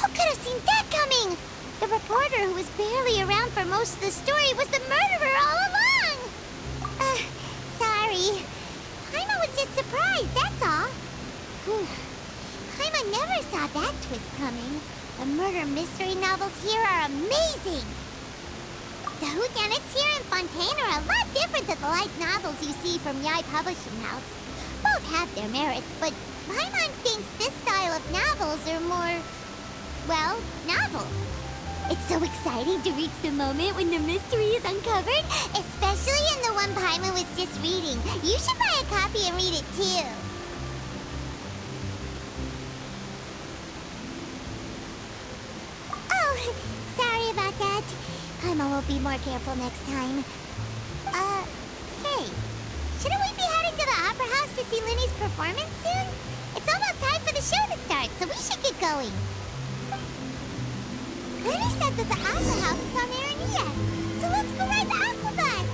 Who could have seen that coming? The reporter who was barely around for most of the story was the murderer all along! Sorry. Paimon was just surprised, that's all. Whew. Paimon never saw that twist coming. The murder mystery novels here are amazing! The whodunits here in Fontaine are a lot different than the light novels you see from Yai Publishing House. Both have their merits, but Paimon thinks this style of novels are more, well, novel. It's so exciting to reach the moment when the mystery is uncovered, especially in the one Paimon was just reading. You should buy a copy and read it too. Oh, sorry about that. Paimon will be more careful next time. Hey, shouldn't we be heading to the Opera House to see Linny's performance soon? It's almost time for the show to start, so we should get going. Linny said that the Opera House is on Aranea, so let's go ride the Aquabus!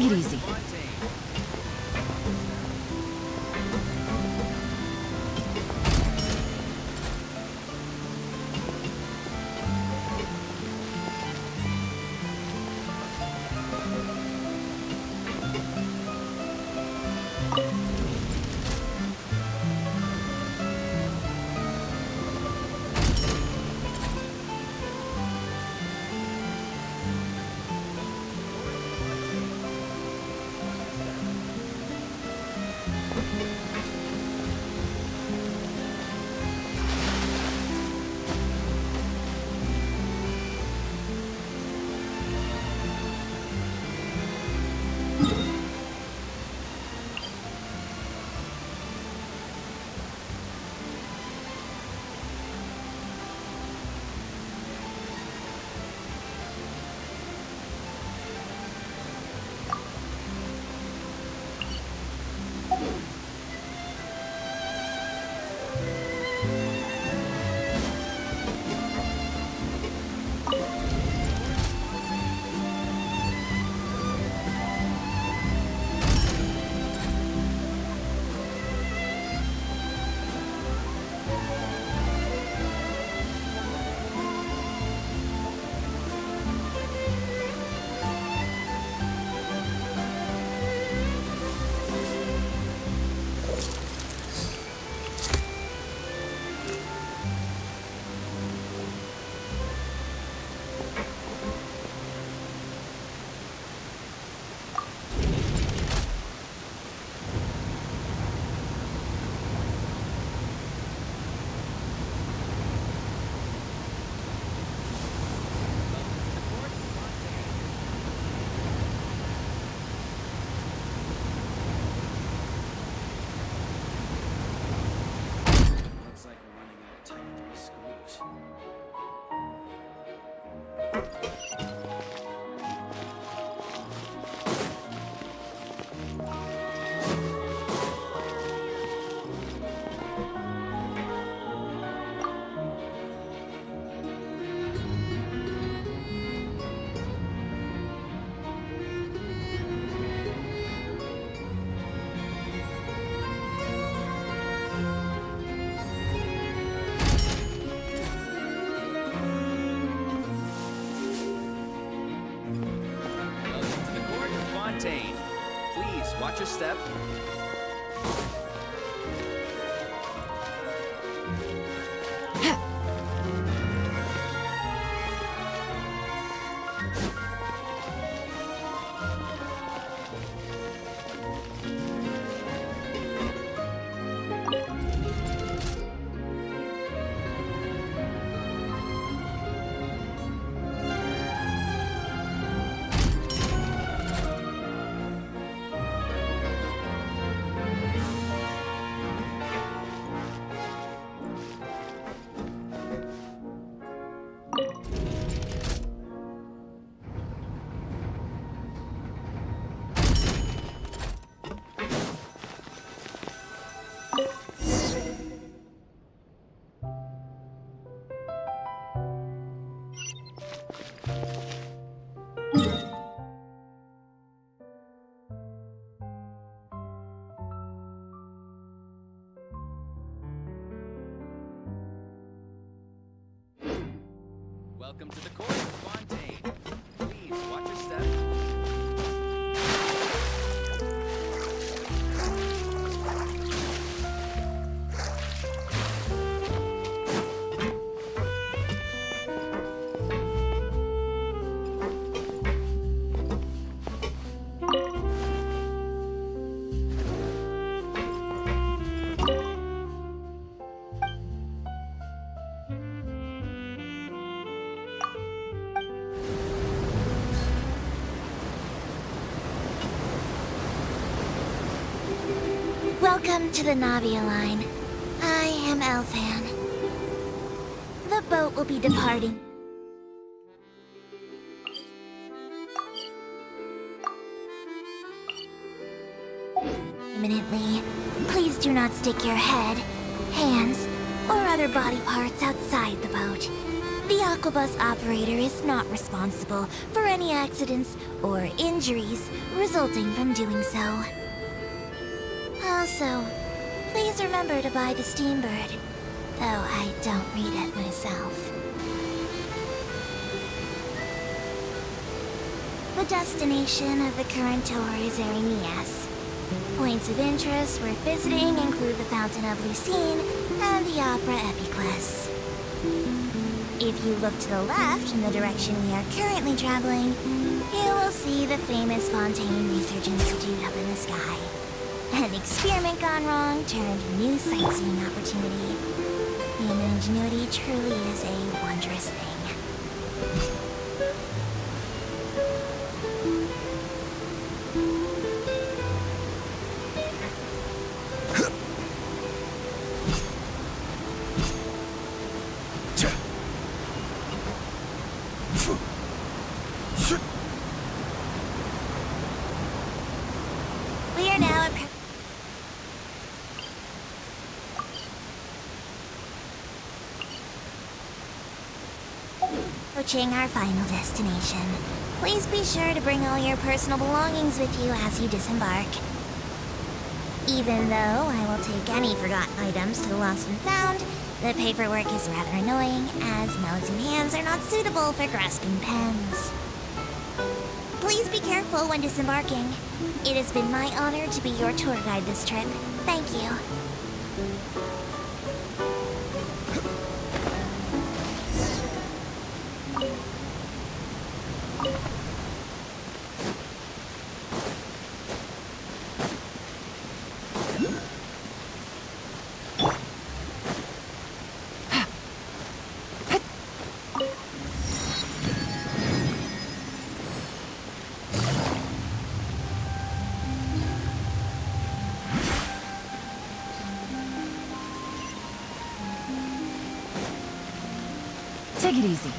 Take it easy. Please, watch your step. Welcome to the course, Fontaine. Please watch your step. Welcome to the Navia line. I am Elfan. The boat will be departing. Imminently. Please do not stick your head, hands, or other body parts outside the boat. The Aquabus operator is not responsible for any accidents or injuries resulting from doing so. Also, please remember to buy the Steambird, though I don't read it myself. The destination of the current tour is Arenias. Points of interest worth visiting include the Fountain of Lucine and the Opera Epiclese. If you look to the left in the direction we are currently traveling, you will see the famous Fontaine Research Institute up in the sky. An experiment gone wrong turned new sightseeing opportunity. Human ingenuity truly is a wondrous thing. We are now approaching our final destination. Please be sure to bring all your personal belongings with you as you disembark. Even though I will take any forgotten items to the lost and found, the paperwork is rather annoying, as Melazine hands are not suitable for grasping pens. Please be careful when disembarking. It has been my honor to be your tour guide this trip. Thank you. Take it easy.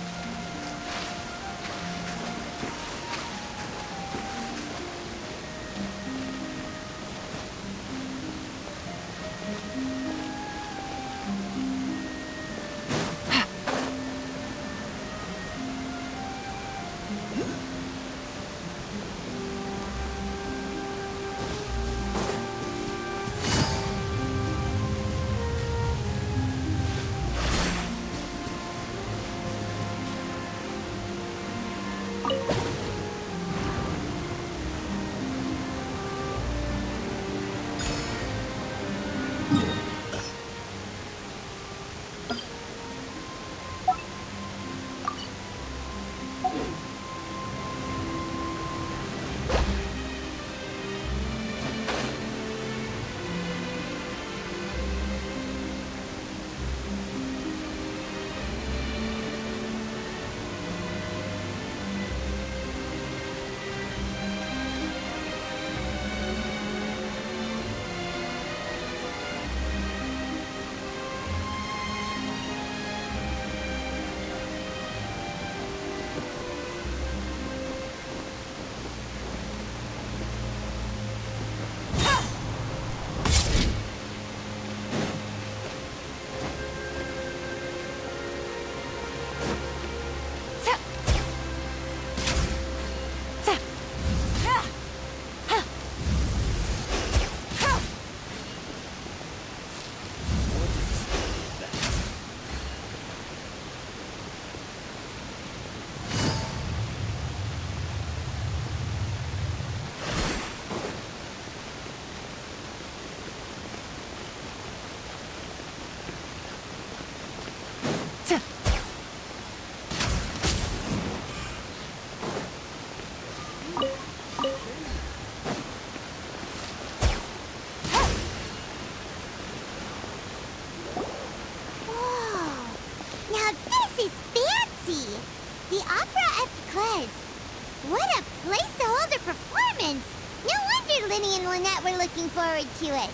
What a place to hold a performance! No wonder Linny and Lynette were looking forward to it.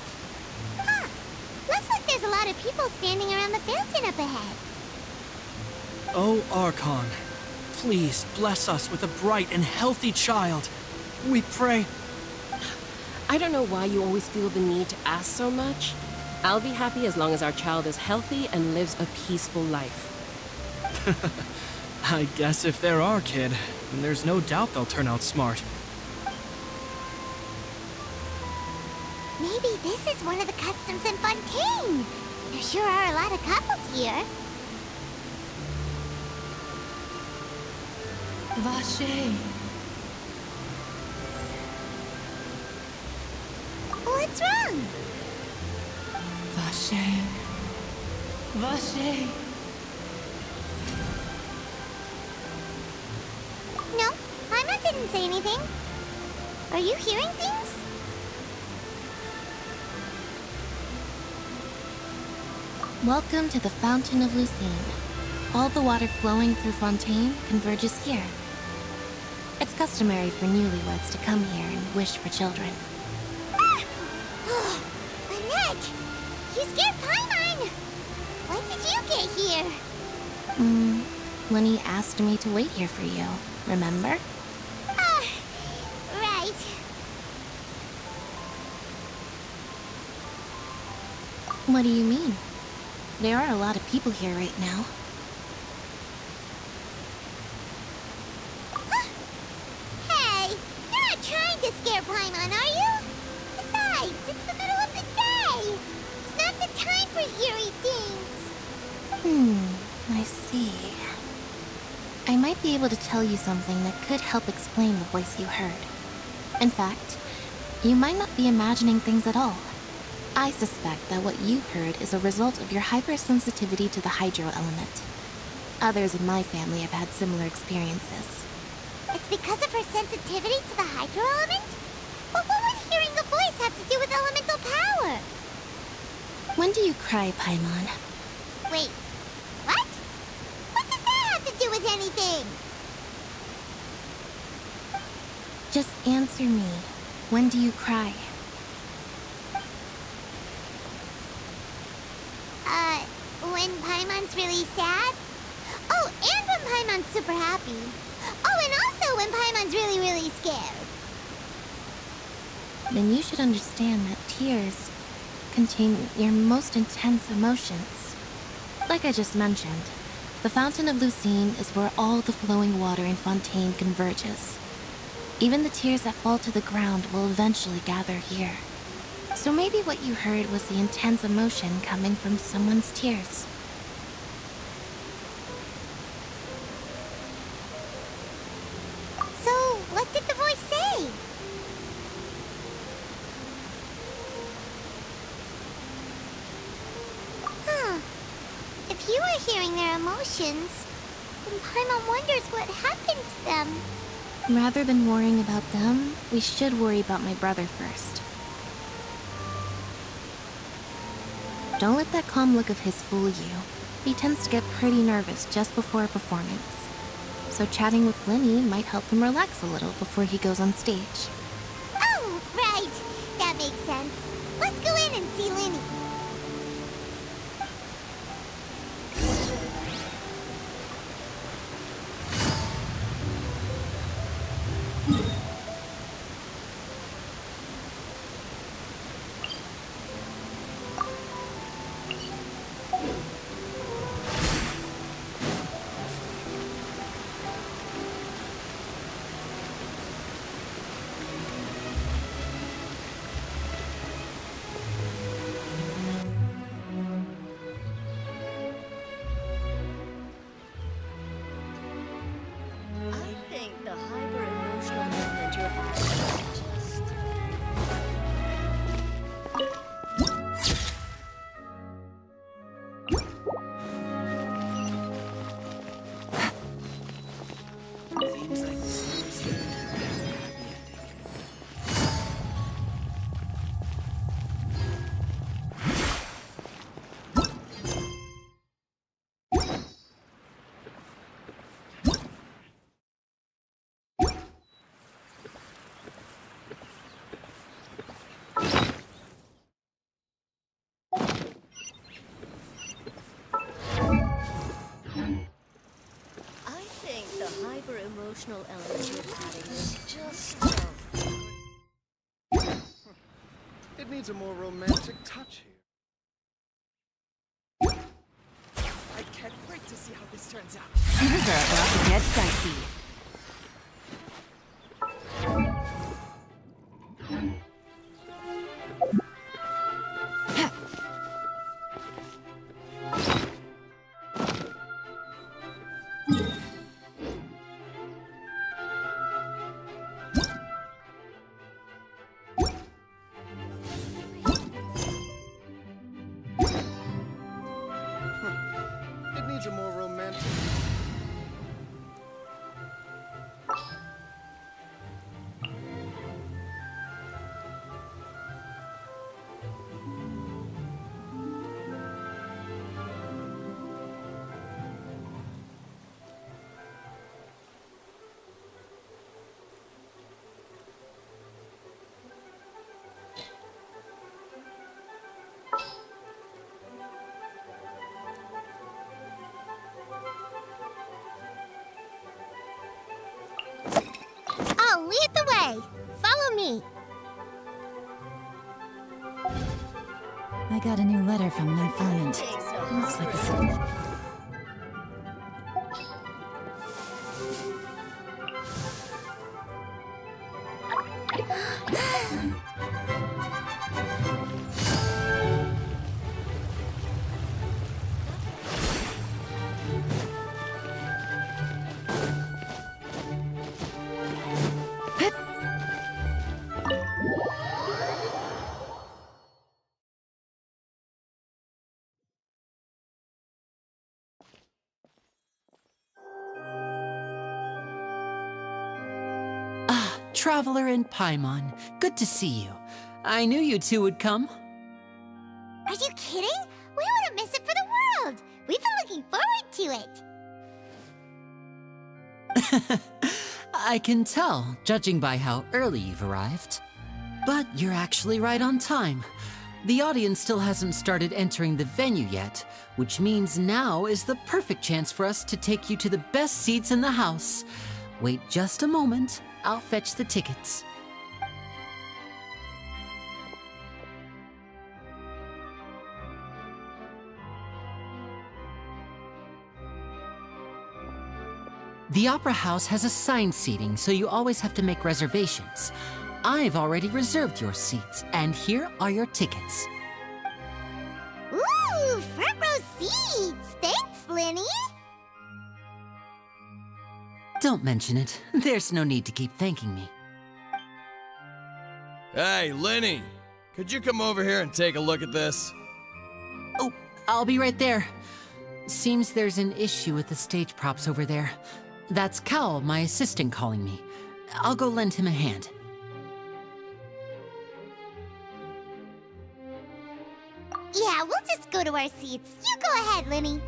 Huh. Looks like there's a lot of people standing around the fountain up ahead. Oh, Archon, please bless us with a bright and healthy child. We pray. I don't know why you always feel the need to ask so much. I'll be happy as long as our child is healthy and lives a peaceful life. I guess if they're our kid, then there's no doubt they'll turn out smart. Maybe this is one of the customs in Fontaine. There sure are a lot of couples here. Vache. What's wrong? Vache. Vache. No, Paimon didn't say anything. Are you hearing things? Welcome to the Fountain of Lucine. All the water flowing through Fontaine converges here. It's customary for newlyweds to come here and wish for children. Ah! Lynette! You scared Paimon! When did you get here? Lenny asked me to wait here for you, remember? Ah, right. What do you mean? There are a lot of people here right now. Hey, you're not trying to scare Paimon, are you? Besides, it's the middle of the day. It's not the time for eerie things. I see. I might be able to tell you something that could help explain the voice you heard. In fact, you might not be imagining things at all. I suspect that what you heard is a result of your hypersensitivity to the hydro element. Others in my family have had similar experiences. It's because of her sensitivity to the hydro element? But what would hearing a voice have to do with elemental power? When do you cry, Paimon? Wait, what? What does that have to do with anything? Just answer me. When do you cry? When Paimon's really sad? Oh, and when Paimon's super happy. Oh, and also when Paimon's really, really scared. Then you should understand that tears contain your most intense emotions. Like I just mentioned, the Fountain of Lucine is where all the flowing water in Fontaine converges. Even the tears that fall to the ground will eventually gather here. So maybe what you heard was the intense emotion coming from someone's tears. So, what did the voice say? Huh. If you are hearing their emotions, then Paimon wonders what happened to them. Rather than worrying about them, we should worry about my brother first. Don't let that calm look of his fool you. He tends to get pretty nervous just before a performance. So chatting with Linny might help him relax a little before he goes on stage. Oh, right. That makes sense. Let's go in and see Linny. emotional element with adding is just It needs a more romantic touch here. I can't wait to see how this turns out. Things are about to get dicey. It needs a more romantic. I'll lead the way. Follow me. I got a new letter from an informant. Looks like this. Traveler in Paimon, good to see you. I knew you two would come. Are you kidding? We wouldn't miss it for the world. We've been looking forward to it. I can tell, judging by how early you've arrived. But you're actually right on time. The audience still hasn't started entering the venue yet, which means now is the perfect chance for us to take you to the best seats in the house. Wait just a moment. I'll fetch the tickets. The Opera House has assigned seating, so you always have to make reservations. I've already reserved your seats, and here are your tickets. Ooh, front row seats. Thanks, Lenny. Don't mention it. There's no need to keep thanking me. Hey, Lenny! Could you come over here and take a look at this? Oh, I'll be right there. Seems there's an issue with the stage props over there. That's Cal, my assistant, calling me. I'll go lend him a hand. Yeah, we'll just go to our seats. You go ahead, Lenny.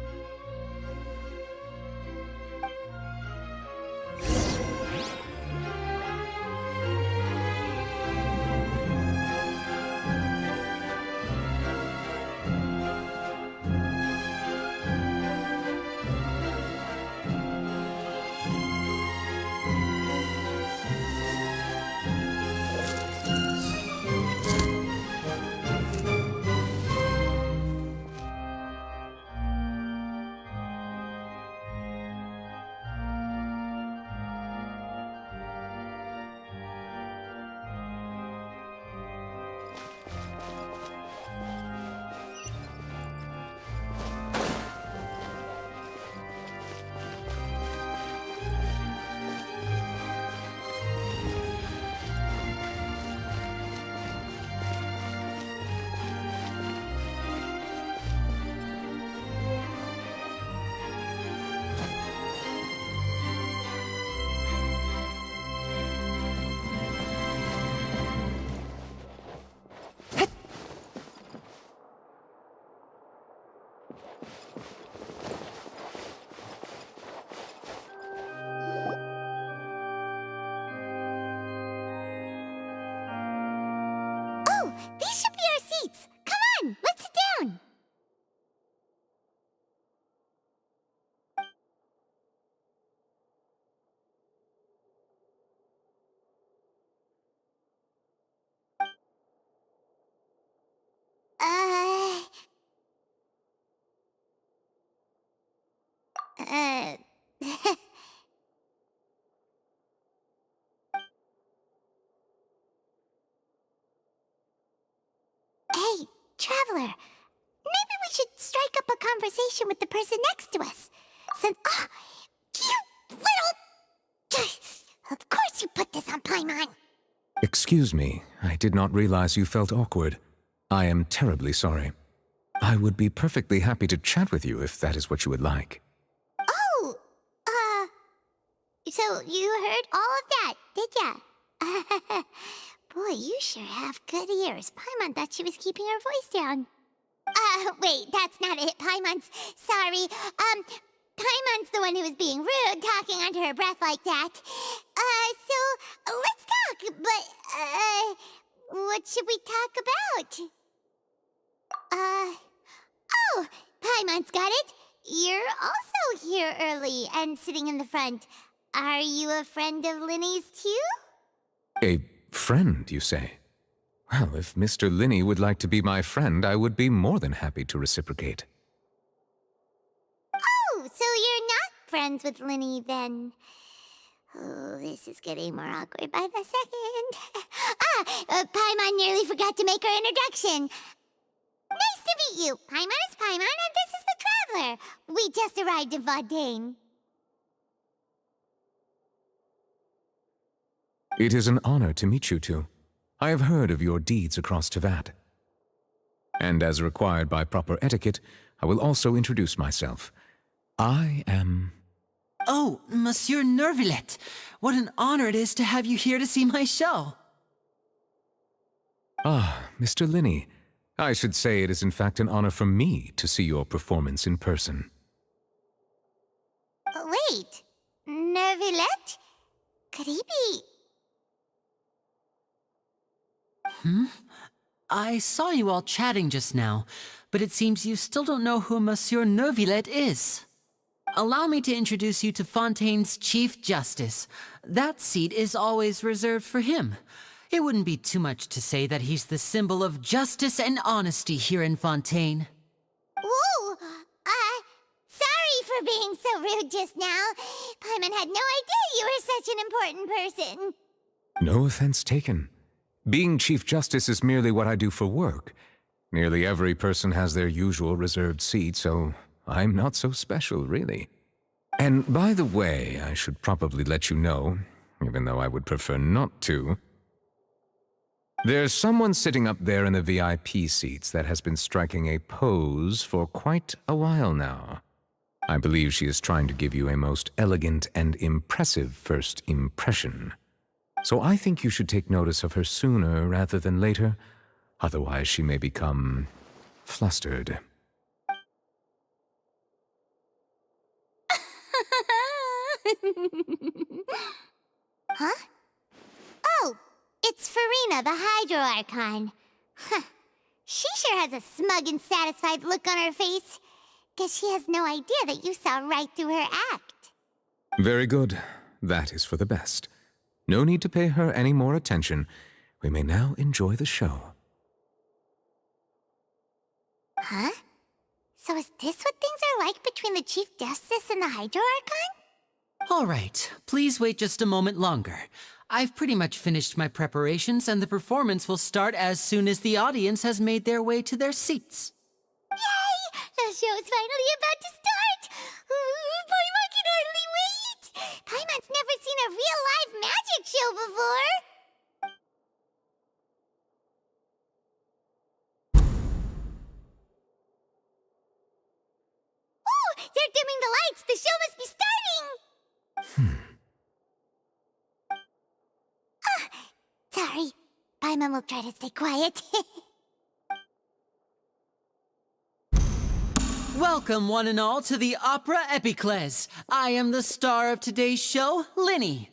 Oh, these should be our seats. Come on, let's sit down. Hey, Traveler. Maybe we should strike up a conversation with the person next to us. Since, you little... Of course you put this on Paimon. Excuse me, I did not realize you felt awkward. I am terribly sorry. I would be perfectly happy to chat with you if that is what you would like. Oh, so you heard all of that, did ya? Boy, you sure have good ears. Paimon thought she was keeping her voice down. Wait, that's not it. Paimon's sorry. Paimon's the one who was being rude, talking under her breath like that. So let's talk, but, what should we talk about? Oh, Paimon's got it. You're also here early and sitting in the front. Are you a friend of Linny's too? A friend, you say? Well, if Mr. Linny would like to be my friend, I would be more than happy to reciprocate. Oh, so you're not friends with Linny then? Oh, this is getting more awkward by the second. Paimon nearly forgot to make her introduction. Nice to meet you. Paimon is Paimon, and this is the Traveler. We just arrived in Vaudain. It is an honor to meet you two. I have heard of your deeds across Tevat. And as required by proper etiquette, I will also introduce myself. I am... Oh, Monsieur Nervillet, what an honor it is to have you here to see my show. Ah, Mr. Linny. I should say it is in fact an honor for me to see your performance in person. Wait, Nervillet? Could he be... I saw you all chatting just now, but it seems you still don't know who Monsieur Nervillet is. Allow me to introduce you to Fontaine's Chief Justice. That seat is always reserved for him. It wouldn't be too much to say that he's the symbol of justice and honesty here in Fontaine. Whoa! Sorry for being so rude just now. Paimon had no idea you were such an important person. No offense taken. Being Chief Justice is merely what I do for work. Nearly every person has their usual reserved seat, so I'm not so special, really. And by the way, I should probably let you know, even though I would prefer not to. There's someone sitting up there in the VIP seats that has been striking a pose for quite a while now. I believe she is trying to give you a most elegant and impressive first impression. So I think you should take notice of her sooner rather than later, otherwise she may become flustered. Huh? Oh, it's Farina, the Hydro Archon. Huh. She sure has a smug and satisfied look on her face. Guess she has no idea that you saw right through her act. Very good. That is for the best. No need to pay her any more attention. We may now enjoy the show. Huh? So is this what things are like between the Chief Justice and the Hydro Archon? All right, please wait just a moment longer. I've pretty much finished my preparations, and the performance will start as soon as the audience has made their way to their seats. Yay! The show's finally about to start! Paimon can hardly wait! Paimon's never seen a real live magic show before! Ooh! They're dimming the lights! The show must be starting! Sorry. Paimon will try to stay quiet. Welcome, one and all, to the Opera Epiclese. I am the star of today's show, Linny.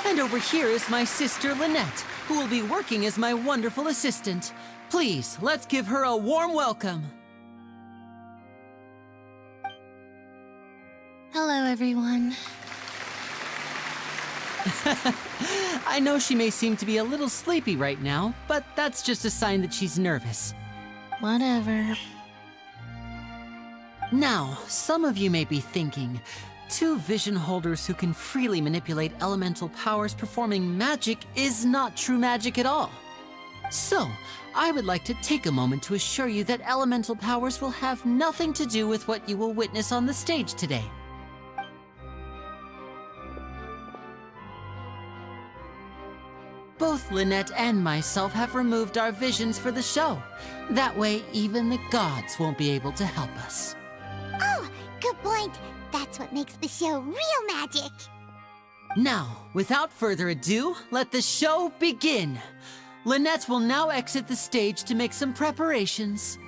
And over here is my sister, Lynette, who will be working as my wonderful assistant. Please, let's give her a warm welcome. Hello, everyone. I know she may seem to be a little sleepy right now, but that's just a sign that she's nervous. Whatever. Now, some of you may be thinking, two vision holders who can freely manipulate elemental powers performing magic is not true magic at all. So, I would like to take a moment to assure you that elemental powers will have nothing to do with what you will witness on the stage today. Both Lynette and myself have removed our visions for the show. That way, even the gods won't be able to help us. Oh, good point. That's what makes the show real magic. Now, without further ado, let the show begin. Lynette will now exit the stage to make some preparations.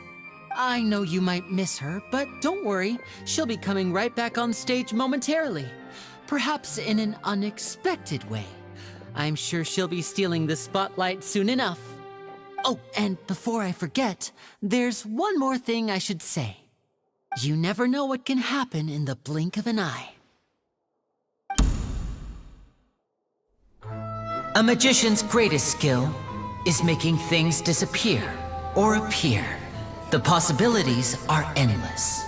I know you might miss her, but don't worry. She'll be coming right back on stage momentarily. Perhaps in an unexpected way. I'm sure she'll be stealing the spotlight soon enough. Oh, and before I forget, there's one more thing I should say. You never know what can happen in the blink of an eye. A magician's greatest skill is making things disappear or appear. The possibilities are endless.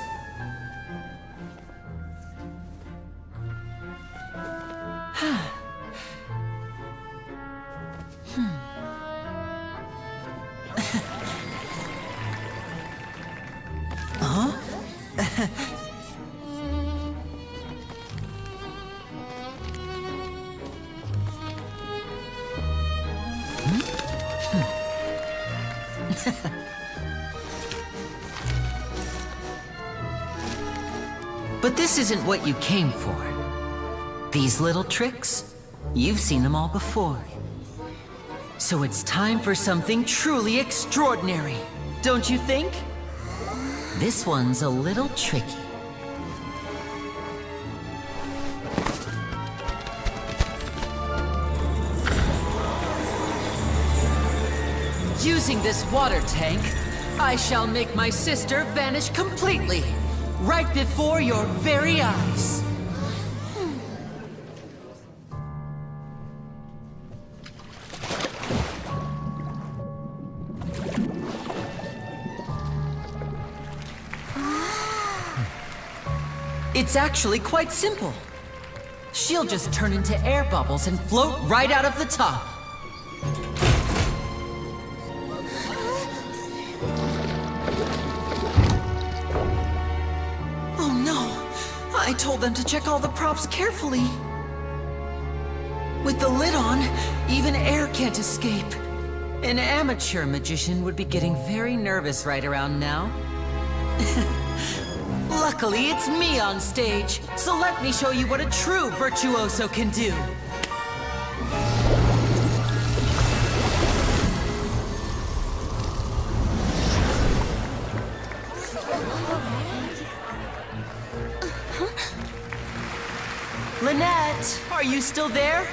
But this isn't what you came for. These little tricks, you've seen them all before. So it's time for something truly extraordinary, don't you think? This one's a little tricky. Using this water tank, I shall make my sister vanish completely, right before your very eyes. It's actually quite simple. She'll just turn into air bubbles and float right out of the top. Oh no! I told them to check all the props carefully. With the lid on, even air can't escape. An amateur magician would be getting very nervous right around now. Luckily, it's me on stage, so let me show you what a true virtuoso can do. Lynette, are you still there?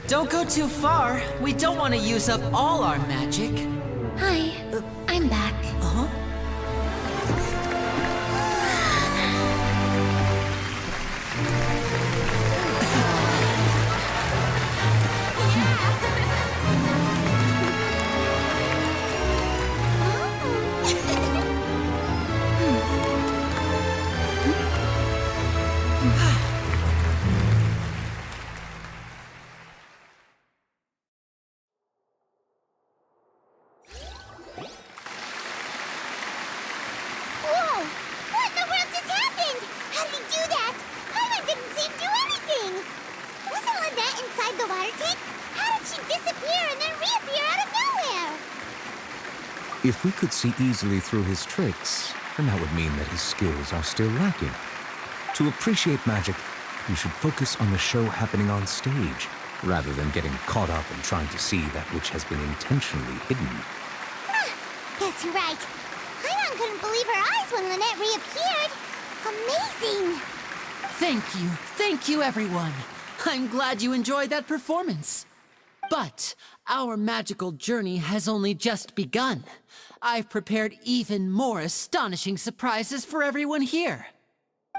Don't go too far. We don't want to use up all our magic. Hi, I'm back. Uh-huh. Whoa! What in the world just happened? How did he do that? Paimon didn't seem to do anything. Wasn't Lynette inside the water tank? How did she disappear and then reappear out of nowhere? If we could see easily through his tricks, then that would mean that his skills are still lacking. To appreciate magic, you should focus on the show happening on stage, rather than getting caught up in trying to see that which has been intentionally hidden. Guess you're right. Paimon couldn't believe her eyes when Lynette reappeared. Amazing! Thank you everyone. I'm glad you enjoyed that performance. But our magical journey has only just begun. I've prepared even more astonishing surprises for everyone here.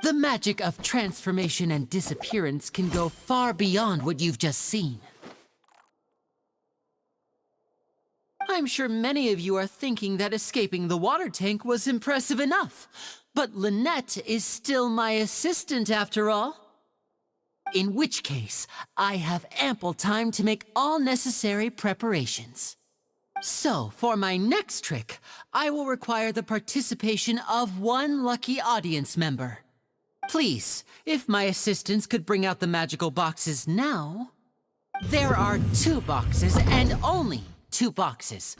The magic of transformation and disappearance can go far beyond what you've just seen. I'm sure many of you are thinking that escaping the water tank was impressive enough. But Lynette is still my assistant after all. In which case, I have ample time to make all necessary preparations. So, for my next trick, I will require the participation of one lucky audience member. Please, if my assistants could bring out the magical boxes now. There are 2 boxes, and only 2 boxes.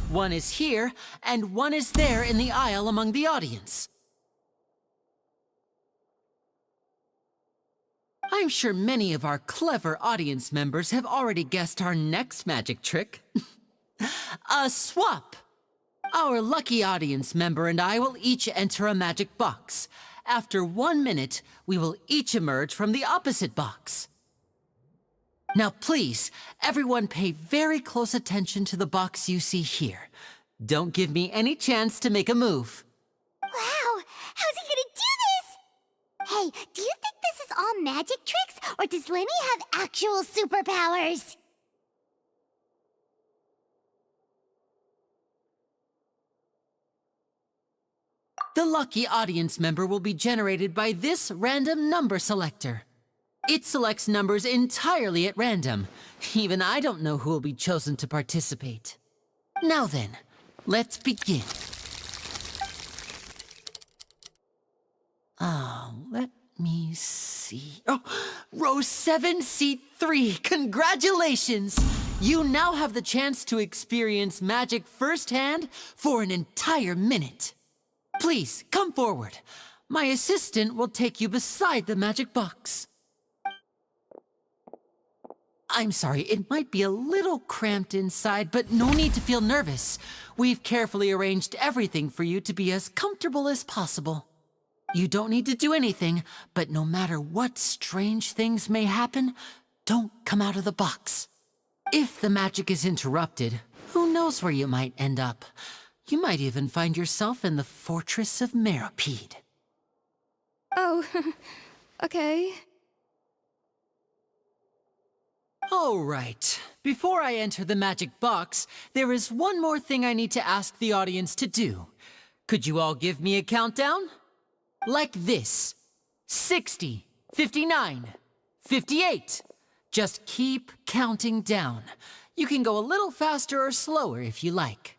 One is here, and one is there in the aisle among the audience. I'm sure many of our clever audience members have already guessed our next magic trick. A swap! Our lucky audience member and I will each enter a magic box. After 1 minute, we will each emerge from the opposite box. Now please, everyone pay very close attention to the box you see here. Don't give me any chance to make a move. Wow! How's he gonna do this? Hey, do you think this is all magic tricks, or does Lenny have actual superpowers? The lucky audience member will be generated by this random number selector. It selects numbers entirely at random. Even I don't know who will be chosen to participate. Now then, let's begin. Let me see. Oh, row 7, seat 3. Congratulations! You now have the chance to experience magic firsthand for an entire minute. Please, come forward. My assistant will take you beside the magic box. I'm sorry, it might be a little cramped inside, but no need to feel nervous. We've carefully arranged everything for you to be as comfortable as possible. You don't need to do anything, but no matter what strange things may happen, don't come out of the box. If the magic is interrupted, who knows where you might end up? You might even find yourself in the Fortress of Meropide. Oh, okay. All right. Before I enter the magic box, there is one more thing I need to ask the audience to do. Could you all give me a countdown? Like this. 60, 59, 58. Just keep counting down. You can go a little faster or slower if you like.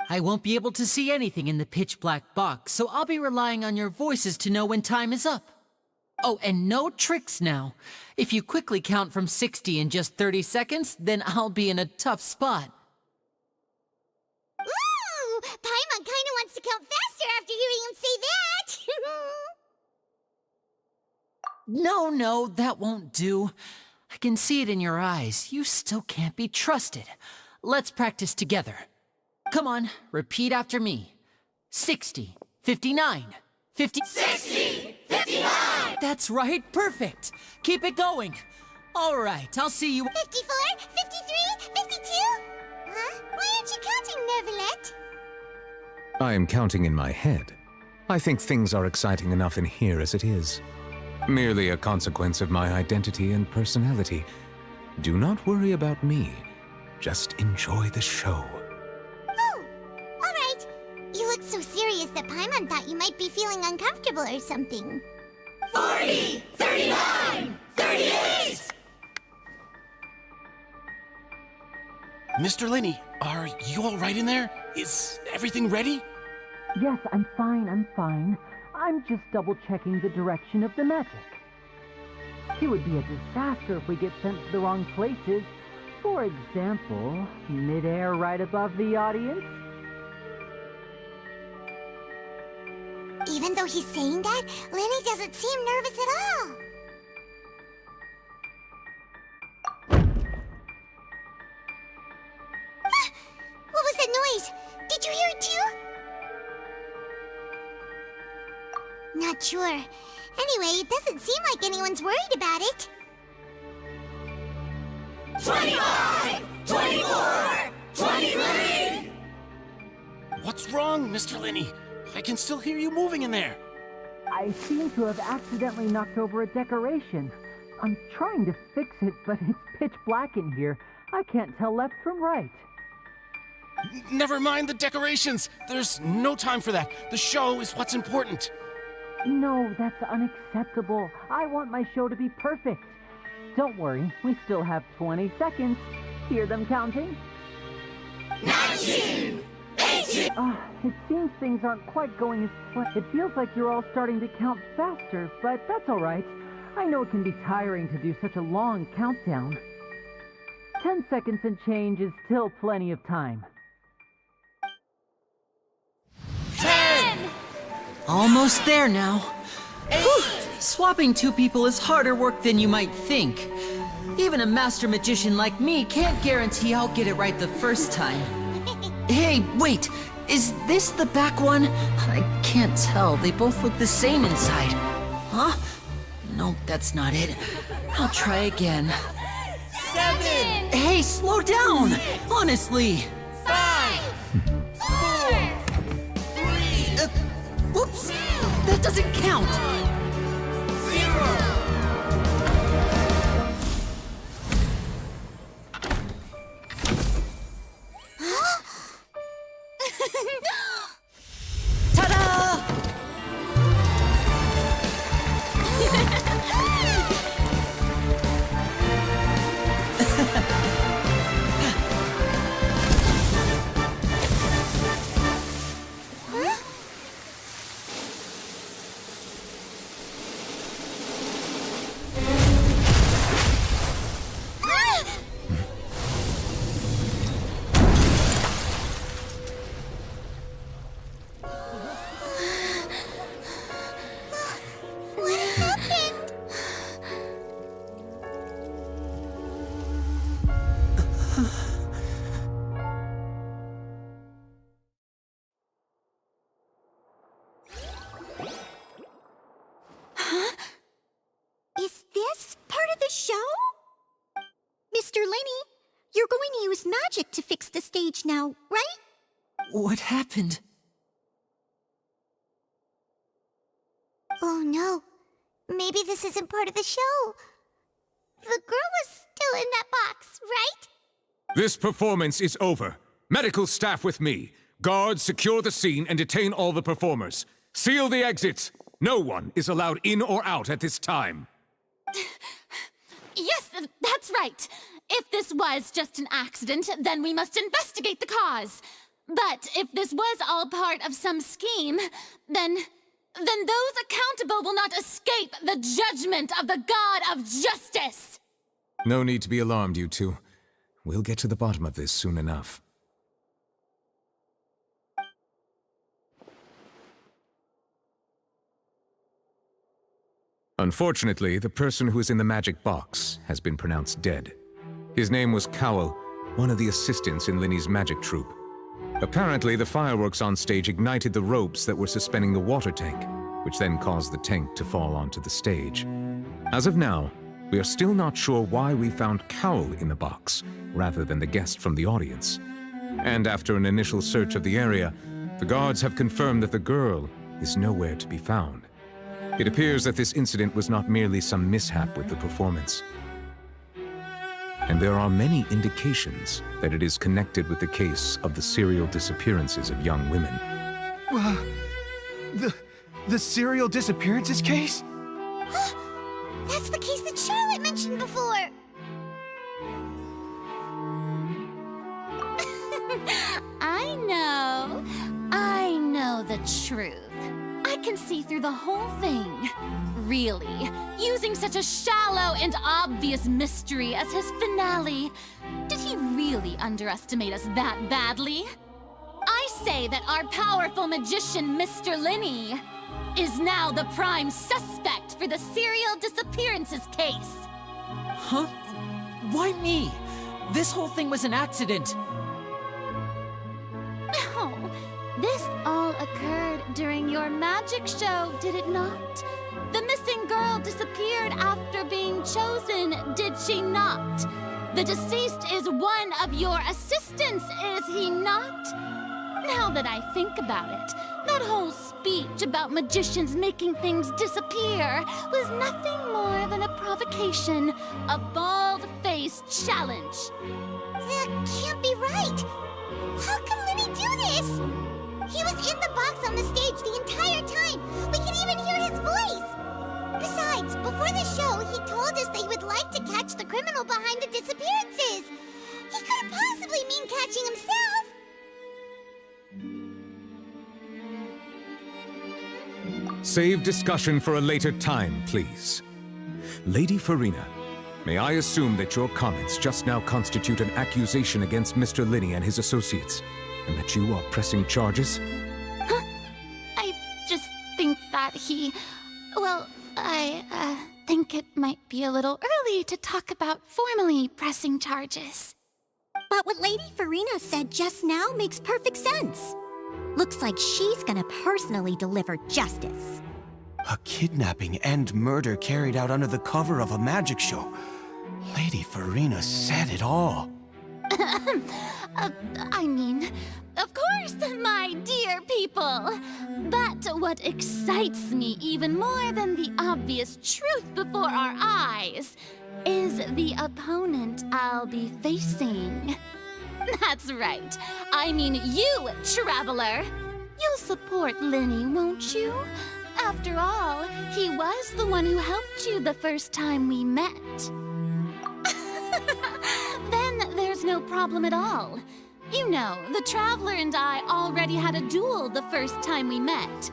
I won't be able to see anything in the pitch-black box, so I'll be relying on your voices to know when time is up. Oh, and no tricks now. If you quickly count from 60 in just 30 seconds, then I'll be in a tough spot. Ooh! Paimon kinda wants to count faster after hearing him say that! No, that won't do. I can see it in your eyes. You still can't be trusted. Let's practice together. Come on, repeat after me. 60, 59, 50... 60! 59! That's right, perfect. Keep it going. All right, I'll see you... 54, 53, 52? Huh? Why aren't you counting, Neverlet? I am counting in my head. I think things are exciting enough in here as it is. Merely a consequence of my identity and personality. Do not worry about me. Just enjoy the show. Oh, all right. You look so serious that Paimon thought you might be feeling uncomfortable or something. 40, 39, 38! Mr. Linney, are you all right in there? Is everything ready? Yes, I'm fine. I'm just double-checking the direction of the magic. It would be a disaster if we get sent to the wrong places. For example, mid-air right above the audience. Even though he's saying that, Lenny doesn't seem nervous at all. Ah! What was that noise? Did you hear it too? Not sure. Anyway, it doesn't seem like anyone's worried about it. 25! 24! 23! What's wrong, Mr. Linney? I can still hear you moving in there. I seem to have accidentally knocked over a decoration. I'm trying to fix it, but it's pitch black in here. I can't tell left from right. Never mind the decorations. There's no time for that. The show is what's important. No, that's unacceptable. I want my show to be perfect. Don't worry, we still have 20 seconds. Hear them counting? 19! 18! It seems things aren't quite going as planned. It feels like you're all starting to count faster, but that's all right. I know it can be tiring to do such a long countdown. 10 seconds and change is still plenty of time. 10! Almost there now. Whew. Swapping two people is harder work than you might think. Even a master magician like me can't guarantee I'll get it right the first time. Hey, wait! Is this the back one? I can't tell. They both look the same inside. Huh? Nope, that's not it. I'll try again. 7! Hey, slow down! Honestly! 5! 4! 3! Whoops! That doesn't count! 0! Ta-da! What happened? Huh? Is this part of the show? Mr. Lenny, you're going to use magic to fix the stage now, right? What happened? Oh no. Maybe this isn't part of the show. The girl was still in that box, right? This performance is over. Medical staff with me. Guards, secure the scene and detain all the performers. Seal the exits. No one is allowed in or out at this time. Yes, that's right. If this was just an accident, then we must investigate the cause. But if this was all part of some scheme, then those accountable will not escape the judgment of the God of Justice. No need to be alarmed, you two. We'll get to the bottom of this soon enough. Unfortunately, the person who is in the magic box has been pronounced dead. His name was Cowell, one of the assistants in Linny's magic troupe. Apparently, the fireworks on stage ignited the ropes that were suspending the water tank, which then caused the tank to fall onto the stage. As of now, we are still not sure why we found Cowell in the box, rather than the guest from the audience. And after an initial search of the area, the guards have confirmed that the girl is nowhere to be found. It appears that this incident was not merely some mishap with the performance. And there are many indications that it is connected with the case of the serial disappearances of young women. The serial disappearances case? That's the case that Charlotte mentioned before. I know the truth. I can see through the whole thing. Really, using such a shallow and obvious mystery as his finale. Did he really underestimate us that badly? I say that our powerful magician, Mr. Lenny, is now the prime suspect for the serial disappearances case. Huh? Why me? This whole thing was an accident. No, this all occurred during your magic show, did it not? The missing girl disappeared after being chosen, did she not? The deceased is one of your assistants, is he not? Now that I think about it, that whole speech about magicians making things disappear was nothing more than a provocation, a bald-faced challenge. That can't be right. How can Lenny do this? He was in the box on the stage the entire time. We can even hear his voice. Besides, before the show, he told us that he would like to catch the criminal behind the disappearances. He couldn't possibly mean catching himself. Save discussion for a later time, please. Lady Farina, may I assume that your comments just now constitute an accusation against Mr. Linney and his associates, and that you are pressing charges? Huh? I just think that he... Well, I think it might be a little early to talk about formally pressing charges. But what Lady Farina said just now makes perfect sense. Looks like she's gonna personally deliver justice. A kidnapping and murder carried out under the cover of a magic show. Lady Farina said it all. I mean, of course, my dear people. But what excites me even more than the obvious truth before our eyes is the opponent I'll be facing. That's right. I mean you, Traveler. You'll support Linny, won't you? After all, he was the one who helped you the first time we met. Then there's no problem at all. You know, the Traveler and I already had a duel the first time we met.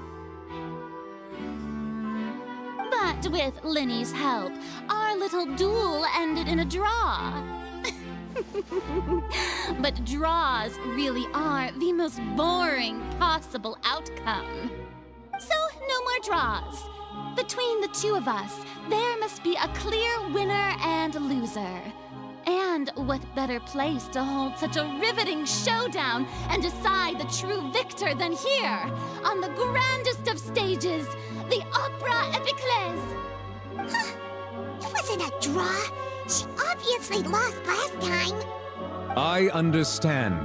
But with Linny's help, our little duel ended in a draw. But draws really are the most boring possible outcome. So, no more draws. Between the two of us, there must be a clear winner and loser. And what better place to hold such a riveting showdown and decide the true victor than here, on the grandest of stages, the Opera Epiclese? Huh. It wasn't a draw. She obviously lost last time. I understand.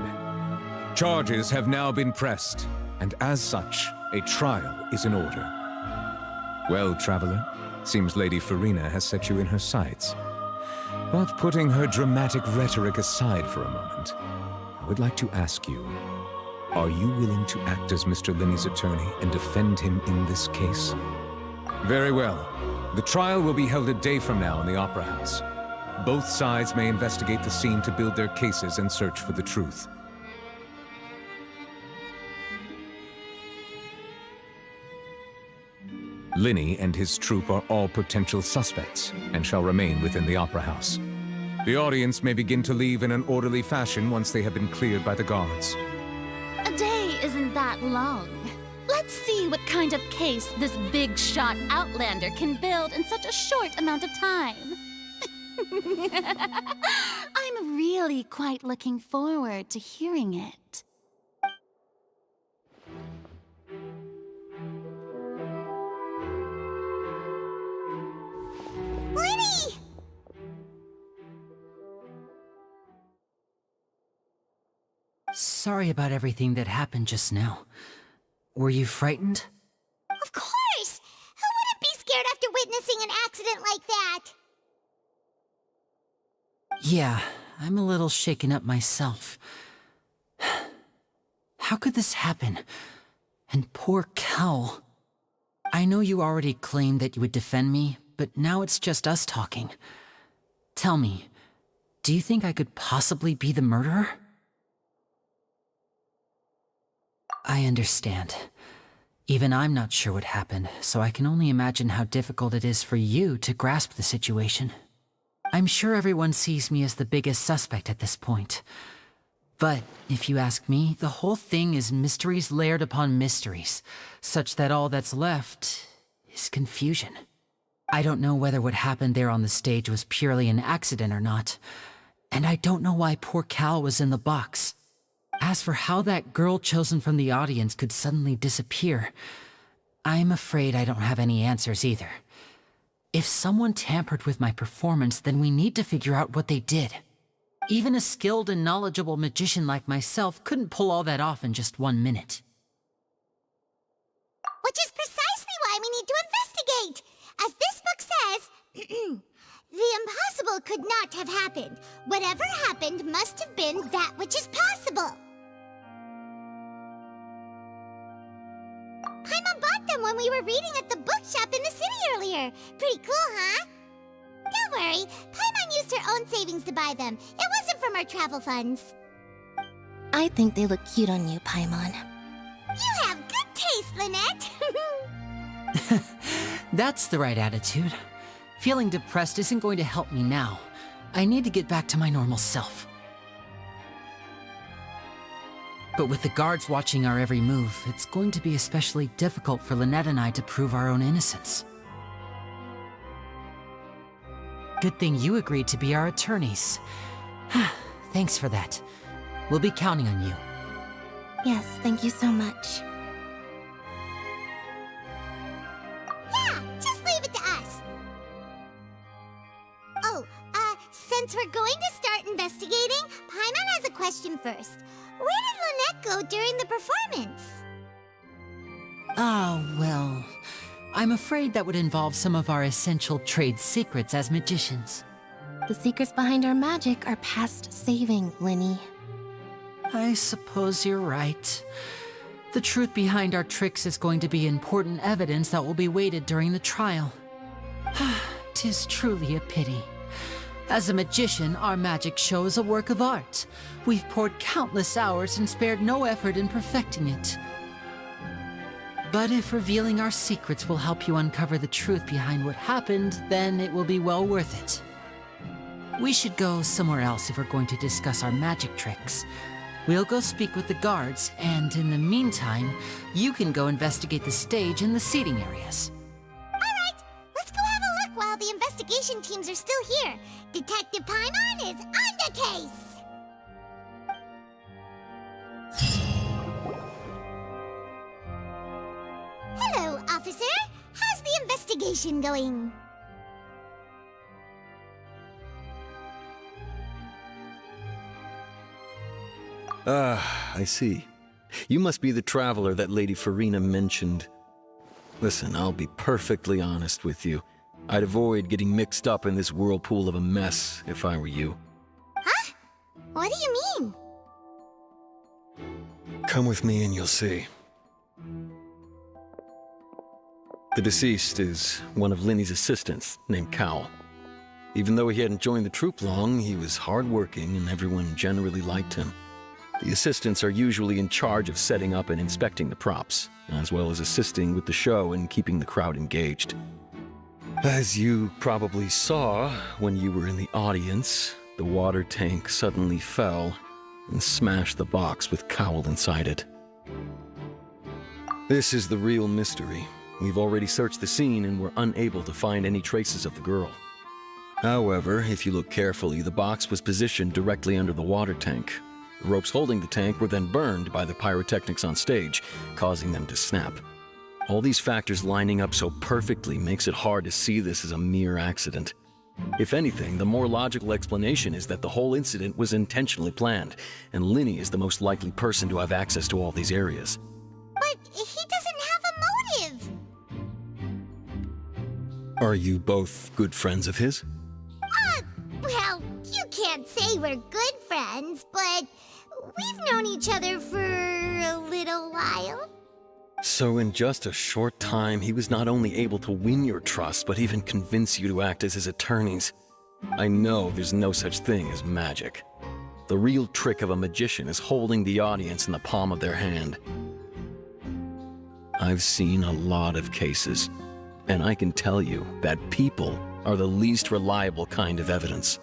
Charges have now been pressed, and as such, a trial is in order. Well, Traveler, seems Lady Farina has set you in her sights. But putting her dramatic rhetoric aside for a moment, I would like to ask you, are you willing to act as Mr. Linney's attorney and defend him in this case? Very well. The trial will be held a day from now in the Opera House. Both sides may investigate the scene to build their cases and search for the truth. Linney and his troupe are all potential suspects and shall remain within the Opera House. The audience may begin to leave in an orderly fashion once they have been cleared by the guards. A day isn't that long. Let's see what kind of case this big-shot Outlander can build in such a short amount of time. I'm really quite looking forward to hearing it. Linny! Sorry about everything that happened just now. Were you frightened? Of course! Who wouldn't be scared after witnessing an accident like that? Yeah, I'm a little shaken up myself. How could this happen? And poor Cal. I know you already claimed that you would defend me, but now it's just us talking. Tell me, do you think I could possibly be the murderer? I understand. Even I'm not sure what happened, so I can only imagine how difficult it is for you to grasp the situation. I'm sure everyone sees me as the biggest suspect at this point. But if you ask me, the whole thing is mysteries layered upon mysteries, such that all that's left is confusion. I don't know whether what happened there on the stage was purely an accident or not, and I don't know why poor Cal was in the box. As for how that girl chosen from the audience could suddenly disappear, I'm afraid I don't have any answers either. If someone tampered with my performance, then we need to figure out what they did. Even a skilled and knowledgeable magician like myself couldn't pull all that off in just 1 minute. Which is precisely why we need to investigate! As this book says, the impossible could not have happened. Whatever happened must have been that which is possible. them when we were reading at the bookshop in the city earlier. Pretty cool, huh? Don't worry, Paimon used her own savings to buy them. It wasn't from our travel funds. I think they look cute on you, Paimon. You have good taste, Lynette. That's the right attitude. Feeling depressed isn't going to help me now. I need to get back to my normal self. But with the guards watching our every move, it's going to be especially difficult for Lynette and I to prove our own innocence. Good thing you agreed to be our attorneys. Thanks for that. We'll be counting on you. Yes, thank you so much. Yeah, just leave it to us. Oh, since we're going to start investigating, Paimon has a question first. Where did Lynette go during the performance? Ah, well, I'm afraid that would involve some of our essential trade secrets as magicians. The secrets behind our magic are past saving, Linny. I suppose you're right. The truth behind our tricks is going to be important evidence that will be weighted during the trial. 'Tis truly a pity. As a magician, our magic show is a work of art. We've poured countless hours and spared no effort in perfecting it. But if revealing our secrets will help you uncover the truth behind what happened, then it will be well worth it. We should go somewhere else if we're going to discuss our magic tricks. We'll go speak with the guards, and in the meantime, you can go investigate the stage and the seating areas. Alright, let's go have a look while the investigation teams are still here. Detective Paimon is on the case! Hello, officer. How's the investigation going? I see. You must be the traveler that Lady Farina mentioned. Listen, I'll be perfectly honest with you. I'd avoid getting mixed up in this whirlpool of a mess if I were you. Huh? What do you mean? Come with me and you'll see. The deceased is one of Linny's assistants, named Cal. Even though he hadn't joined the troupe long, he was hardworking and everyone generally liked him. The assistants are usually in charge of setting up and inspecting the props, as well as assisting with the show and keeping the crowd engaged. As you probably saw when you were in the audience, the water tank suddenly fell and smashed the box with Cowl inside it. This is the real mystery. We've already searched the scene and were unable to find any traces of the girl. However, if you look carefully, the box was positioned directly under the water tank. The ropes holding the tank were then burned by the pyrotechnics on stage, causing them to snap. All these factors lining up so perfectly makes it hard to see this as a mere accident. If anything, the more logical explanation is that the whole incident was intentionally planned, and Linny is the most likely person to have access to all these areas. But he doesn't have a motive! Are you both good friends of his? Well, you can't say we're good friends, but we've known each other for a little while. So in just a short time, he was not only able to win your trust, but even convince you to act as his attorneys. I know there's no such thing as magic. The real trick of a magician is holding the audience in the palm of their hand. I've seen a lot of cases, and I can tell you that people are the least reliable kind of evidence.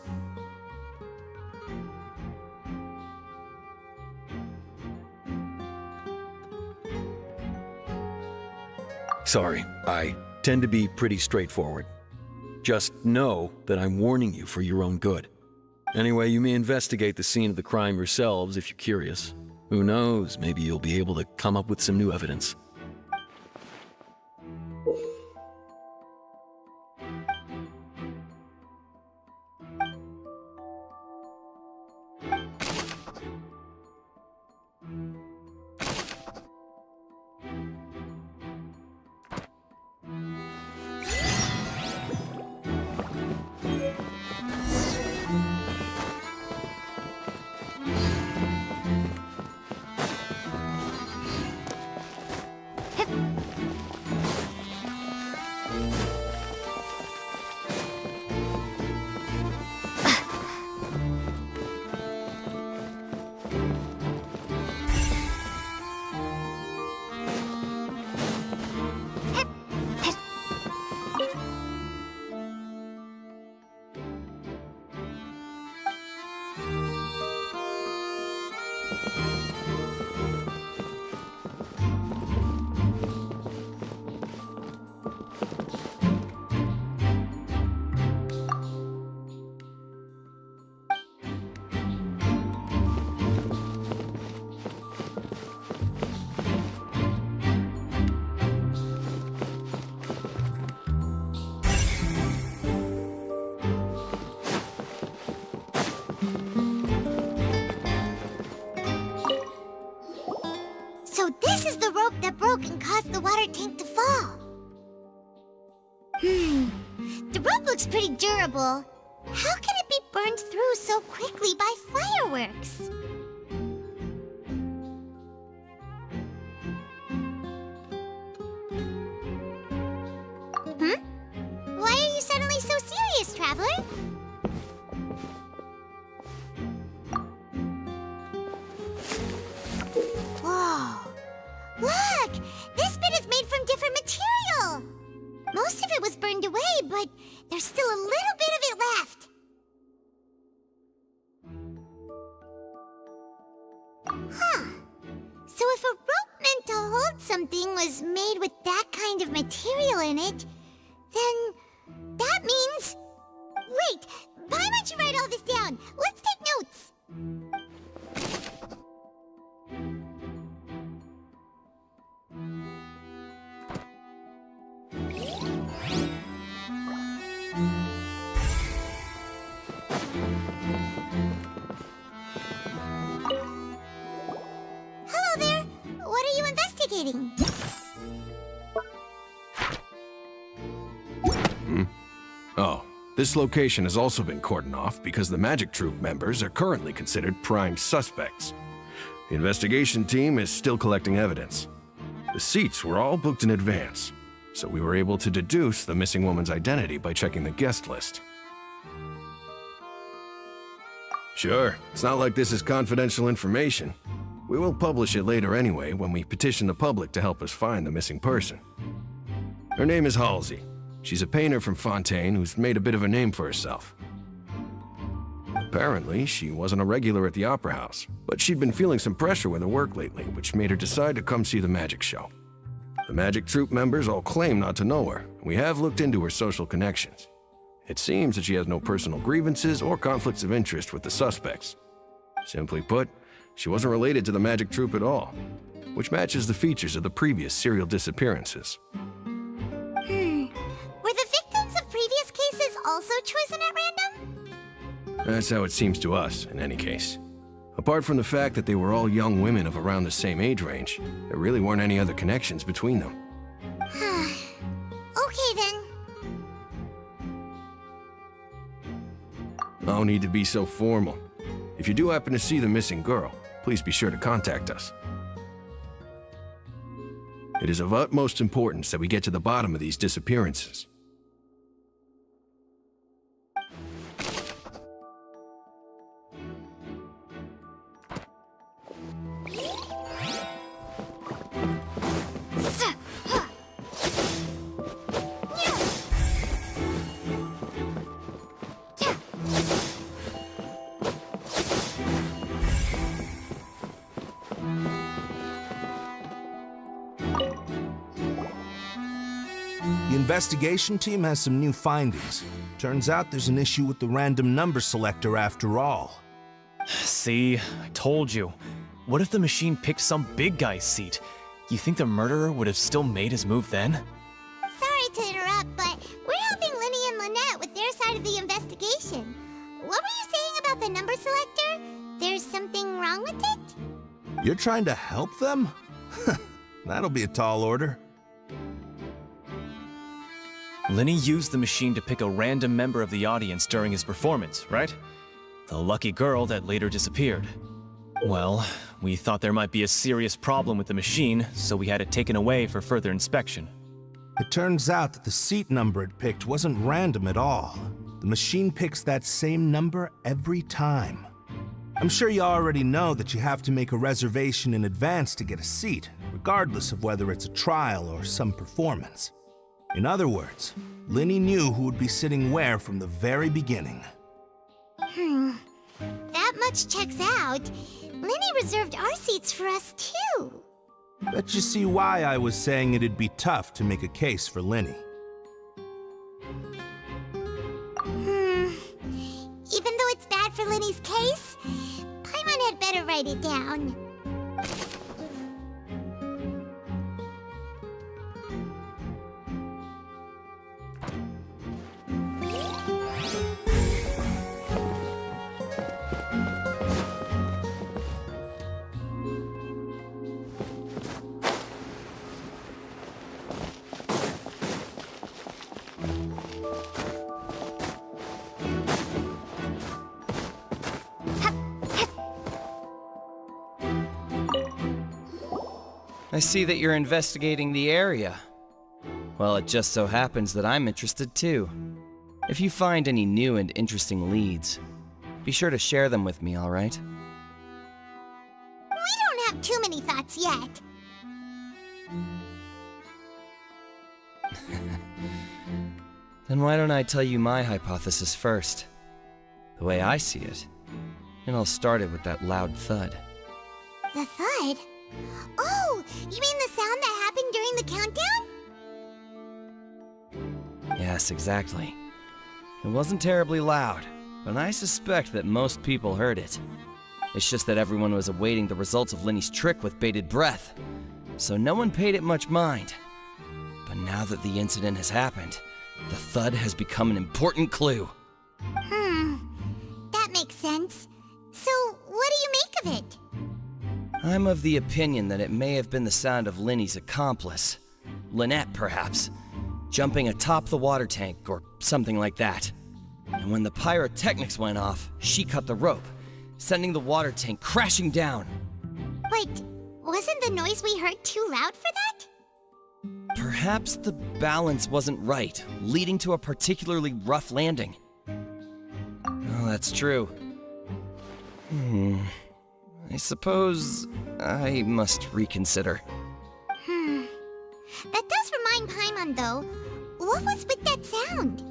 Sorry, I tend to be pretty straightforward. Just know that I'm warning you for your own good. Anyway, you may investigate the scene of the crime yourselves if you're curious. Who knows, maybe you'll be able to come up with some new evidence. So this is the rope that broke and caused the water tank to fall. The rope looks pretty durable. How can it be burned through so quickly by fireworks? Why are you suddenly so serious, Traveler? Whoa! Look! This bit is made from different material! Most of it was burned away, but there's still a little bit of it left. Huh. So if a rope meant to hold something was made with that kind of material in it, then that means... Wait! Why don't you write all this down? Let's take notes! Hello there! What are you investigating? Oh, this location has also been cordoned off because the Magic Troupe members are currently considered prime suspects. The investigation team is still collecting evidence. The seats were all booked in advance, so we were able to deduce the missing woman's identity by checking the guest list. Sure, it's not like this is confidential information. We will publish it later anyway when we petition the public to help us find the missing person. Her name is Halsey. She's a painter from Fontaine who's made a bit of a name for herself. Apparently, she wasn't a regular at the Opera House, but she'd been feeling some pressure with her work lately, which made her decide to come see the magic show. The Magic Troupe members all claim not to know her, and we have looked into her social connections. It seems that she has no personal grievances or conflicts of interest with the suspects. Simply put, she wasn't related to the Magic Troupe at all, which matches the features of the previous serial disappearances. Were the victims of previous cases also chosen at random? That's how it seems to us, in any case. Apart from the fact that they were all young women of around the same age range, there really weren't any other connections between them. Okay then. No need to be so formal. If you do happen to see the missing girl, please be sure to contact us. It is of utmost importance that we get to the bottom of these disappearances. The investigation team has some new findings. Turns out there's an issue with the random number selector after all. See, I told you. What if the machine picked some big guy's seat? You think the murderer would have still made his move then? Sorry to interrupt, but we're helping Linny and Lynette with their side of the investigation. What were you saying about the number selector? There's something wrong with it? You're trying to help them? That'll be a tall order. Linny used the machine to pick a random member of the audience during his performance, right? The lucky girl that later disappeared. Well, we thought there might be a serious problem with the machine, so we had it taken away for further inspection. It turns out that the seat number it picked wasn't random at all. The machine picks that same number every time. I'm sure you already know that you have to make a reservation in advance to get a seat, regardless of whether it's a trial or some performance. In other words, Linny knew who would be sitting where from the very beginning. That much checks out. Lenny reserved our seats for us, too. Bet you see why I was saying it'd be tough to make a case for Lenny. Even though it's bad for Lenny's case, Paimon had better write it down. I see that you're investigating the area. Well, it just so happens that I'm interested too. If you find any new and interesting leads, be sure to share them with me, alright? We don't have too many thoughts yet. Then why don't I tell you my hypothesis first? The way I see it. And I'll start it with that loud thud. The thud? Oh, you mean the sound that happened during the countdown? Yes, exactly. It wasn't terribly loud, but I suspect that most people heard it. It's just that everyone was awaiting the results of Lenny's trick with bated breath, so no one paid it much mind. But now that the incident has happened, the thud has become an important clue. That makes sense. So, what do you make of it? I'm of the opinion that it may have been the sound of Lenny's accomplice, Lynette perhaps, jumping atop the water tank or something like that. And when the pyrotechnics went off, she cut the rope, sending the water tank crashing down. Wait, wasn't the noise we heard too loud for that? Perhaps the balance wasn't right, leading to a particularly rough landing. Oh, that's true. I suppose I must reconsider. That does remind Paimon, though. What was with that sound?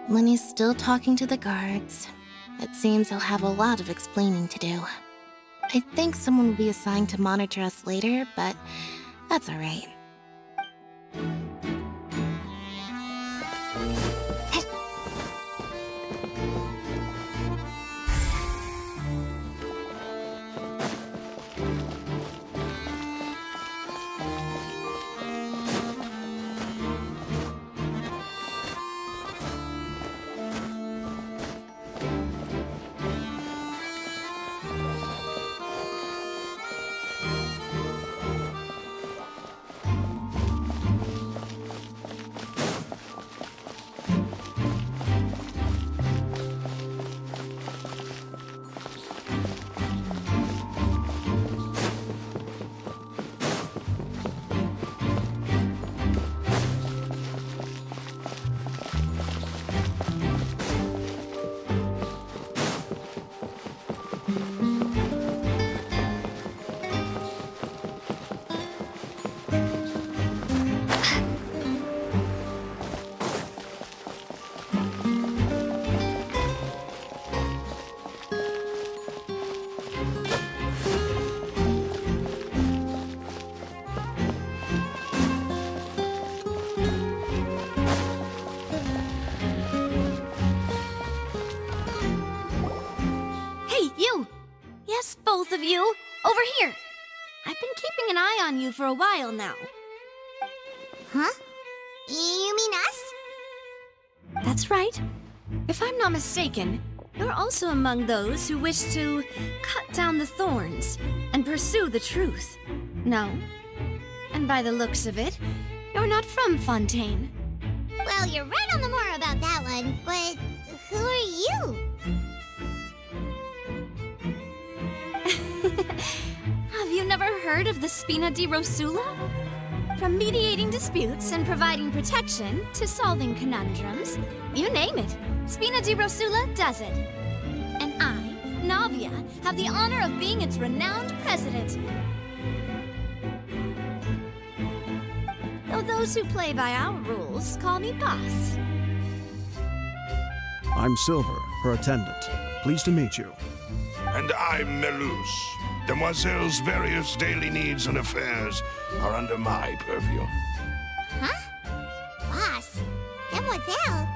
Lenny's still talking to the guards. It seems he'll have a lot of explaining to do. I think someone will be assigned to monitor us later, but that's alright. Both of you, over here. I've been keeping an eye on you for a while now. Huh? You mean us? That's right. If I'm not mistaken, You're also among those who wish to cut down the thorns and pursue the truth. No? And by the looks of it, you're not from Fontaine. Well, you're right on the more about that one, but who are you? Have you never heard of the Spina di Rosula? From mediating disputes and providing protection to solving conundrums, you name it, Spina di Rosula does it. And I, Navia, have the honor of being its renowned president. Though those who play by our rules call me boss. I'm Silver, her attendant. Pleased to meet you. And I'm Melus. Demoiselle's various daily needs and affairs are under my purview. Huh? Boss? Demoiselle?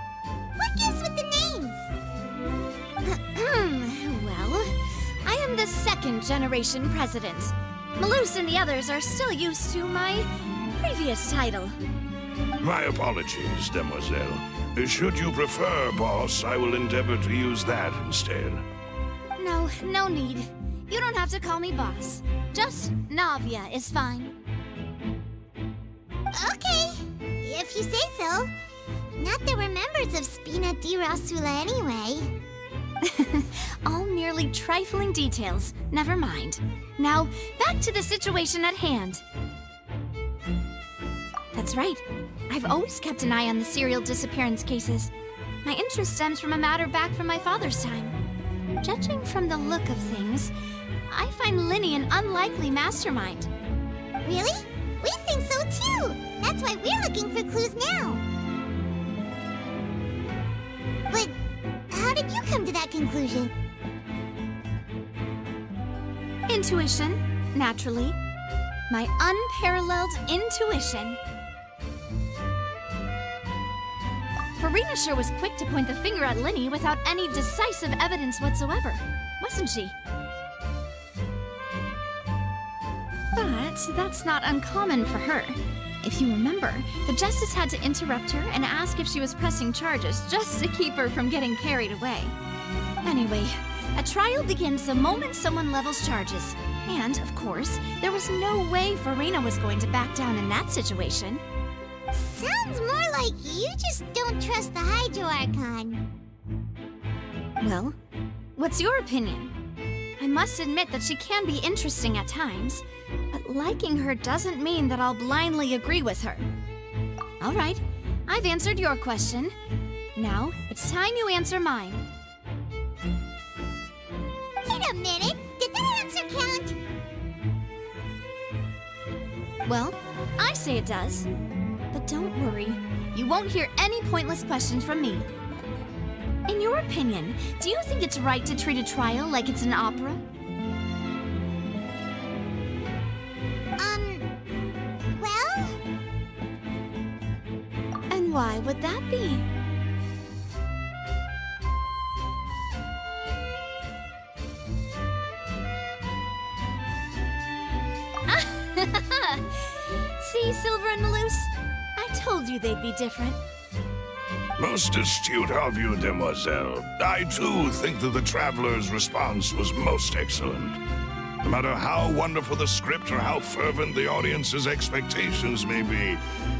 What gives with the names? Well, I am the second generation president. Melus and the others are still used to my previous title. My apologies, Demoiselle. Should you prefer, boss, I will endeavor to use that instead. No, no need. You don't have to call me boss. Just Navia is fine. Okay, if you say so. Not that we're members of Spina di Rosula anyway. All merely trifling details. Never mind. Now, back to the situation at hand. That's right. I've always kept an eye on the serial disappearance cases. My interest stems from a matter back from my father's time. Judging from the look of things, I find Linny an unlikely mastermind. Really? We think so too! That's why we're looking for clues now. But how did you come to that conclusion? Intuition, naturally. My unparalleled intuition. Farina sure was quick to point the finger at Linny without any decisive evidence whatsoever, wasn't she? But that's not uncommon for her. If you remember, the Justice had to interrupt her and ask if she was pressing charges just to keep her from getting carried away. Anyway, a trial begins the moment someone levels charges. And, of course, there was no way Farina was going to back down in that situation. Sounds more like you just don't trust the Hydro Archon. Well, what's your opinion? I must admit that she can be interesting at times, but liking her doesn't mean that I'll blindly agree with her. All right, I've answered your question. Now, it's time you answer mine. Wait a minute! Did that answer count? Well, I say it does. But don't worry, you won't hear any pointless questions from me. In your opinion, do you think it's right to treat a trial like it's an opera? Well? And why would that be? See, Silver and Melus? I told you they'd be different. Most astute of you, Demoiselle. I too think that the Traveler's response was most excellent. No matter how wonderful the script or how fervent the audience's expectations may be,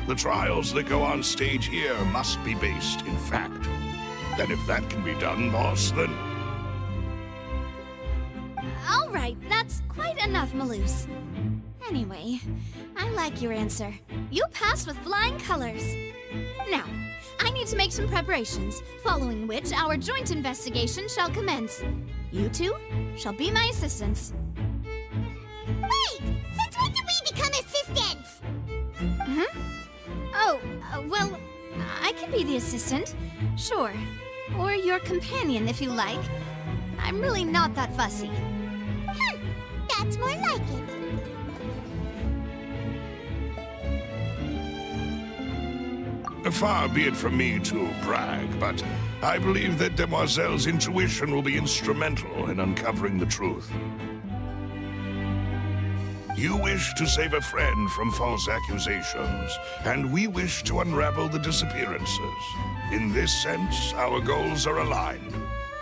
the trials that go on stage here must be based in fact. And if that can be done, boss, then... All right, that's quite enough, Melus. Anyway, I like your answer. You passed with flying colors. Now, I need to make some preparations, following which our joint investigation shall commence. You two shall be my assistants. Wait! Since when did we become assistants? Oh, well, I can be the assistant, sure. Or your companion, if you like. I'm really not that fussy. That's more like it. Far be it from me to brag, but I believe that Demoiselle's intuition will be instrumental in uncovering the truth. You wish to save a friend from false accusations, and we wish to unravel the disappearances. In this sense, our goals are aligned.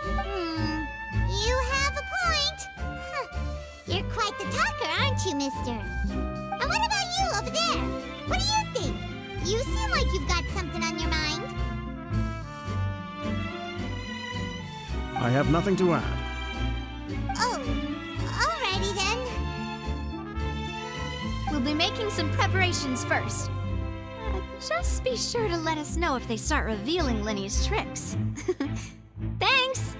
You have a point. Huh. You're quite the talker, aren't you, mister? And what about you over there? What do you think? You seem like you've got something on your mind. I have nothing to add. Oh, alrighty then. We'll be making some preparations first. Just be sure to let us know if they start revealing Linny's tricks. Thanks!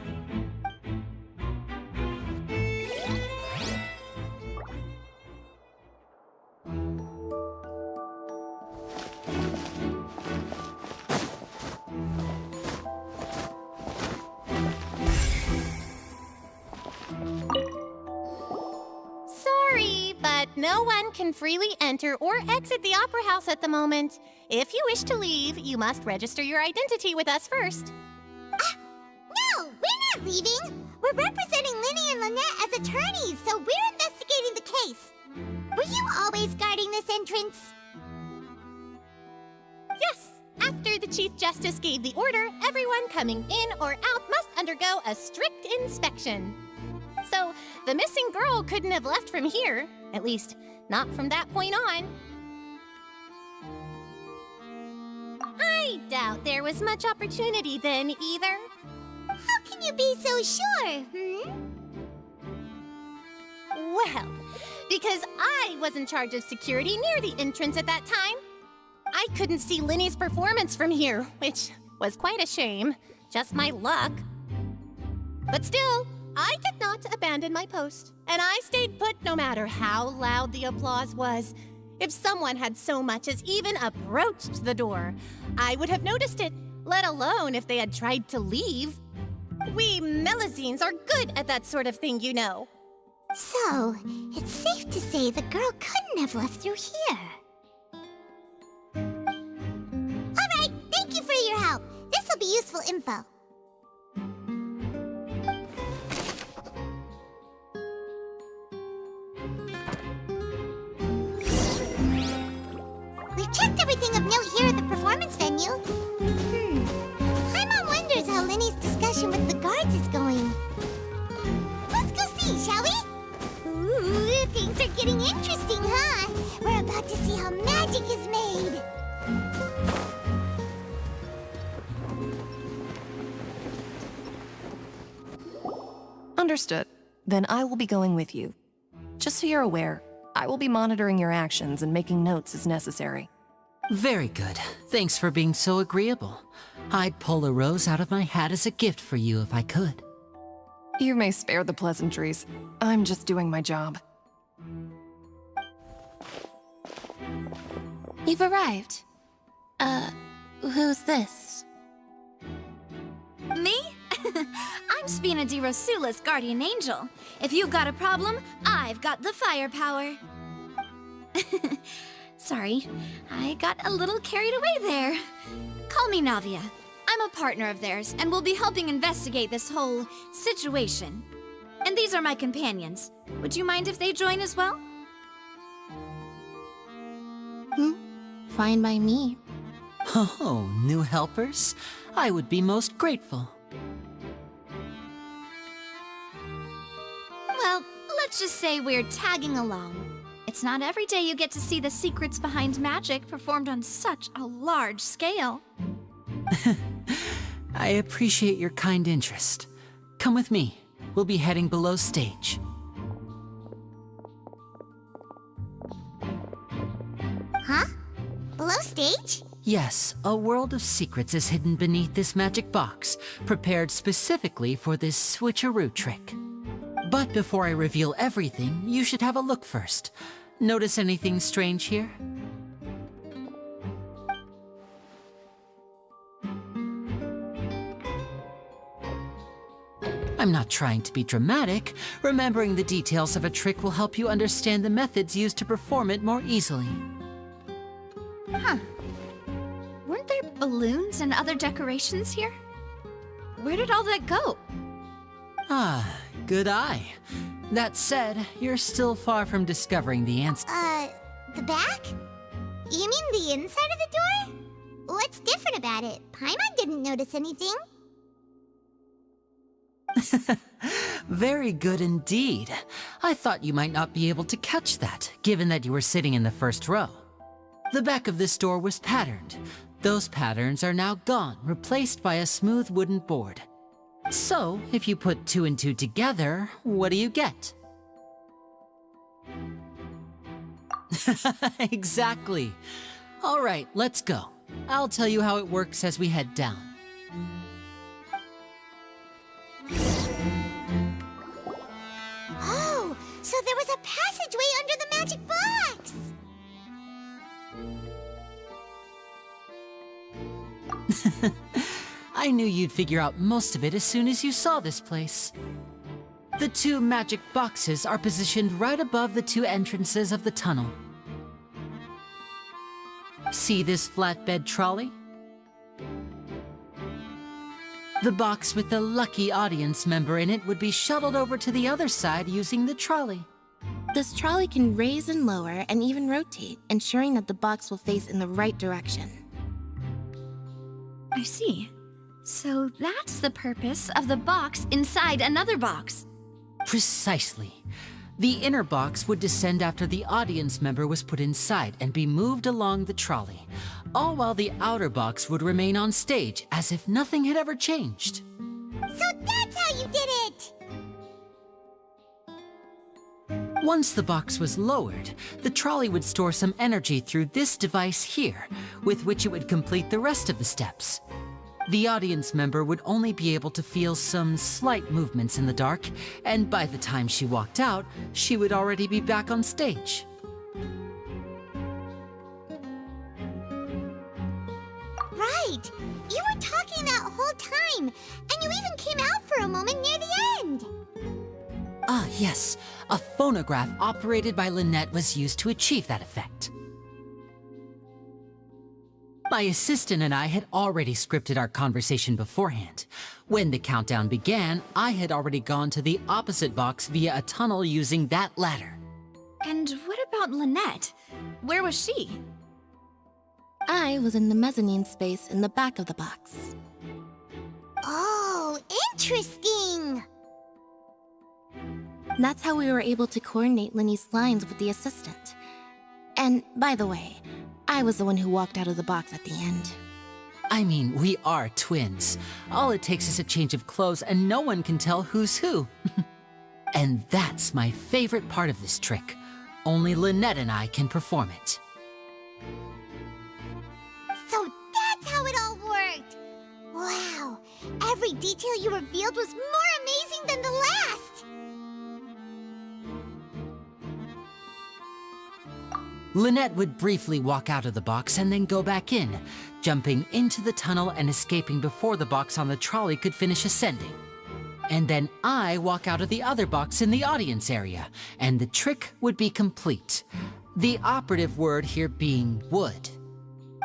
Sorry, but no one can freely enter or exit the Opera House at the moment. If you wish to leave, you must register your identity with us first. No, we're not leaving. We're representing Linny and Lynette as attorneys, so we're investigating the case. Were you always guarding this entrance? Yes. After the Chief Justice gave the order, everyone coming in or out must undergo a strict inspection. So, the missing girl couldn't have left from here. At least, not from that point on. I doubt there was much opportunity then, either. How can you be so sure, Well, because I was in charge of security near the entrance at that time. I couldn't see Linny's performance from here, which was quite a shame. Just my luck. But still, I did not abandon my post, and I stayed put no matter how loud the applause was. If someone had so much as even approached the door, I would have noticed it, let alone if they had tried to leave. We Melusines are good at that sort of thing, you know. So, it's safe to say the girl couldn't have left through here. Alright, thank you for your help. This will be useful info. We've checked everything of note here at the performance venue. Paimon wonders how Linny's discussion with the guards is going. Let's go see, shall we? Ooh, things are getting interesting, huh? We're about to see how magic is made. Understood. Then I will be going with you. Just so you're aware, I will be monitoring your actions and making notes as necessary. Very good. Thanks for being so agreeable. I'd pull a rose out of my hat as a gift for you if I could. You may spare the pleasantries. I'm just doing my job. You've arrived. Who's this? Me? I'm Spina di Rosula's guardian angel. If you've got a problem, I've got the firepower. Sorry, I got a little carried away there. Call me Navia. I'm a partner of theirs, and we'll be helping investigate this whole situation. And these are my companions. Would you mind if they join as well? Fine by me. Oh, new helpers? I would be most grateful. Well, let's just say we're tagging along. It's not every day you get to see the secrets behind magic performed on such a large scale. I appreciate your kind interest. Come with me. We'll be heading below stage. Huh? Below stage? Yes, a world of secrets is hidden beneath this magic box, prepared specifically for this switcheroo trick. But before I reveal everything, you should have a look first. Notice anything strange here? I'm not trying to be dramatic. Remembering the details of a trick will help you understand the methods used to perform it more easily. Huh. Weren't there balloons and other decorations here? Where did all that go? Ah, good eye. That said, you're still far from discovering the answer. The back? You mean the inside of the door? What's different about it? Paimon didn't notice anything. Very good indeed. I thought you might not be able to catch that, given that you were sitting in the first row. The back of this door was patterned. Those patterns are now gone, replaced by a smooth wooden board. So, if you put 2 and 2 together, what do you get? Exactly. All right, let's go. I'll tell you how it works as we head down. Oh, so there was a passageway under the magic box! I knew you'd figure out most of it as soon as you saw this place. The 2 magic boxes are positioned right above the 2 entrances of the tunnel. See this flatbed trolley? The box with the lucky audience member in it would be shuttled over to the other side using the trolley. This trolley can raise and lower and even rotate, ensuring that the box will face in the right direction. I see. So that's the purpose of the box inside another box. Precisely. The inner box would descend after the audience member was put inside and be moved along the trolley, all while the outer box would remain on stage as if nothing had ever changed. So that's how you did it! Once the box was lowered, the trolley would store some energy through this device here, with which it would complete the rest of the steps. The audience member would only be able to feel some slight movements in the dark, and by the time she walked out, she would already be back on stage. Right! You were talking that whole time, and you even came out for a moment near the end! Ah, yes. A phonograph operated by Lynette was used to achieve that effect. My assistant and I had already scripted our conversation beforehand. When the countdown began, I had already gone to the opposite box via a tunnel using that ladder. And what about Lynette? Where was she? I was in the mezzanine space in the back of the box. Oh, interesting! That's how we were able to coordinate Linny's lines with the assistant. And, by the way, I was the one who walked out of the box at the end. I mean, we are twins. All it takes is a change of clothes and no one can tell who's who. And that's my favorite part of this trick. Only Lynette and I can perform it. So that's how it all worked! Wow, every detail you revealed was more amazing than the last! Lynette would briefly walk out of the box and then go back in, jumping into the tunnel and escaping before the box on the trolley could finish ascending. And then I walk out of the other box in the audience area, and the trick would be complete. The operative word here being would.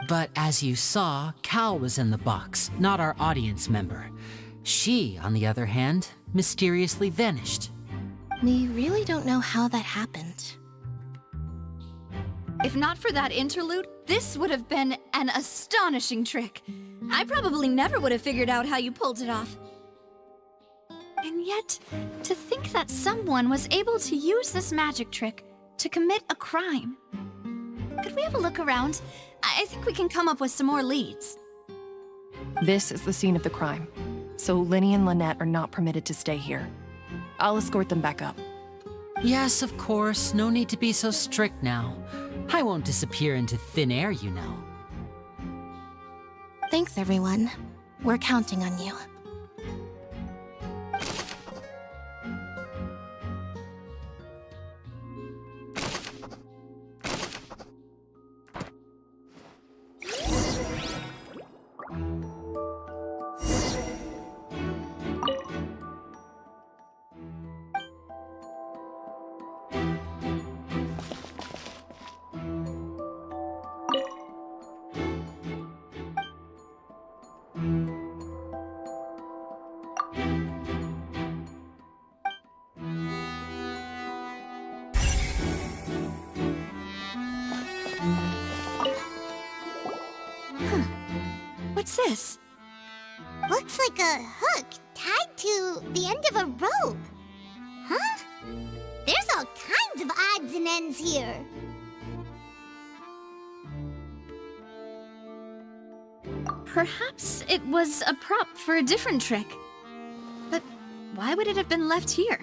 But as you saw, Cal was in the box, not our audience member. She, on the other hand, mysteriously vanished. We really don't know how that happened. If not for that interlude, this would have been an astonishing trick. I probably never would have figured out how you pulled it off. And yet, to think that someone was able to use this magic trick to commit a crime. Could we have a look around? I think we can come up with some more leads. This is the scene of the crime, so Linny and Lynette are not permitted to stay here. I'll escort them back up. Yes, of course. No need to be so strict now. I won't disappear into thin air, you know. Thanks, everyone. We're counting on you. What's this? Looks like a hook tied to to the end of a rope. Huh? There's all kinds of odds and ends here. Perhaps it was a prop for a different trick. But why would it have been left here?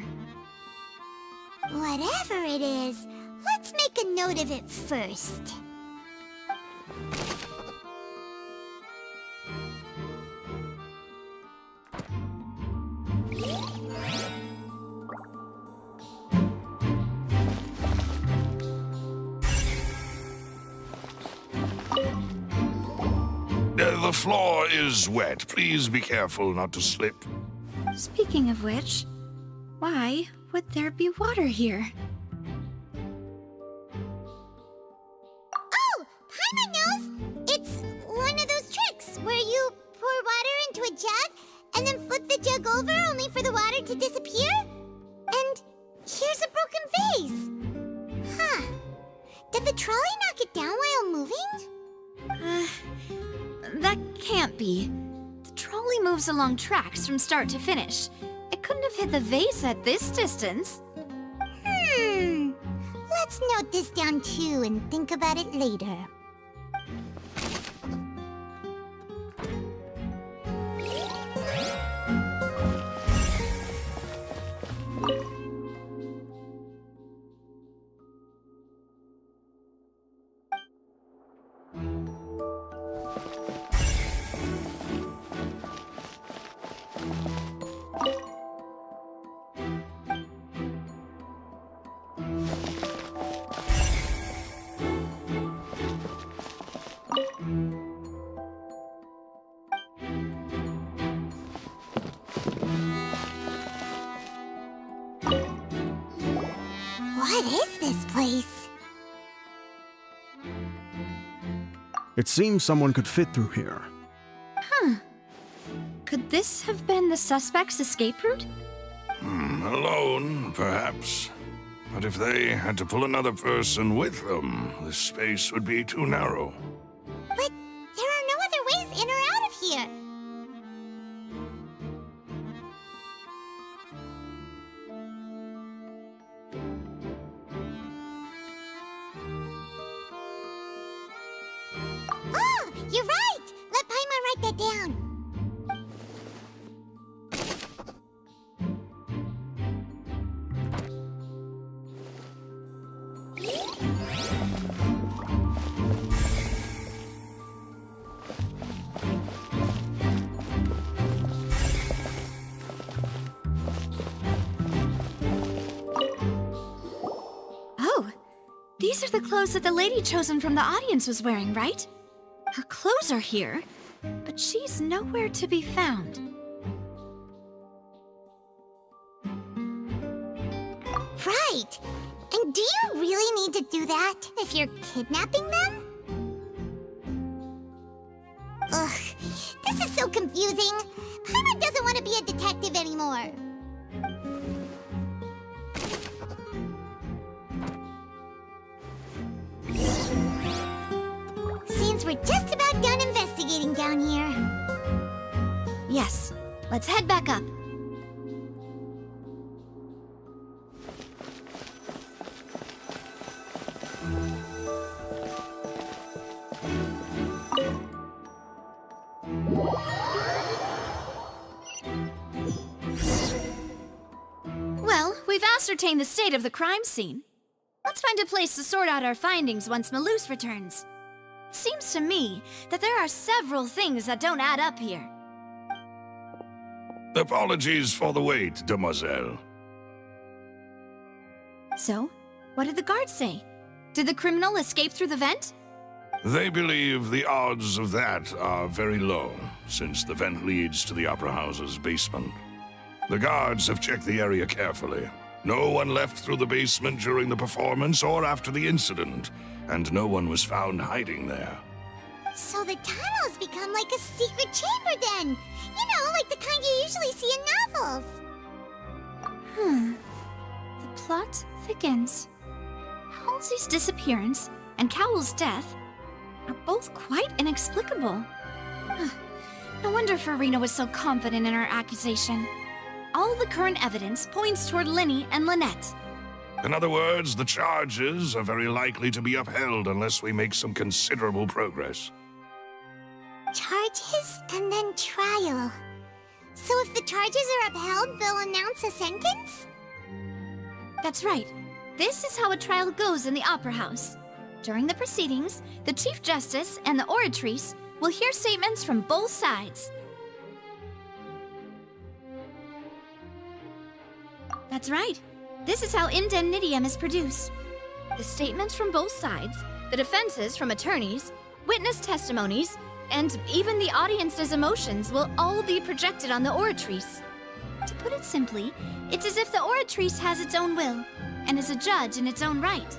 Whatever it is, let's make a note of it first. The floor is wet. Please be careful not to slip. Speaking of which, why would there be water here? Oh, Paimon knows! It's one of those tricks where you pour water into a jug and then flip the jug over only for the water to disappear? And here's a broken vase. Huh. Did the trolley knock it down while moving? That can't be. The trolley moves along tracks from start to finish. It couldn't have hit the vase at this distance. Let's note this down too and think about it later. What is this place? It seems someone could fit through here. Huh. Could this have been the suspect's escape route? Alone, perhaps. But if they had to pull another person with them, the space would be too narrow. But there are no other ways in or out of here. Oh, you're right! Let Paimon write that down. Oh, these are the clothes that the lady chosen from the audience was wearing, right? Her clothes are here, but she's nowhere to be found. Right! And do you really need to do that if you're kidnapping them? Ugh, this is so confusing. Paimon doesn't want to be a detective anymore. Seems we're just about done investigating down here. Yes, let's head back up. Well, we've ascertained the state of the crime scene. Let's find a place to sort out our findings once Malus returns. It seems to me that there are several things that don't add up here. Apologies for the wait, demoiselle. So, what did the guards say? Did the criminal escape through the vent? They believe the odds of that are very low, since the vent leads to the Opera House's basement. The guards have checked the area carefully. No one left through the basement during the performance or after the incident, and no one was found hiding there. So the tunnels become like a secret chamber then! You know, like the kind you usually see in novels! The plot thickens. Halsey's disappearance and Cowell's death are both quite inexplicable. No wonder Farina was so confident in her accusation. all the current evidence points toward Linny and Lynette. In other words, the charges are very likely to be upheld unless we make some considerable progress. Charges and then trial. So if the charges are upheld, they'll announce a sentence? That's right. This is how a trial goes in the Opera House. During the proceedings, the Chief Justice and the Oratrice will hear statements from both sides. That's right. This is how indemnitium is produced. The statements from both sides, the defenses from attorneys, witness testimonies, and even the audience's emotions will all be projected on the Oratrice. To put it simply, it's as if the Oratrice has its own will, and is a judge in its own right.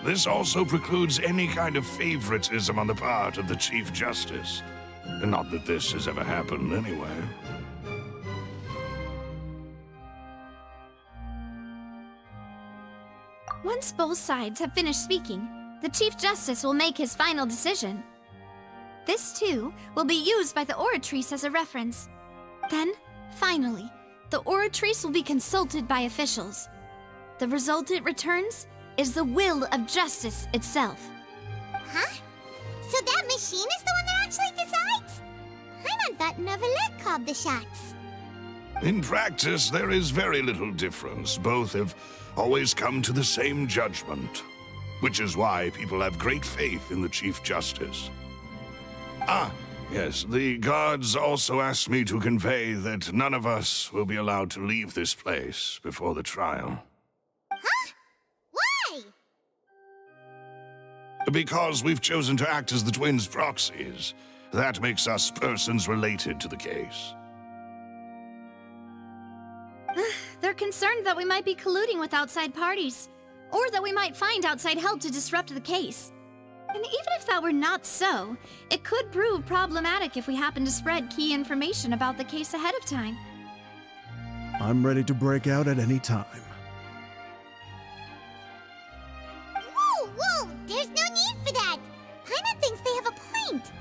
This also precludes any kind of favoritism on the part of the Chief Justice. Not that this has ever happened anyway. Once both sides have finished speaking, the Chief Justice will make his final decision. This, too, will be used by the Oratrice as a reference. Then, finally, the Oratrice will be consulted by officials. The result it returns is the will of justice itself. Huh? So that machine is the one that actually decides? Paimon thought Neverlet called the shots. In practice, there is very little difference. Both have always come to the same judgment, which is why people have great faith in the Chief Justice. Ah, yes, the guards also asked me to convey that none of us will be allowed to leave this place before the trial. Huh? Why? Because we've chosen to act as the twins' proxies. That makes us persons related to the case. They're concerned that we might be colluding with outside parties, or that we might find outside help to disrupt the case. And even if that were not so, it could prove problematic if we happen to spread key information about the case ahead of time. I'm ready to break out at any time. Whoa, whoa! There's no need for that! Paimon thinks they have a point.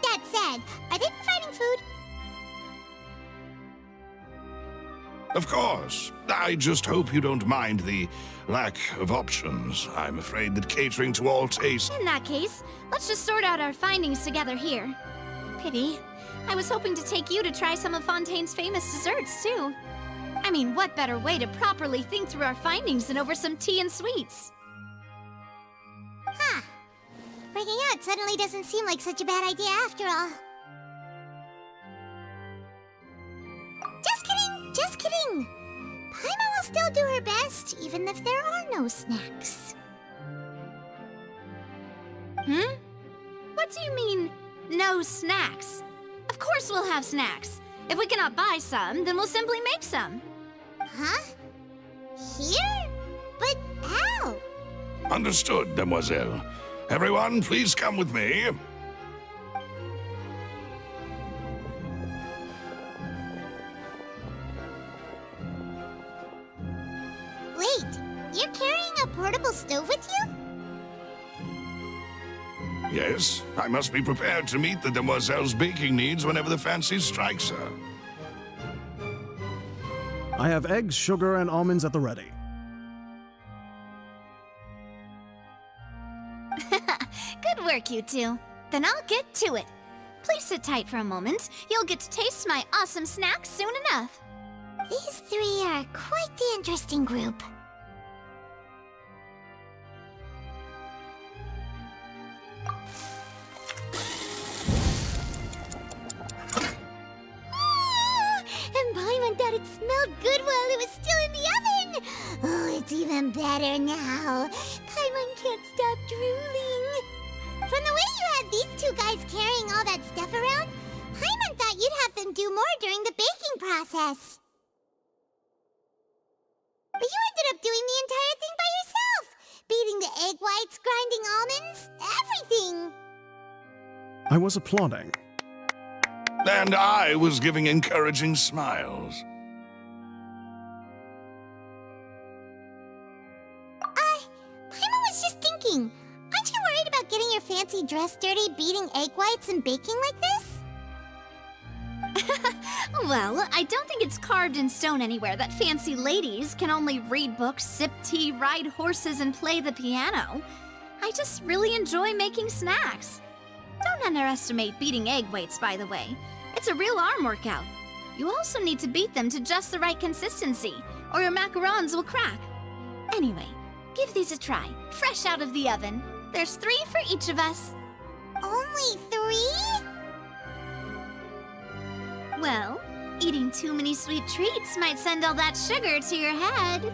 That said, are they providing food? Of course. I just hope you don't mind the lack of options. I'm afraid that catering to all tastes... In that case, let's just sort out our findings together here. Pity. I was hoping to take you to try some of Fontaine's famous desserts, too. I mean, what better way to properly think through our findings than over some tea and sweets? Huh. Breaking out suddenly doesn't seem like such a bad idea after all. Just kidding! Paimon will still do her best, even if there are no snacks. What do you mean, no snacks? Of course we'll have snacks. If we cannot buy some, then we'll simply make some. Huh? Here? But how? Understood, Demoiselle. Everyone, please come with me. Wait, you're carrying a portable stove with you? Yes, I must be prepared to meet the Demoiselle's baking needs whenever the fancy strikes her. I have eggs, sugar, and almonds at the ready. Good work, you two. Then I'll get to it. Please sit tight for a moment. You'll get to taste my awesome snacks soon enough. These three are quite the interesting group. And Paimon thought it smelled good while it was still in the oven! Oh, it's even better now. Paimon can't stop drooling. From the way you had these two guys carrying all that stuff around, Paimon thought you'd have them do more during the baking process. But you ended up doing the entire thing by yourself! Beating the egg whites, grinding almonds, everything! I was applauding. And I was giving encouraging smiles. Paimon was just thinking, aren't you worried about getting your fancy dress dirty beating egg whites and baking like this? Well, I don't think it's carved in stone anywhere that fancy ladies can only read books, sip tea, ride horses, and play the piano. I just really enjoy making snacks. Don't underestimate beating egg whites, by the way. It's a real arm workout. You also need to beat them to just the right consistency, or your macarons will crack. Anyway, give these a try, fresh out of the oven. There's 3 for each of us. Only 3? Well, eating too many sweet treats might send all that sugar to your head.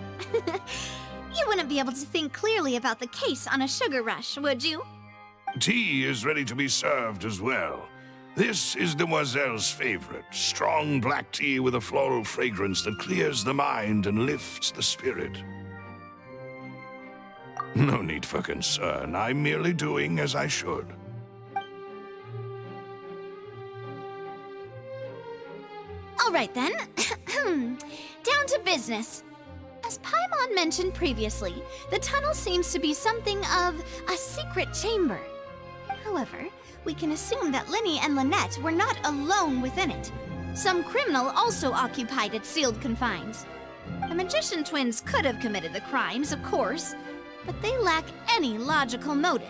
You wouldn't be able to think clearly about the case on a sugar rush, would you? Tea is ready to be served as well. This is Demoiselle's favorite, strong black tea with a floral fragrance that clears the mind and lifts the spirit. No need for concern. I'm merely doing as I should. All right then. Down to business. As Paimon mentioned previously, the tunnel seems to be something of a secret chamber. However, we can assume that Linny and Lynette were not alone within it. Some criminal also occupied its sealed confines. The magician twins could have committed the crimes, of course, but they lack any logical motive.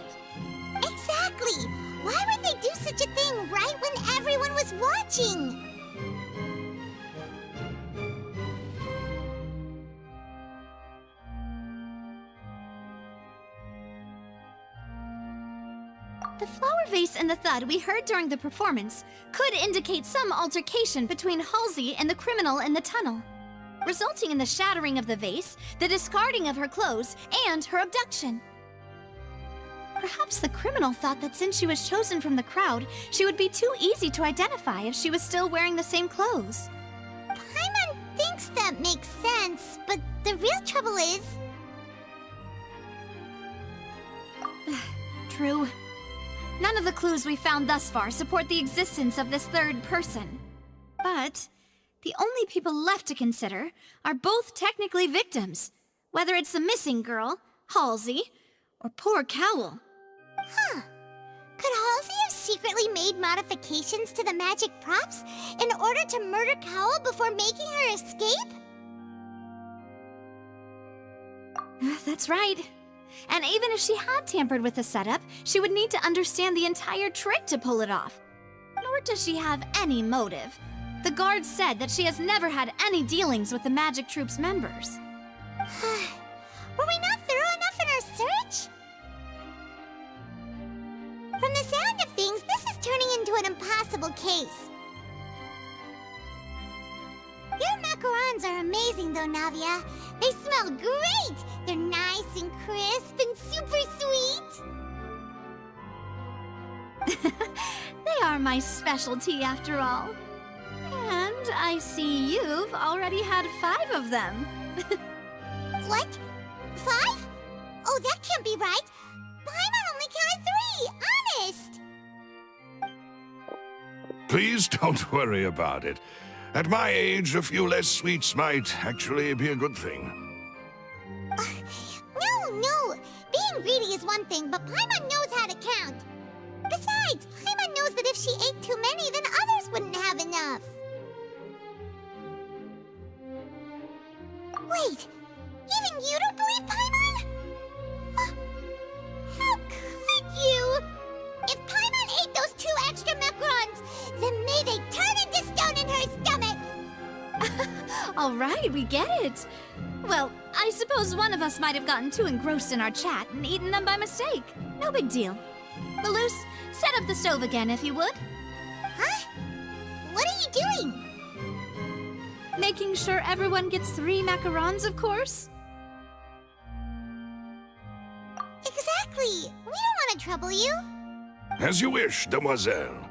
Exactly! Why would they do such a thing right when everyone was watching? The flower vase and the thud we heard during the performance could indicate some altercation between Halsey and the criminal in the tunnel, resulting in the shattering of the vase, the discarding of her clothes, and her abduction. Perhaps the criminal thought that since she was chosen from the crowd, she would be too easy to identify if she was still wearing the same clothes. Paimon thinks that makes sense, but the real trouble is... True. None of the clues we found thus far support the existence of this third person. But the only people left to consider are both technically victims, whether it's the missing girl, Halsey, or poor Cowell. Huh. Could Halsey have secretly made modifications to the magic props in order to murder Cowell before making her escape? That's right. And even if she had tampered with the setup, she would need to understand the entire trick to pull it off. Nor does she have any motive. The guard said that she has never had any dealings with the Magic Troop's members. Were we not thorough enough in our search? From the sound of things, this is turning into an impossible case. Your macarons are amazing though, Navia. They smell great! They're nice and crisp and super sweet! They are my specialty after all. And I see you've already had 5 of them. What? 5? Oh, that can't be right! Paimon only counted 3! Honest! Please don't worry about it. At my age, a few less sweets might actually be a good thing. No! Being greedy is one thing, but Paimon knows how to count. Besides, Paimon knows that if she ate too many, then others wouldn't have enough. Wait, even you don't believe Paimon? How could you? If Paimon ate those 2 extra macarons, then may they turn into stone in her stomach! All right, we get it. Well, I suppose one of us might have gotten too engrossed in our chat and eaten them by mistake. No big deal. Malus, set up the stove again if you would. Huh? What are you doing? Making sure everyone gets 3 macarons, of course. Exactly. We don't want to trouble you. As you wish, Demoiselle.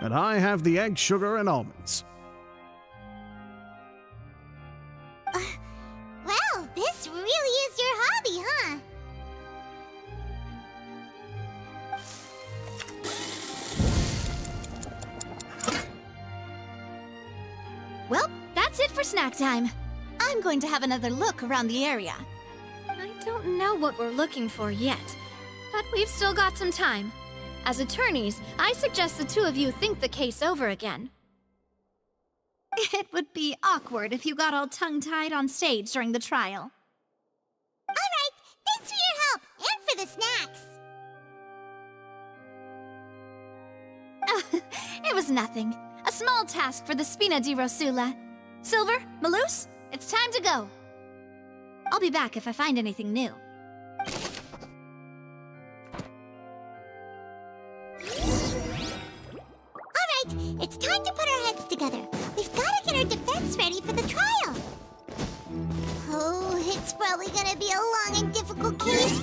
And I have the egg, sugar, and almonds. Well, this really is your hobby, huh? Well, that's it for snack time. I'm going to have another look around the area. I don't know what we're looking for yet, but we've still got some time. As attorneys, I suggest the two of you think the case over again. It would be awkward if you got all tongue-tied on stage during the trial. Alright, thanks for your help, and for the snacks. It was nothing. A small task for the Spina di Rosula. Silver, Malus, it's time to go. I'll be back if I find anything new. Alright, it's time to put our heads together. We've got to get our defense ready for the trial. Oh, it's probably gonna be a long and difficult case.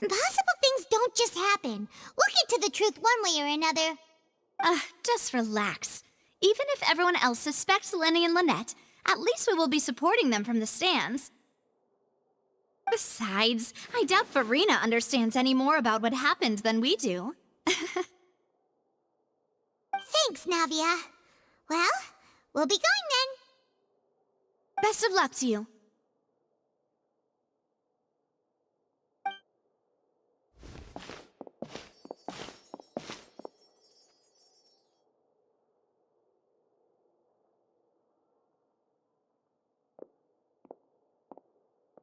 Impossible things don't just happen. We'll get to the truth one way or another. Just relax. Even if everyone else suspects Lenny and Lynette, at least we will be supporting them from the stands. Besides, I doubt Farina understands any more about what happened than we do. Thanks, Navia. Well, we'll be going then. Best of luck to you.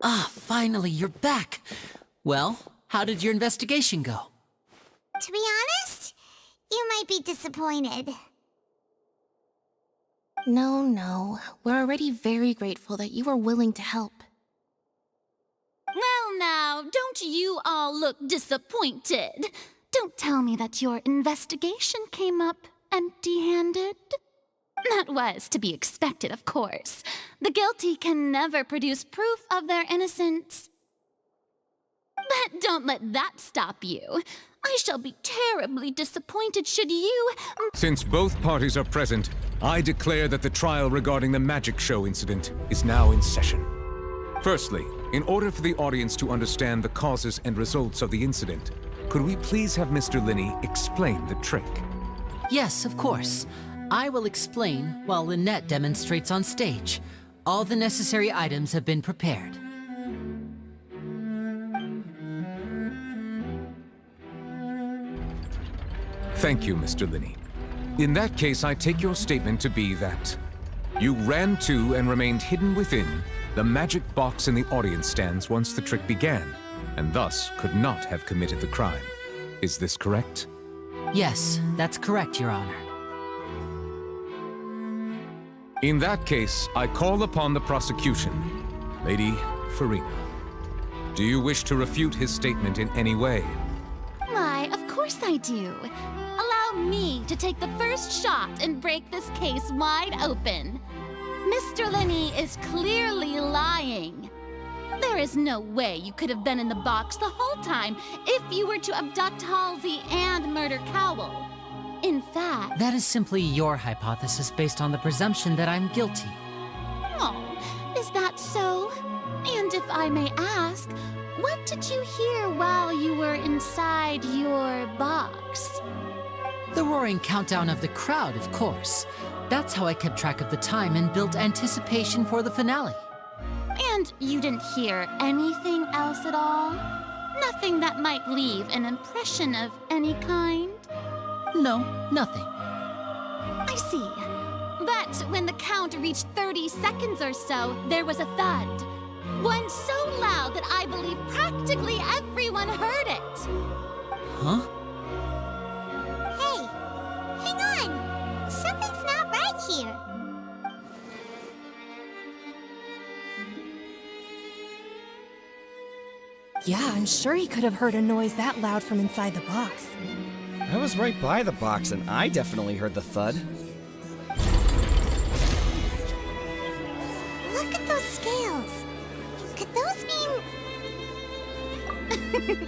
Ah, finally, you're back. Well, how did your investigation go? To be honest, you might be disappointed. No. We're already very grateful that you were willing to help. Well now, don't you all look disappointed. Don't tell me that your investigation came up empty-handed. That was to be expected, of course. The guilty can never produce proof of their innocence. But don't let that stop you. I shall be terribly disappointed should you... Since both parties are present, I declare that the trial regarding the magic show incident is now in session. Firstly, in order for the audience to understand the causes and results of the incident, could we please have Mr. Linney explain the trick? Yes, of course. I will explain while Lynette demonstrates on stage. All the necessary items have been prepared. Thank you, Mr. Linney. In that case, I take your statement to be that you ran to and remained hidden within the magic box in the audience stands once the trick began, and thus could not have committed the crime. Is this correct? Yes, that's correct, Your Honor. In that case, I call upon the prosecution. Lady Farina, do you wish to refute his statement in any way? Why, of course I do. Allow me to take the first shot and break this case wide open. Mr. Linney is clearly lying. There is no way you could have been in the box the whole time if you were to abduct Halsey and murder Cowell. In fact... That is simply your hypothesis based on the presumption that I'm guilty. Oh, is that so? And if I may ask, what did you hear while you were inside your box? The roaring countdown of the crowd, of course. That's how I kept track of the time and built anticipation for the finale. And you didn't hear anything else at all? Nothing that might leave an impression of any kind? No, nothing. I see. But when the count reached 30 seconds or so, there was a thud. One so loud that I believe practically everyone heard it. Huh? Hey, hang on. Something's not right here. Yeah, I'm sure he could have heard a noise that loud from inside the box. I was right by the box and I definitely heard the thud. Look at those scales. Could those mean...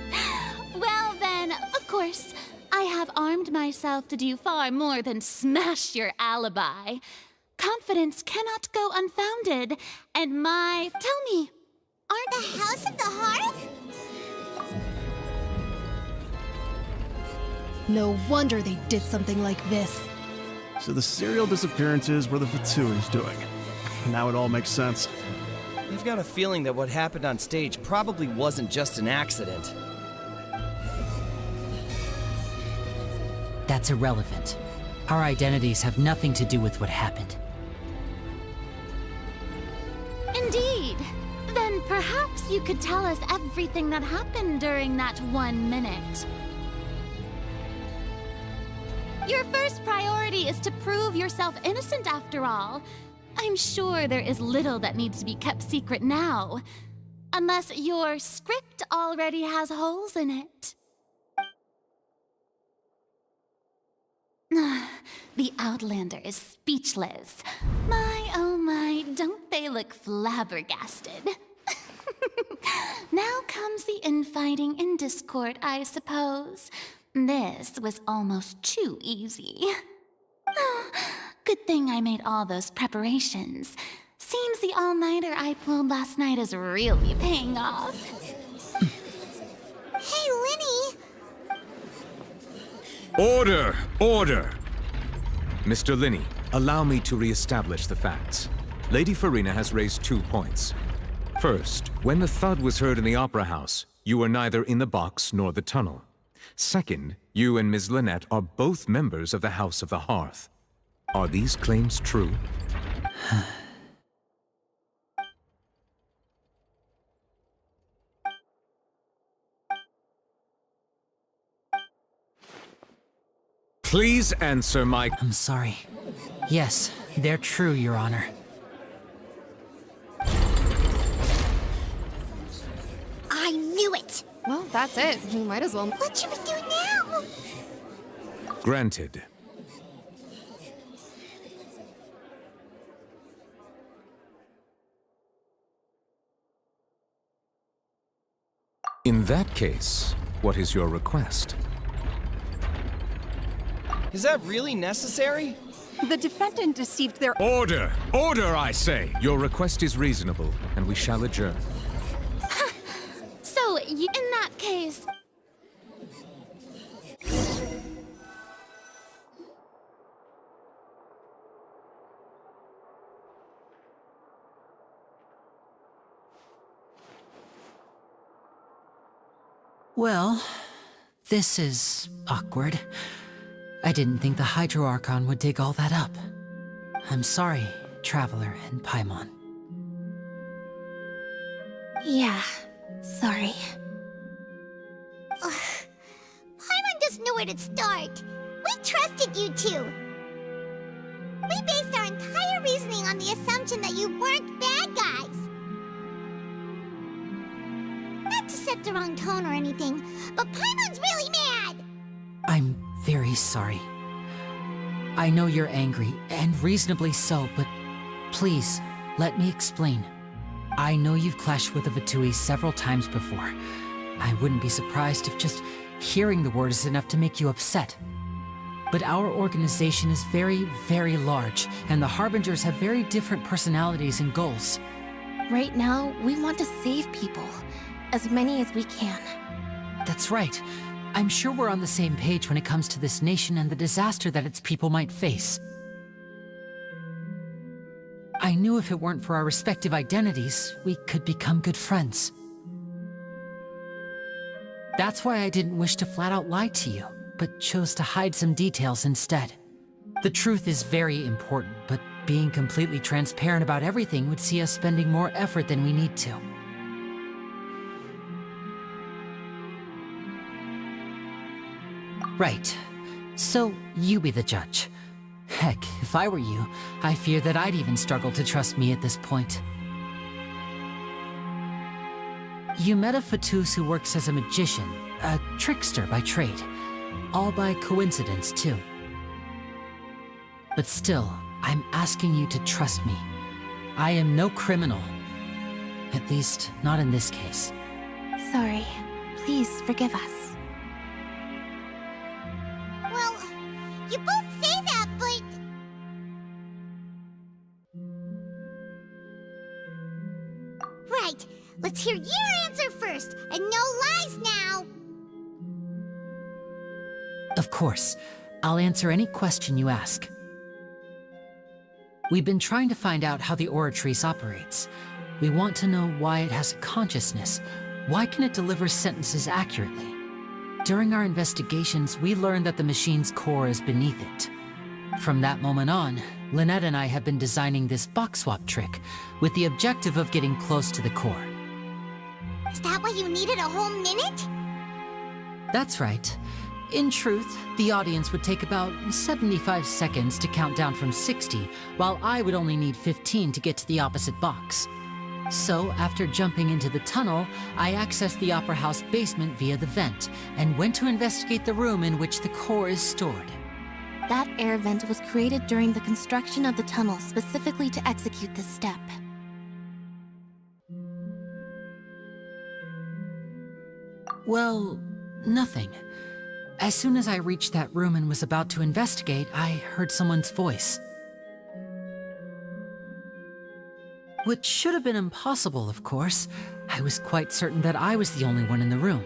Well then, of course, I have armed myself to do far more than smash your alibi. Confidence cannot go unfounded, and my... Tell me, aren't the House of the Hearth? No wonder they did something like this. So the serial disappearances were the Fatui's doing. Now it all makes sense. I've got a feeling that what happened on stage probably wasn't just an accident. That's irrelevant. Our identities have nothing to do with what happened. indeed. Then perhaps you could tell us everything that happened during that 1 minute. Your first priority is to prove yourself innocent after all. I'm sure there is little that needs to be kept secret now. Unless your script already has holes in it. The Outlander is speechless. My, oh my, don't they look flabbergasted? Now comes the infighting and discord, I suppose. This was almost too easy. Good thing I made all those preparations. Seems the all-nighter I pulled last night is really paying off. Hey, Linny! Order! Order! Mr. Linney, allow me to re-establish the facts. Lady Farina has raised 2 points. First, when the thud was heard in the Opera House, you were neither in the box nor the tunnel. Second, you and Ms. Lynette are both members of the House of the Hearth. Are these claims true? Please answer my... I'm sorry. Yes, they're true, Your Honor. I knew it! Well, that's it. We might as well... What should we do now? Granted. In that case, what is your request? Is that really necessary? The defendant deceived their— Order! Order, I say! Your request is reasonable, and we shall adjourn. So, in that case... Well, this is awkward. I didn't think the Hydro Archon would dig all that up. I'm sorry, Traveler and Paimon. Yeah, sorry. Paimon doesn't know where to start. We trusted you two. We based our entire reasoning on the assumption that you weren't bad guys. Not to set the wrong tone or anything, but Paimon's really mad! I'm very sorry. I know you're angry, and reasonably so, but please, let me explain. I know you've clashed with the Fatui several times before. I wouldn't be surprised if just hearing the word is enough to make you upset. But our organization is very, very large, and the Harbingers have very different personalities and goals. Right now, we want to save people. As many as we can. That's right. I'm sure we're on the same page when it comes to this nation and the disaster that its people might face. I knew if it weren't for our respective identities, we could become good friends. That's why I didn't wish to flat out lie to you, but chose to hide some details instead. The truth is very important, but being completely transparent about everything would see us spending more effort than we need to. Right. So, you be the judge. Heck, if I were you, I fear that I'd even struggle to trust me at this point. You met a Fatus who works as a magician, a trickster by trade. All by coincidence, too. But still, I'm asking you to trust me. I am no criminal. At least, not in this case. Sorry. Please forgive us. Well, you both say that, but... Right. Let's hear your answer first, and no lies now! Of course. I'll answer any question you ask. We've been trying to find out how the Oratrice operates. We want to know why it has a consciousness. Why can it deliver sentences accurately? During our investigations, we learned that the machine's core is beneath it. From that moment on, Lynette and I have been designing this box swap trick with the objective of getting close to the core. Is that why you needed a whole minute? That's right. In truth, the audience would take about 75 seconds to count down from 60, while I would only need 15 to get to the opposite box. So, after jumping into the tunnel, I accessed the Opera House basement via the vent, and went to investigate the room in which the core is stored. That air vent was created during the construction of the tunnel specifically to execute this step. Well, nothing. As soon as I reached that room and was about to investigate, I heard someone's voice. Which should have been impossible, of course. I was quite certain that I was the only one in the room.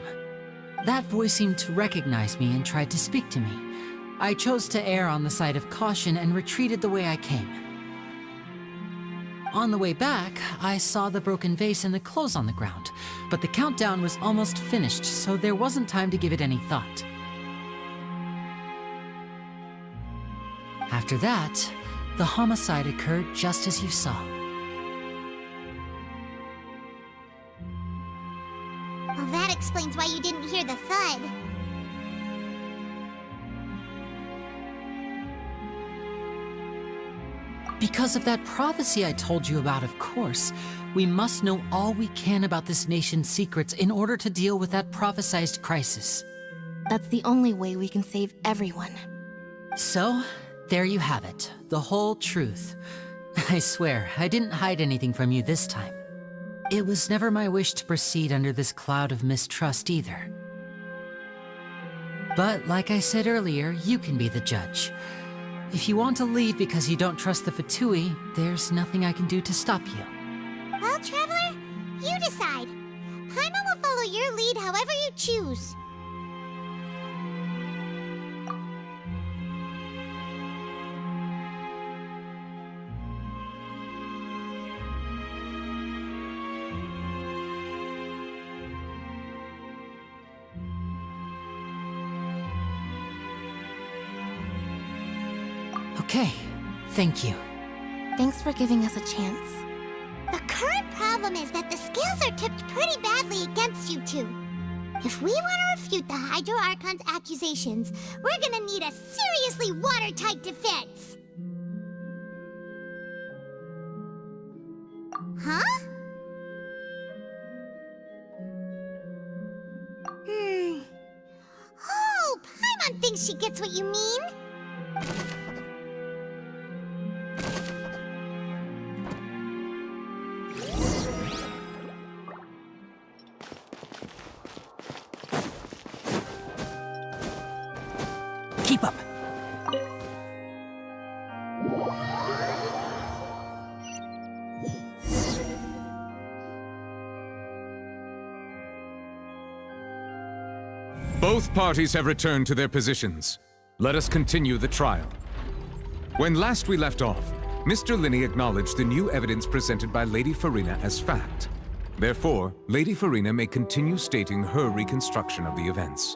That voice seemed to recognize me and tried to speak to me. I chose to err on the side of caution and retreated the way I came. On the way back, I saw the broken vase and the clothes on the ground, but the countdown was almost finished, so there wasn't time to give it any thought. After that, the homicide occurred just as you saw. Well, that explains why you didn't hear the thud. Because of that prophecy I told you about, of course. We must know all we can about this nation's secrets in order to deal with that prophesized crisis. That's the only way we can save everyone. So, there you have it. The whole truth. I swear, I didn't hide anything from you this time. It was never my wish to proceed under this cloud of mistrust either. But like I said earlier, you can be the judge. If you want to leave because you don't trust the Fatui, there's nothing I can do to stop you. Well, Traveler, you decide. Paimon will follow your lead however you choose. Okay, thank you. Thanks for giving us a chance. The current problem is that the scales are tipped pretty badly against you two. If we want to refute the Hydro Archon's accusations, we're gonna need a seriously watertight defense. Huh? Oh, Paimon thinks she gets what you mean. Keep up. Both parties have returned to their positions. Let us continue the trial. When last we left off, Mr. Linney acknowledged the new evidence presented by Lady Farina as fact. Therefore, Lady Farina may continue stating her reconstruction of the events.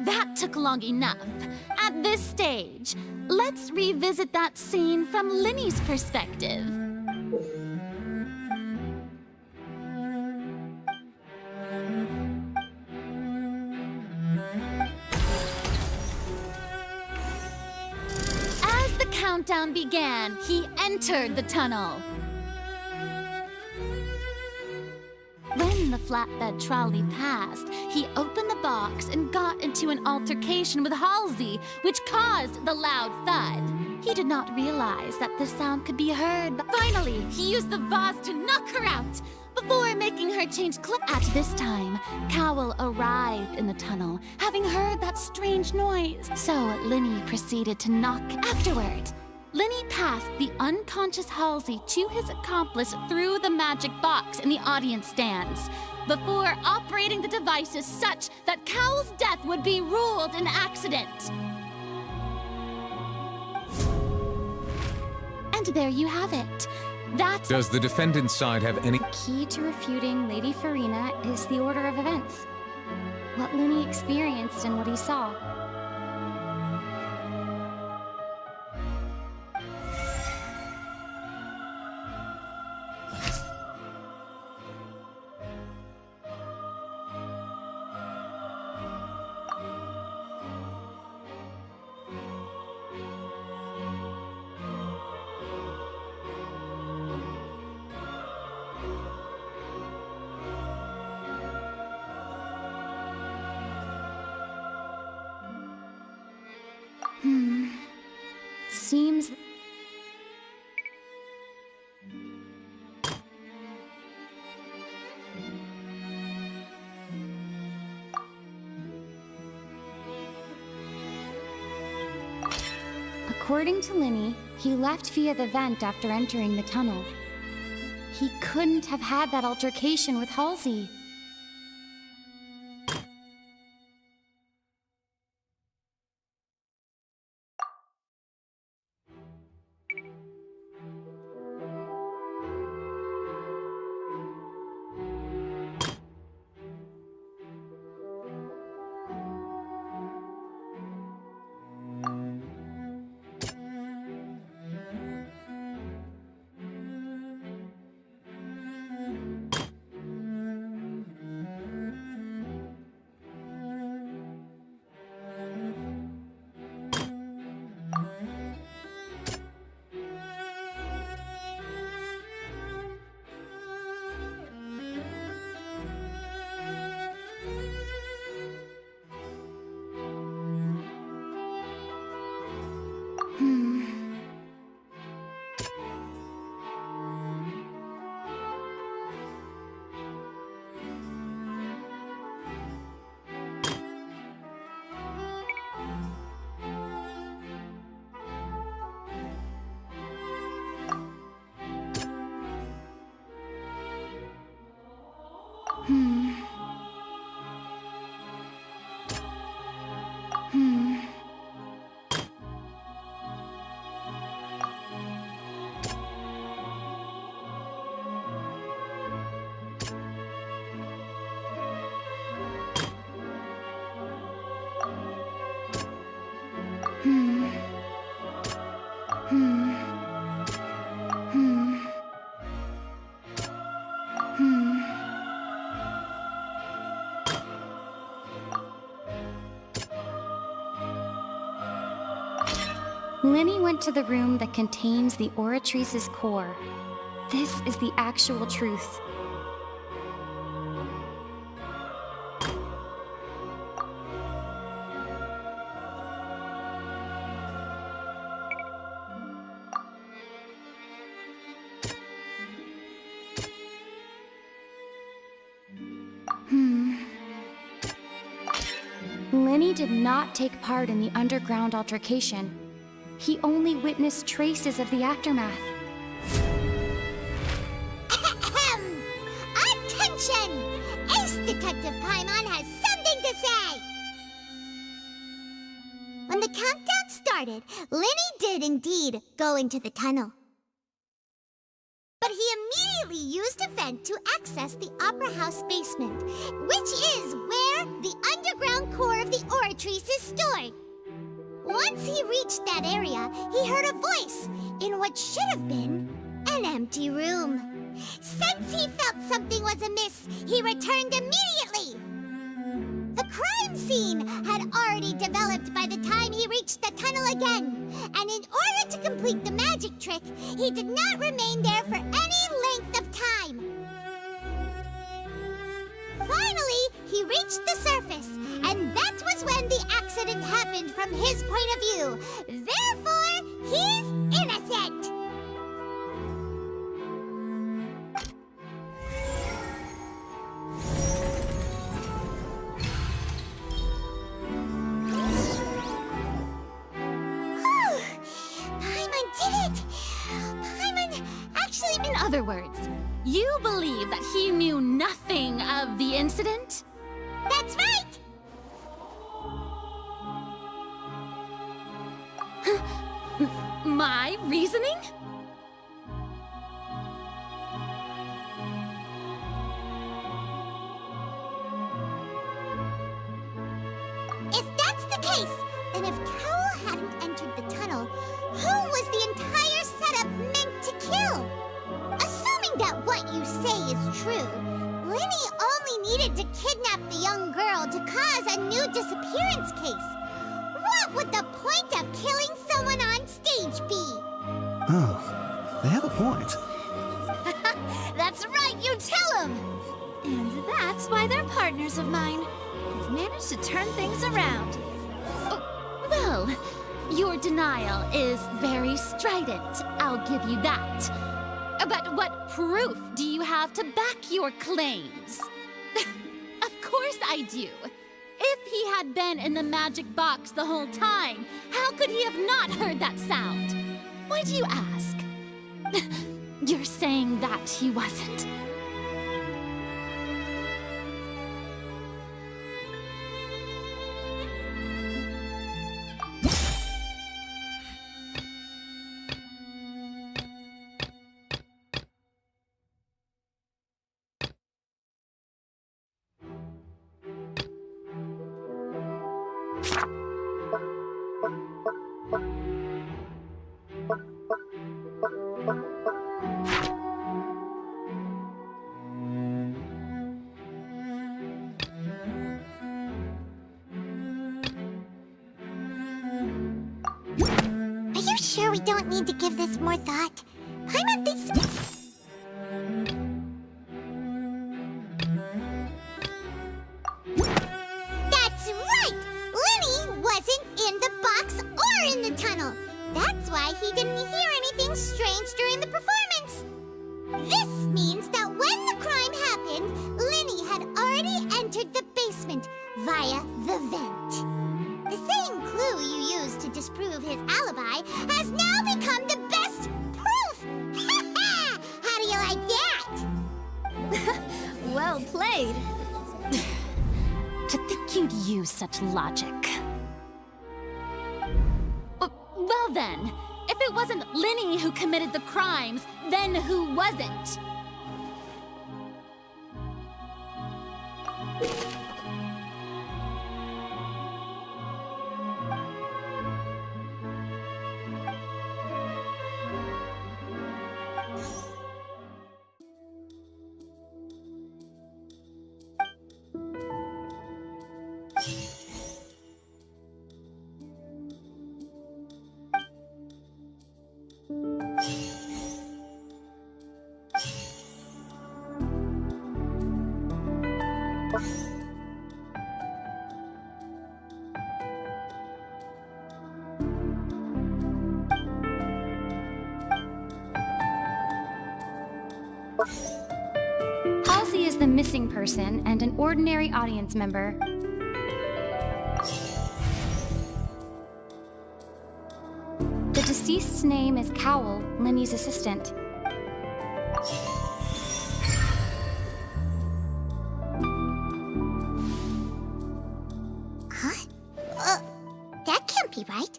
That took long enough. At this stage, let's revisit that scene from Linney's perspective. As the countdown began, he entered the tunnel. the flatbed trolley passed, he opened the box and got into an altercation with Halsey, which caused the loud thud. He did not realize that the sound could be heard. Finally, he used the vase to knock her out before making her change clothes. At this time, Cowell arrived in the tunnel, having heard that strange noise. So Linny proceeded to knock afterward. Linny passed the unconscious Halsey to his accomplice through the magic box in the audience stands, before operating the devices such that Cowell's death would be ruled an accident. And there you have it. Does the defendant's side have any... Key to refuting Lady Farina is the order of events. What Linny experienced and what he saw. Seems... According to Linny, he left via the vent after entering the tunnel. He couldn't have had that altercation with Halsey. Linny went to the room that contains the Oratrice's core. This is the actual truth. Linny did not take part in the underground altercation. He only witnessed traces of the aftermath. Attention! Ace Detective Paimon has something to say! When the countdown started, Linny did indeed go into the tunnel. But he immediately used a vent to access the Opera House basement, which is where the underground core of the Oratrice is stored. Once he reached that area, he heard a voice in what should have been an empty room. Since he felt something was amiss, he returned immediately. The crime scene had already developed by the time he reached the tunnel again, and in order to complete the magic trick, he did not remain there for any length of time. he reached the surface, and that was when the accident happened from his point of view. Therefore, he's innocent! Paimon did it! Paimon actually... In other words, you believe that he knew nothing of the incident? That's right! My reasoning? If that's the case, then if Cowell hadn't entered the tunnel, who was the entire setup meant to kill? Assuming that what you say is true, Linny only needed to kidnap the young girl to cause a new disappearance case. What would the point of killing someone on stage be? Oh, they have a point. That's right, you tell him! And that's why they're partners of mine. We've managed to turn things around. Well, your denial is very strident, I'll give you that. But what proof do you have to back your claims? Of course I do. If he had been in the magic box the whole time, how could he have not heard that sound? Why do you ask? You're saying that he wasn't. Are you sure we don't need to give this more thought? Paimon thinks... That's right! Linny wasn't in the box or in the tunnel. That's why he didn't hear anything strange during the performance. This means that when the crime happened, Linny had already entered the basement via the vent. The same clue you used to disprove his alibi has now become the best proof! How do you like that? Well played. To think you'd use such logic. Well then, if it wasn't Linny who committed the crimes, then who wasn't? Halsey is the missing person and an ordinary audience member. The deceased's name is Cowell, Linny's assistant. Huh? That can't be right.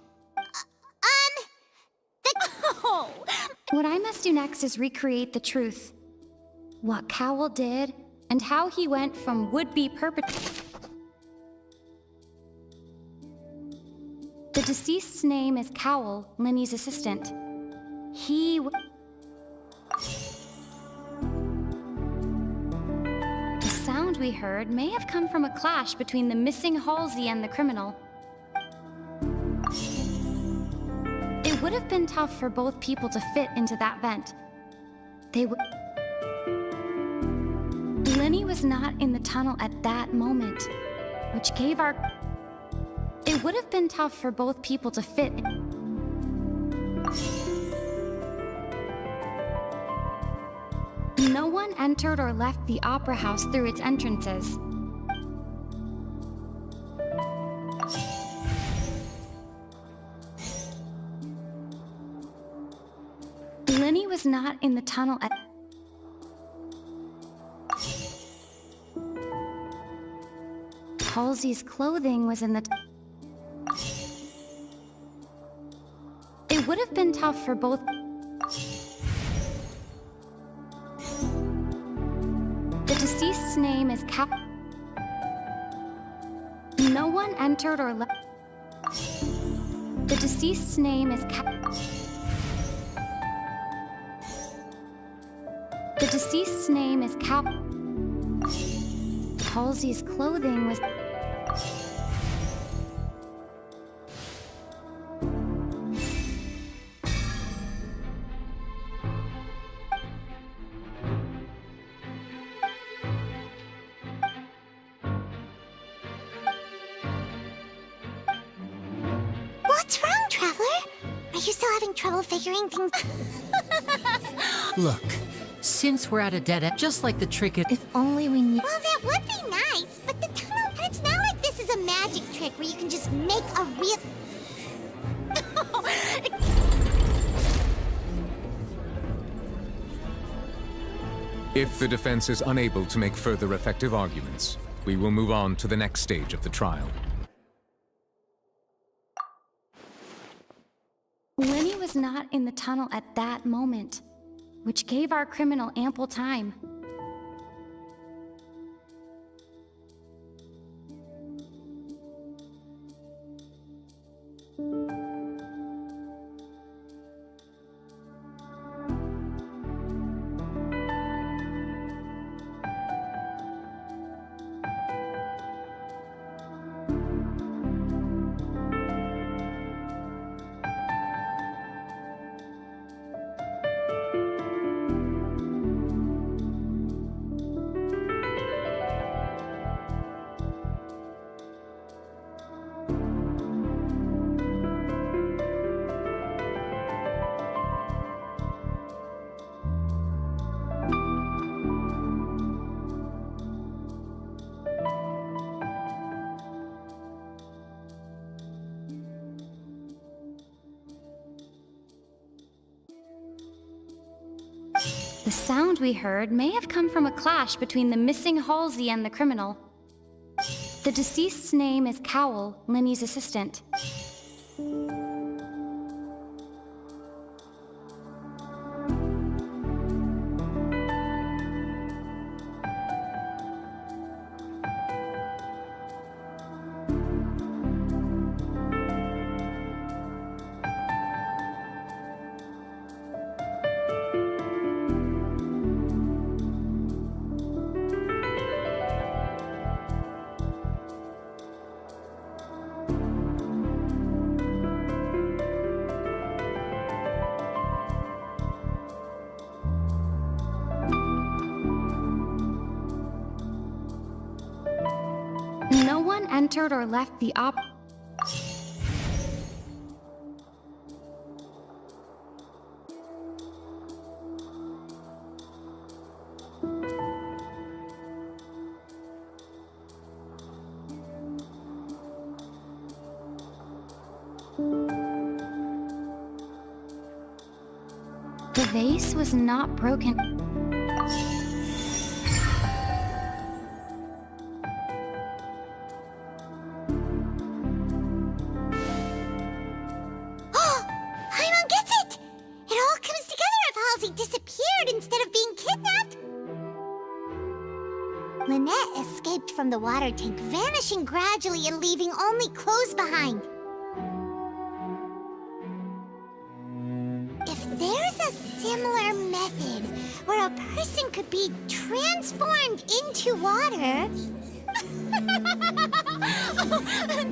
What I must do next is recreate the truth. What Cowell did, and how he went from would-be perpetrator. The deceased's name is Cowell, Linny's assistant. The sound we heard may have come from a clash between the missing Halsey and the criminal. It would have been tough for both people to fit into that vent. Linny Lenny was not in the tunnel at that moment, which gave our... It would have been tough for both people to fit. No one entered or left the Opera House through its entrances. Lenny was not in the tunnel at... Halsey's clothing was in the... It would have been tough for both... The deceased's name is Cap... No one entered or left... The deceased's name is Cap... The deceased's name is Cap... Halsey's clothing was... What's wrong, Traveler? Are you still having trouble figuring things? Look, since we're at a dead end, just like the trick at... If only we knew... Well, that would be nice, but the tunnel... And it's not like this is a magic trick where you can just make a real... If the defense is unable to make further effective arguments, we will move on to the next stage of the trial. Lenny was not in the tunnel at that moment, which gave our criminal ample time. The sound we heard may have come from a clash between the missing Halsey and the criminal. The deceased's name is Cowell, Lenny's assistant. No one entered or left the The vase was not broken. Lynette escaped from the water tank, vanishing gradually and leaving only clothes behind. If there's a similar method where a person could be transformed into water...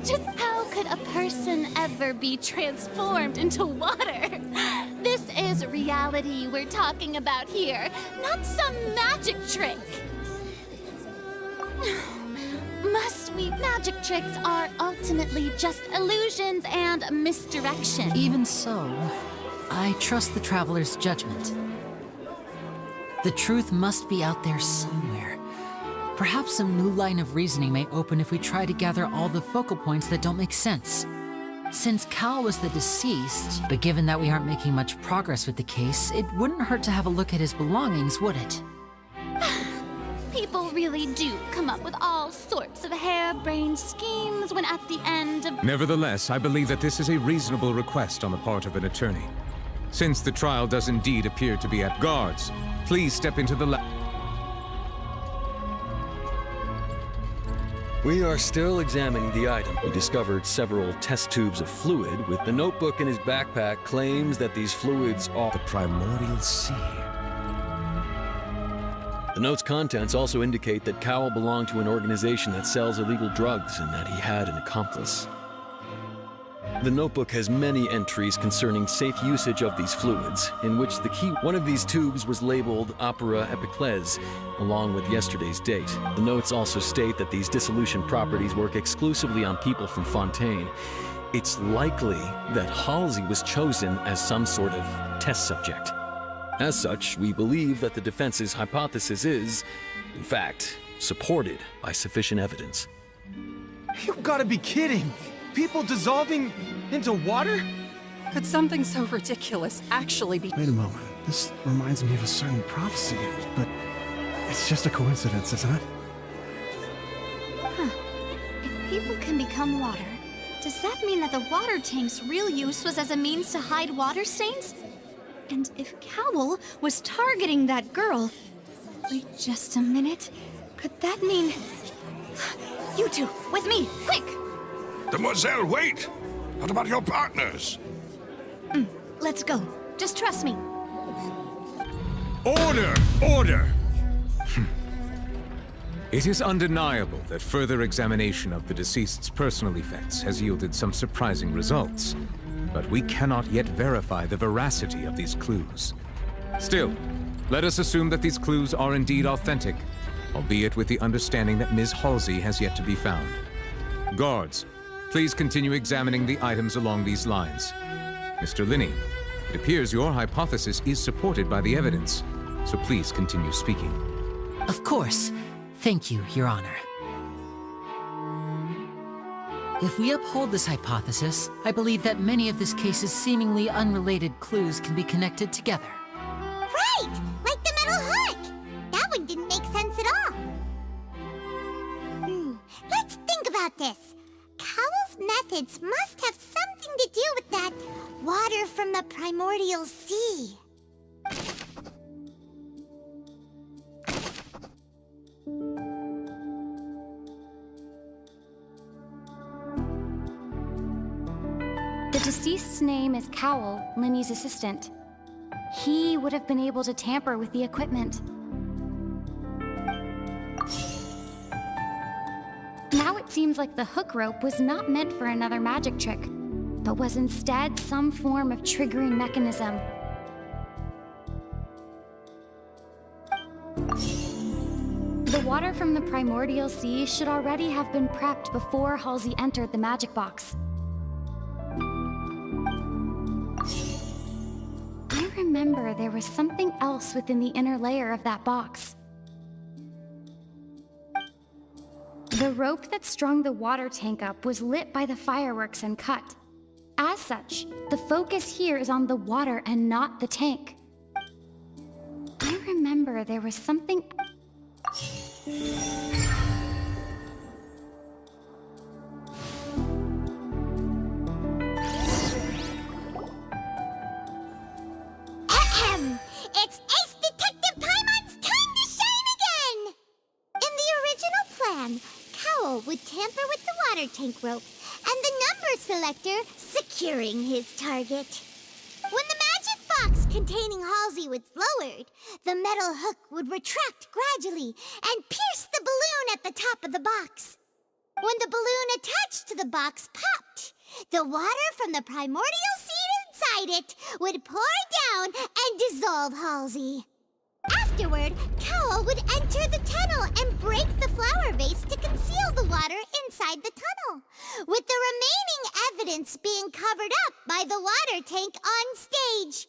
Just how could a person ever be transformed into water? This is reality we're talking about here, not some magic trick. Must we? Magic tricks are ultimately just illusions and misdirection. Even so, I trust the traveler's judgment. The truth must be out there somewhere. Perhaps some new line of reasoning may open if we try to gather all the focal points that don't make sense. Since Cal was the deceased, but given that we aren't making much progress with the case, it wouldn't hurt to have a look at his belongings, would it? People really do come up with all sorts of harebrained schemes when at the end of... Nevertheless, I believe that this is a reasonable request on the part of an attorney. Since the trial does indeed appear to be at guards, please step into the lab. We are still examining the item. We discovered several test tubes of fluid. With the notebook in his backpack claims that these fluids are the primordial sea. The note's contents also indicate that Cowell belonged to an organization that sells illegal drugs and that he had an accomplice. The notebook has many entries concerning safe usage of these fluids, in which one of these tubes was labeled Opera Epiclese, along with yesterday's date. The notes also state that these dissolution properties work exclusively on people from Fontaine. It's likely that Halsey was chosen as some sort of test subject. As such, we believe that the defense's hypothesis is, in fact, supported by sufficient evidence. You've got to be kidding! People dissolving into water? Could something so ridiculous actually be— Wait a moment. This reminds me of a certain prophecy, but it's just a coincidence, isn't it? Huh. If people can become water, does that mean that the water tank's real use was as a means to hide water stains? And if Cowell was targeting that girl— Wait just a minute. Could that mean— You two, with me, quick! Demoiselle, wait! What about your partners? Let's go. Just trust me. Order! Order! It is undeniable that further examination of the deceased's personal effects has yielded some surprising results, but we cannot yet verify the veracity of these clues. Still, let us assume that these clues are indeed authentic, albeit with the understanding that Ms. Halsey has yet to be found. Guards, please continue examining the items along these lines. Mr. Linney, it appears your hypothesis is supported by the evidence, so please continue speaking. Of course. Thank you, Your Honor. If we uphold this hypothesis, I believe that many of this case's seemingly unrelated clues can be connected together. Right! Like the metal hook! That one didn't make sense at all. Let's think about this. Cowell's methods must have something to do with that water from the primordial sea. The deceased's name is Cowell, Linny's assistant. He would have been able to tamper with the equipment. Now it seems like the hook rope was not meant for another magic trick, but was instead some form of triggering mechanism. The water from the primordial sea should already have been prepped before Halsey entered the magic box. I remember there was something else within the inner layer of that box. The rope that strung the water tank up was lit by the fireworks and cut. As such, the focus here is on the water and not the tank. I remember there was something... It's Ace Detective Paimon's time to shine again! In the original plan, Cowell would tamper with the water tank rope and the number selector securing his target. When the magic box containing Halsey was lowered, the metal hook would retract gradually and pierce the balloon at the top of the box. When the balloon attached to the box popped, the water from the primordial seed inside it would pour down and dissolve Halsey. Afterward, Cowell owl would enter the tunnel and break the flower vase to conceal the water inside the tunnel, with the remaining evidence being covered up by the water tank on stage.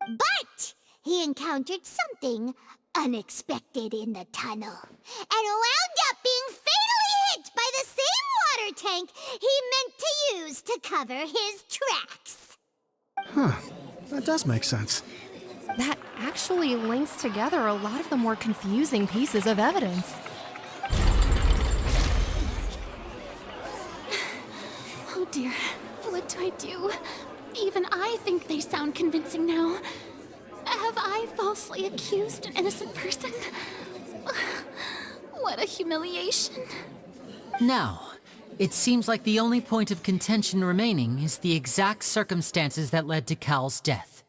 But he encountered something unexpected in the tunnel and wound up being fatally hit by the same water tank he meant to use to cover his tracks. Huh. That does make sense. That actually links together a lot of the more confusing pieces of evidence. Oh dear, what do I do? Even I think they sound convincing now. Have I falsely accused an innocent person? What a humiliation. Now, it seems like the only point of contention remaining is the exact circumstances that led to Cal's death.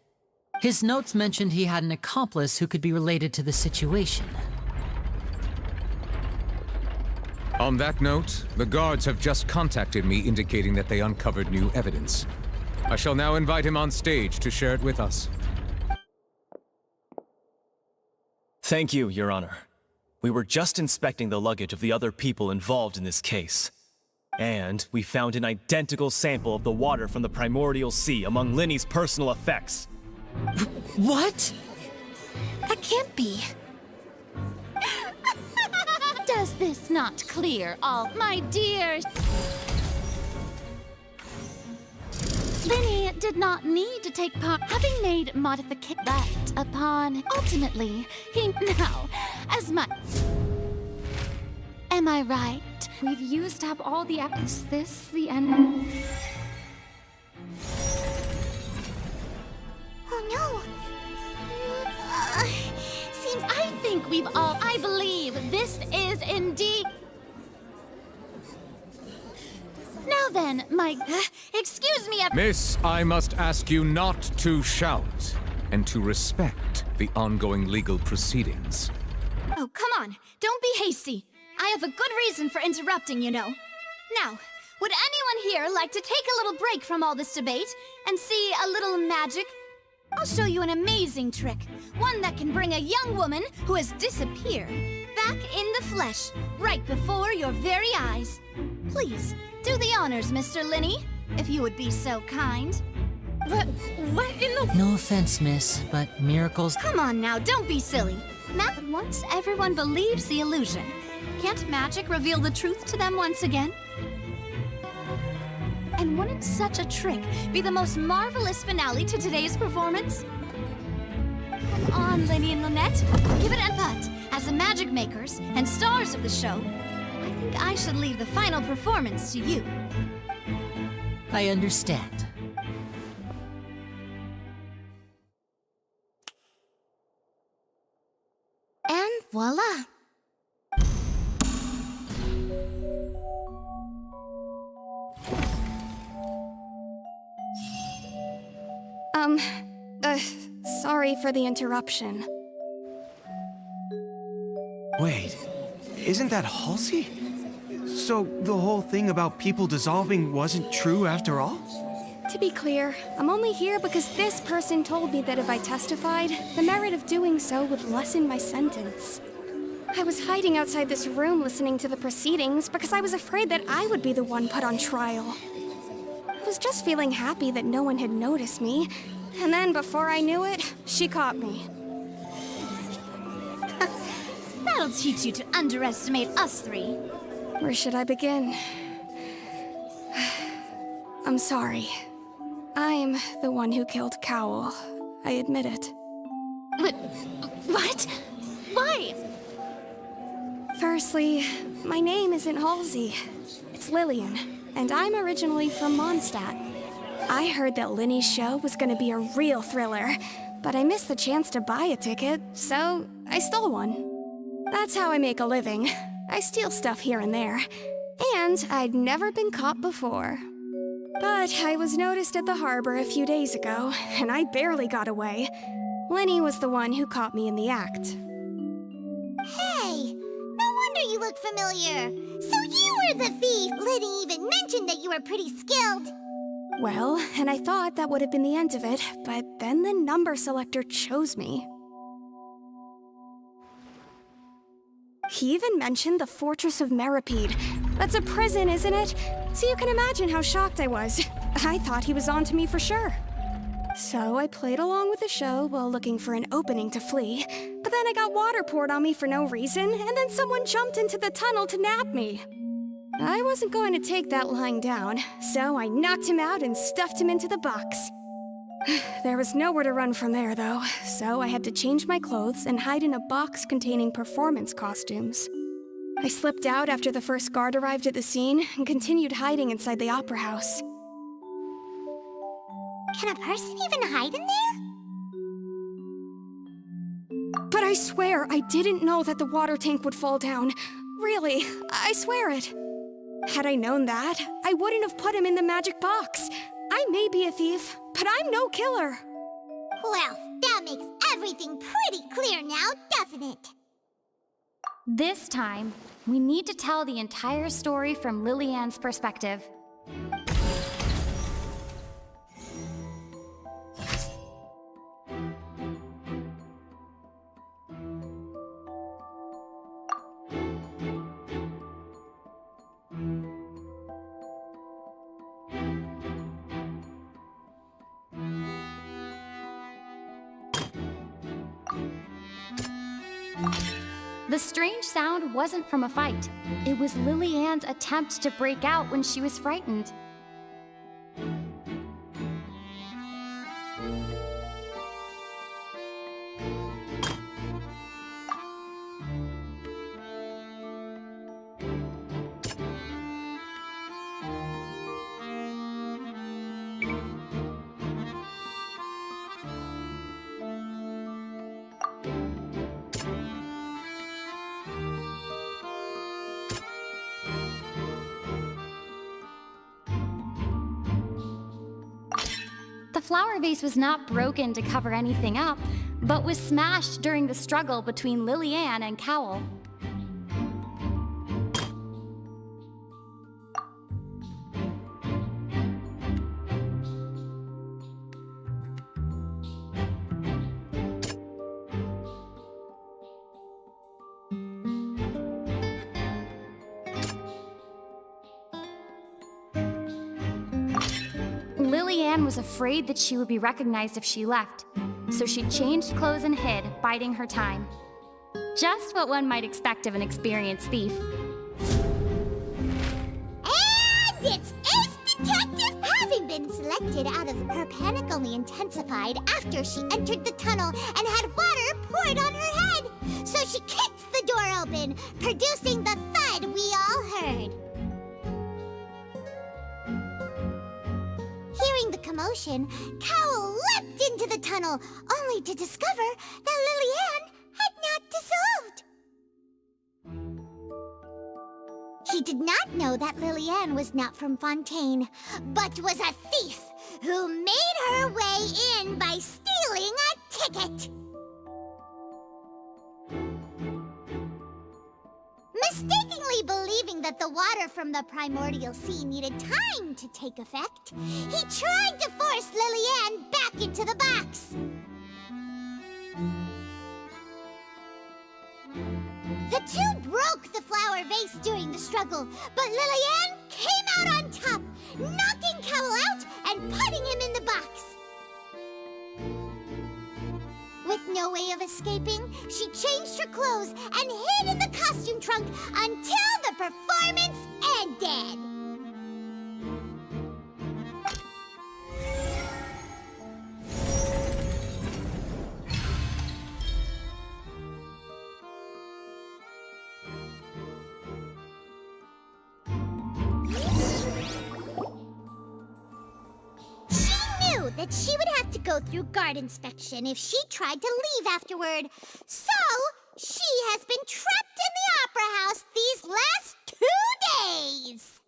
His notes mentioned he had an accomplice who could be related to the situation. On that note, the guards have just contacted me indicating that they uncovered new evidence. I shall now invite him on stage to share it with us. Thank you, Your Honor. We were just inspecting the luggage of the other people involved in this case. And we found an identical sample of the water from the primordial sea among Linny's personal effects. What? That can't be. Does this not clear all, my dear? Linny did not need to take part, having made modification that upon. Ultimately, he now, as much. Am I right? We've used up all the Is this the end? Oh no! Seems I think we've all. I believe this is indeed. Now then, my. Excuse me, Miss, I must ask you not to shout and to respect the ongoing legal proceedings. Oh, come on. Don't be hasty. I have a good reason for interrupting, you know. Now, would anyone here like to take a little break from all this debate and see a little magic? I'll show you an amazing trick. One that can bring a young woman who has disappeared back in the flesh, right before your very eyes. Please, do the honors, Mr. Linny, if you would be so kind. What in the... No offense, miss, but miracles... Come on now, don't be silly. Once everyone believes the illusion, can't magic reveal the truth to them once again? And wouldn't such a trick be the most marvelous finale to today's performance? Come on, Linny and Lynette, give it a but. As the magic makers and stars of the show, I think I should leave the final performance to you. I understand. And voila! Sorry for the interruption. Wait, isn't that Halsey? So the whole thing about people dissolving wasn't true after all? To be clear, I'm only here because this person told me that if I testified, the merit of doing so would lessen my sentence. I was hiding outside this room listening to the proceedings because I was afraid that I would be the one put on trial. I was just feeling happy that no one had noticed me, and then before I knew it, she caught me. That'll teach you to underestimate us three. Where should I begin? I'm sorry. I'm the one who killed Cowl. I admit it. What? Why? Firstly, my name isn't Halsey. It's Lillian, and I'm originally from Mondstadt. I heard that Linny's show was gonna be a real thriller, but I missed the chance to buy a ticket, so I stole one. That's how I make a living. I steal stuff here and there, and I'd never been caught before. But I was noticed at the harbor a few days ago, and I barely got away. Linny was the one who caught me in the act. Hey, no wonder you look familiar. So you were the thief. Liddy even mentioned that you were pretty skilled. Well, and I thought that would have been the end of it, but then the number selector chose me. He even mentioned the Fortress of Meripede. That's a prison, isn't it? So you can imagine how shocked I was. I thought he was on to me for sure. So I played along with the show while looking for an opening to flee. But then I got water poured on me for no reason, and then someone jumped into the tunnel to nab me. I wasn't going to take that lying down, so I knocked him out and stuffed him into the box. There was nowhere to run from there, though, so I had to change my clothes and hide in a box containing performance costumes. I slipped out after the first guard arrived at the scene and continued hiding inside the opera house. Can a person even hide in there? But I swear I didn't know that the water tank would fall down. Really, I swear it. Had I known that, I wouldn't have put him in the magic box. I may be a thief, but I'm no killer. Well, that makes everything pretty clear now, doesn't it? This time, we need to tell the entire story from Lillian's perspective. The strange sound wasn't from a fight. It was Lillian's attempt to break out when she was frightened. The flower vase was not broken to cover anything up, but was smashed during the struggle between Lillian and Cowell. Lillian was afraid that she would be recognized if she left, so she changed clothes and hid, biding her time. Just what one might expect of an experienced thief. And it's Ace Detective! Having been selected out of her panic only intensified after she entered the tunnel and had water poured on her head. So she kicked the door open, producing the thud we all heard. Hearing the commotion, Cowell leapt into the tunnel, only to discover that Lillian had not dissolved. He did not know that Lillian was not from Fontaine, but was a thief who made her way in by stealing a ticket. Mistakenly believing that the water from the primordial sea needed time to take effect, he tried to force Lillian back into the box. The two broke the flower vase during the struggle, but Lillian came out on top, knocking Cowell out and putting him in the box. With no way of escaping, she changed her clothes and hid in the costume trunk until the performance ended. That she would have to go through guard inspection if she tried to leave afterward. So, she has been trapped in the Opera House these last 2 days.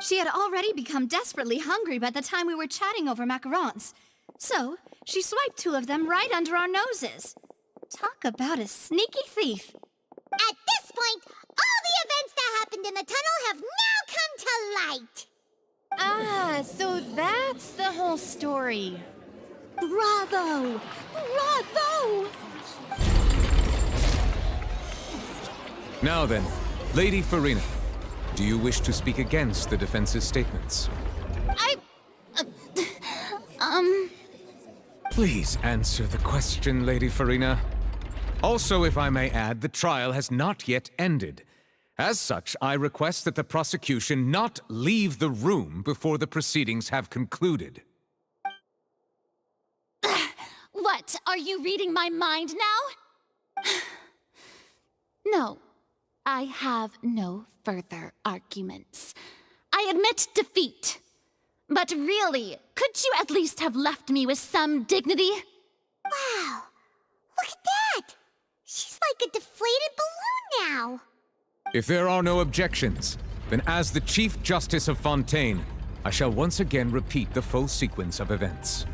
She had already become desperately hungry by the time we were chatting over macarons. So, she swiped 2 of them right under our noses. Talk about a sneaky thief. At this point, all the events that happened in the tunnel have now come to light. Ah, so that's the whole story. Bravo! Bravo! Now then, Lady Farina, do you wish to speak against the defense's statements? Please answer the question, Lady Farina. Also, if I may add, the trial has not yet ended. As such, I request that the prosecution not leave the room before the proceedings have concluded. What? Are you reading my mind now? No, I have no further arguments. I admit defeat. But really, could you at least have left me with some dignity? Wow, look at that! She's like a deflated balloon now. If there are no objections, then as the Chief Justice of Fontaine, I shall once again repeat the full sequence of events.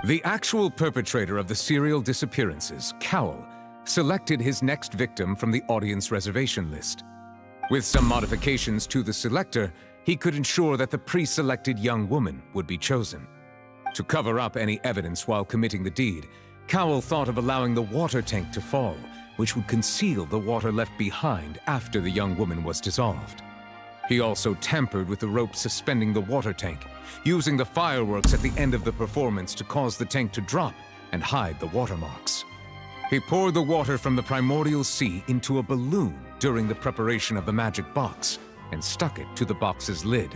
The actual perpetrator of the serial disappearances, Cowell, selected his next victim from the audience reservation list. With some modifications to the selector, he could ensure that the pre-selected young woman would be chosen. To cover up any evidence while committing the deed, Cowell thought of allowing the water tank to fall, which would conceal the water left behind after the young woman was dissolved. He also tampered with the rope suspending the water tank, using the fireworks at the end of the performance to cause the tank to drop and hide the watermarks. He poured the water from the primordial sea into a balloon during the preparation of the magic box, and stuck it to the box's lid.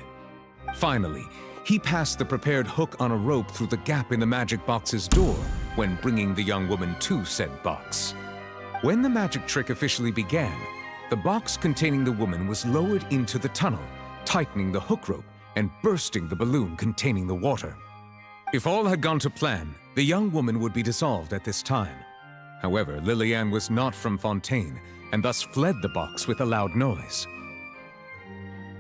Finally, he passed the prepared hook on a rope through the gap in the magic box's door when bringing the young woman to said box. When the magic trick officially began, the box containing the woman was lowered into the tunnel, tightening the hook rope and bursting the balloon containing the water. If all had gone to plan, the young woman would be dissolved at this time. However, Lillian was not from Fontaine and thus fled the box with a loud noise.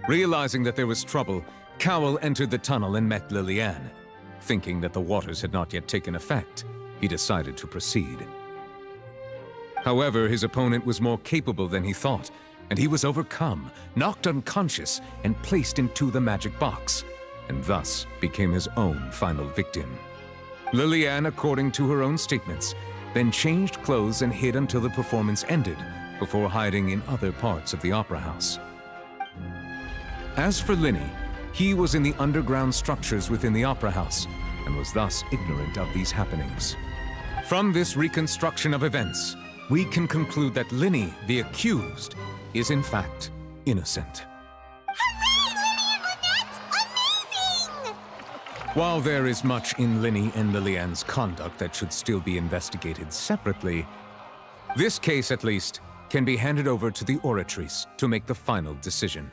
Realizing that there was trouble, Cowell entered the tunnel and met Lillian. Thinking that the waters had not yet taken effect, he decided to proceed. However, his opponent was more capable than he thought, and he was overcome, knocked unconscious, and placed into the magic box, and thus became his own final victim. Lillian, according to her own statements, then changed clothes and hid until the performance ended, before hiding in other parts of the opera house. As for Linny, he was in the underground structures within the opera house, and was thus ignorant of these happenings. From this reconstruction of events, we can conclude that Linny, the accused, is in fact innocent. While there is much in Linny and Lillian's conduct that should still be investigated separately, this case, at least, can be handed over to the Oratrice to make the final decision.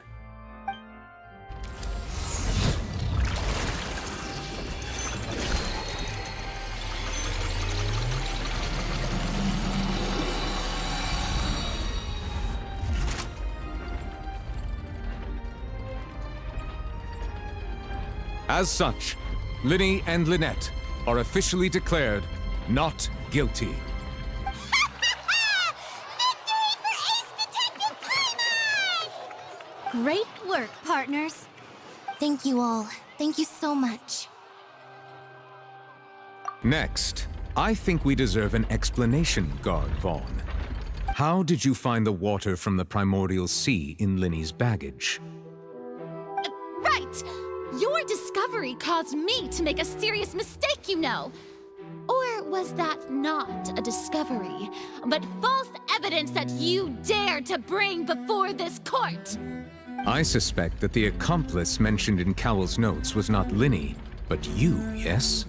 As such, Linny and Lynette are officially declared not guilty. Great work, partners. Thank you all. Thank you so much. Next, I think we deserve an explanation, Guard Vaughn. How did you find the water from the primordial sea in Linny's baggage? Right! Your discovery caused me to make a serious mistake, you know. Or was that not a discovery, but false evidence that you dared to bring before this court? I suspect that the accomplice mentioned in Cowell's notes was not Linny, but you, yes?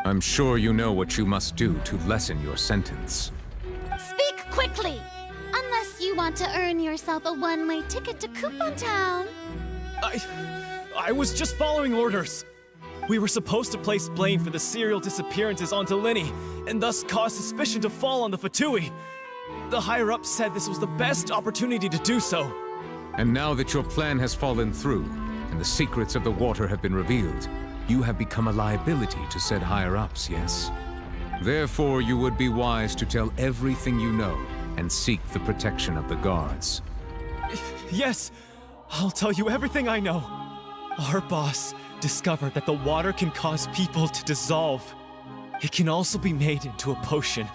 I'm sure you know what you must do to lessen your sentence. Speak quickly! Unless you want to earn yourself a one-way ticket to Coupon Town. I was just following orders. We were supposed to place blame for the serial disappearances onto Linny, and thus cause suspicion to fall on the Fatui. The higher-ups said this was the best opportunity to do so. And now that your plan has fallen through, and the secrets of the water have been revealed, you have become a liability to said higher-ups, yes? Therefore, you would be wise to tell everything you know, and seek the protection of the guards. Yes, I'll tell you everything I know. Our boss discovered that the water can cause people to dissolve. It can also be made into a potion,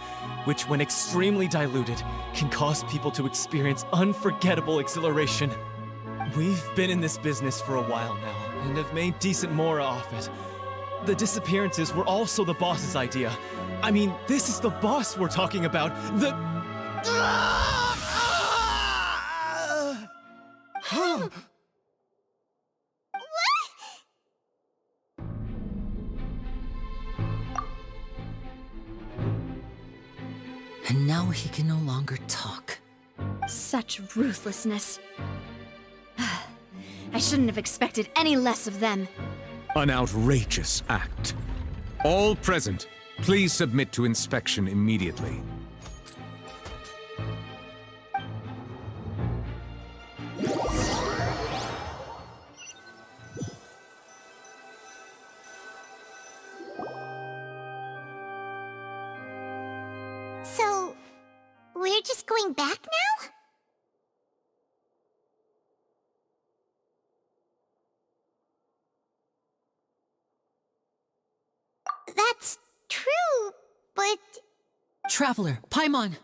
which when extremely diluted, can cause people to experience unforgettable exhilaration. We've been in this business for a while now, and have made decent mora off it. The disappearances were also the boss's idea. I mean, this is the boss we're talking about. The... And now he can no longer talk. Such ruthlessness. I shouldn't have expected any less of them. An outrageous act. All present, please submit to inspection immediately. So, we're just going back now? That's true, but... Traveler, Paimon!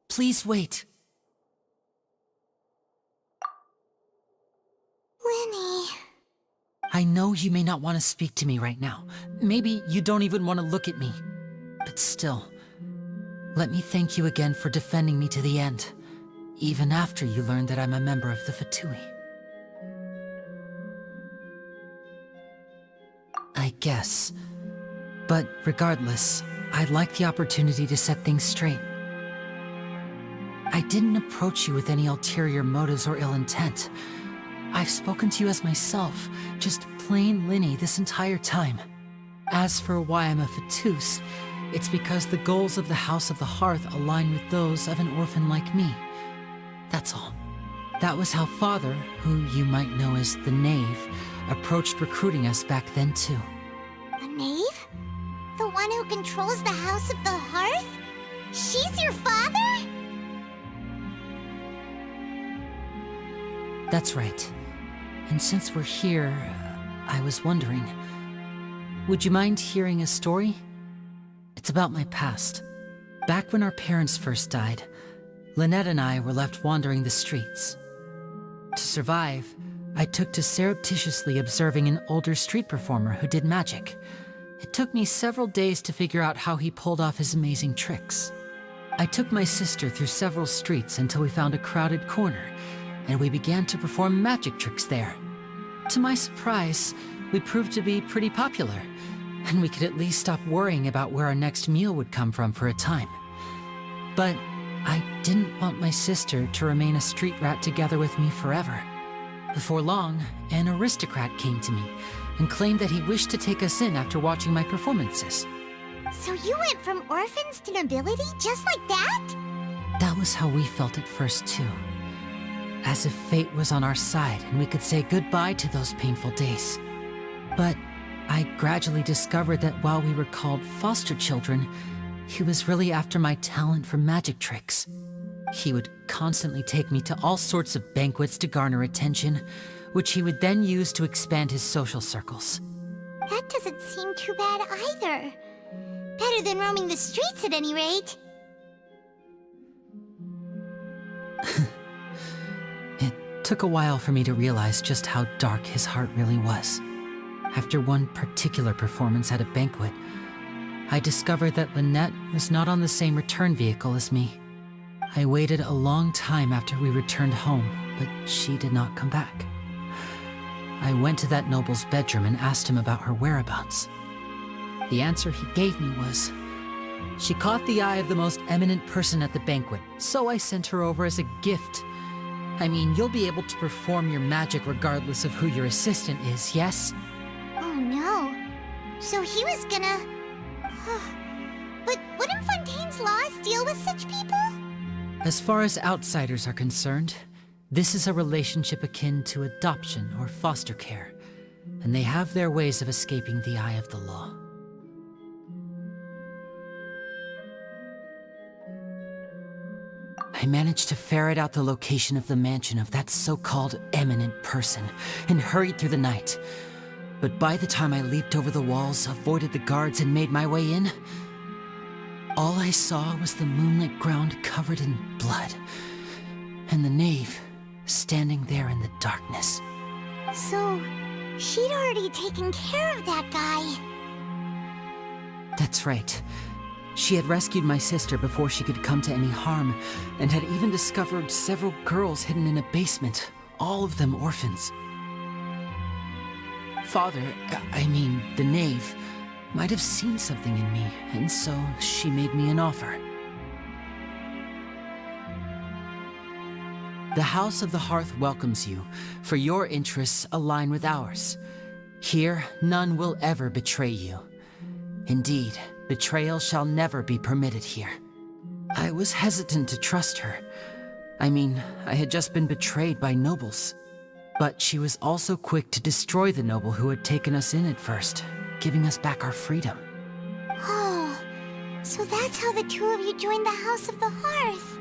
Please wait. Lenny... I know you may not want to speak to me right now. Maybe you don't even want to look at me. But still, let me thank you again for defending me to the end, even after you learned that I'm a member of the Fatui. I guess. But regardless, I'd like the opportunity to set things straight. I didn't approach you with any ulterior motives or ill intent. I've spoken to you as myself, just plain Linny this entire time. As for why I'm a Fatus, it's because the goals of the House of the Hearth align with those of an orphan like me. That's all. That was how Father, who you might know as the Knave, approached recruiting us back then too. A knave? The one who controls the House of the Hearth? She's your father? That's right. And since we're here, I was wondering, would you mind hearing a story? It's about my past. Back when our parents first died, Lynette and I were left wandering the streets. To survive, I took to surreptitiously observing an older street performer who did magic. It took me several days to figure out how he pulled off his amazing tricks. I took my sister through several streets until we found a crowded corner, and we began to perform magic tricks there. To my surprise, we proved to be pretty popular, and we could at least stop worrying about where our next meal would come from for a time. But I didn't want my sister to remain a street rat together with me forever. Before long, an aristocrat came to me and claimed that he wished to take us in after watching my performances. So you went from orphans to nobility just like that? That was how we felt at first too. As if fate was on our side and we could say goodbye to those painful days. But I gradually discovered that while we were called foster children, he was really after my talent for magic tricks. He would constantly take me to all sorts of banquets to garner attention, which he would then use to expand his social circles. That doesn't seem too bad either. Better than roaming the streets at any rate. It took a while for me to realize just how dark his heart really was. After one particular performance at a banquet, I discovered that Lynette was not on the same return vehicle as me. I waited a long time after we returned home, but she did not come back. I went to that noble's bedroom and asked him about her whereabouts. The answer he gave me was, she caught the eye of the most eminent person at the banquet, so I sent her over as a gift. I mean, you'll be able to perform your magic regardless of who your assistant is, yes? Oh no. So he was gonna... But wouldn't Fontaine's laws deal with such people? As far as outsiders are concerned, this is a relationship akin to adoption or foster care, and they have their ways of escaping the eye of the law. I managed to ferret out the location of the mansion of that so-called eminent person and hurried through the night. But by the time I leaped over the walls, avoided the guards, and made my way in, all I saw was the moonlit ground covered in blood, and the knave standing there in the darkness. So, she'd already taken care of that guy. That's right. She had rescued my sister before she could come to any harm, and had even discovered several girls hidden in a basement, all of them orphans. Father, I mean, the knave, might have seen something in me, and so she made me an offer. The House of the Hearth welcomes you, for your interests align with ours. Here, none will ever betray you. Indeed, betrayal shall never be permitted here. I was hesitant to trust her. I mean, I had just been betrayed by nobles. But she was also quick to destroy the noble who had taken us in at first, giving us back our freedom. Oh, so that's how the two of you joined the House of the Hearth.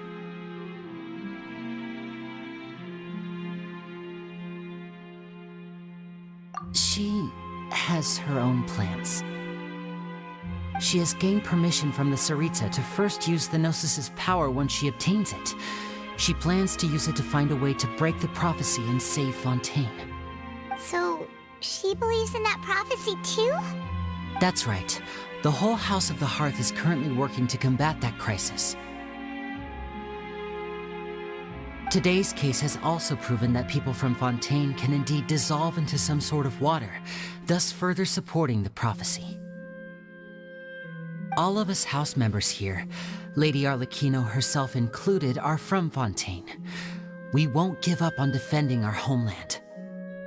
She has her own plans. She has gained permission from the Tsaritsa to first use the Gnosis's power once she obtains it. She plans to use it to find a way to break the prophecy and save Fontaine. So, she believes in that prophecy too? That's right. The whole House of the Hearth is currently working to combat that crisis. Today's case has also proven that people from Fontaine can indeed dissolve into some sort of water, thus further supporting the prophecy. All of us house members here, Lady Arlecchino herself included, are from Fontaine. We won't give up on defending our homeland.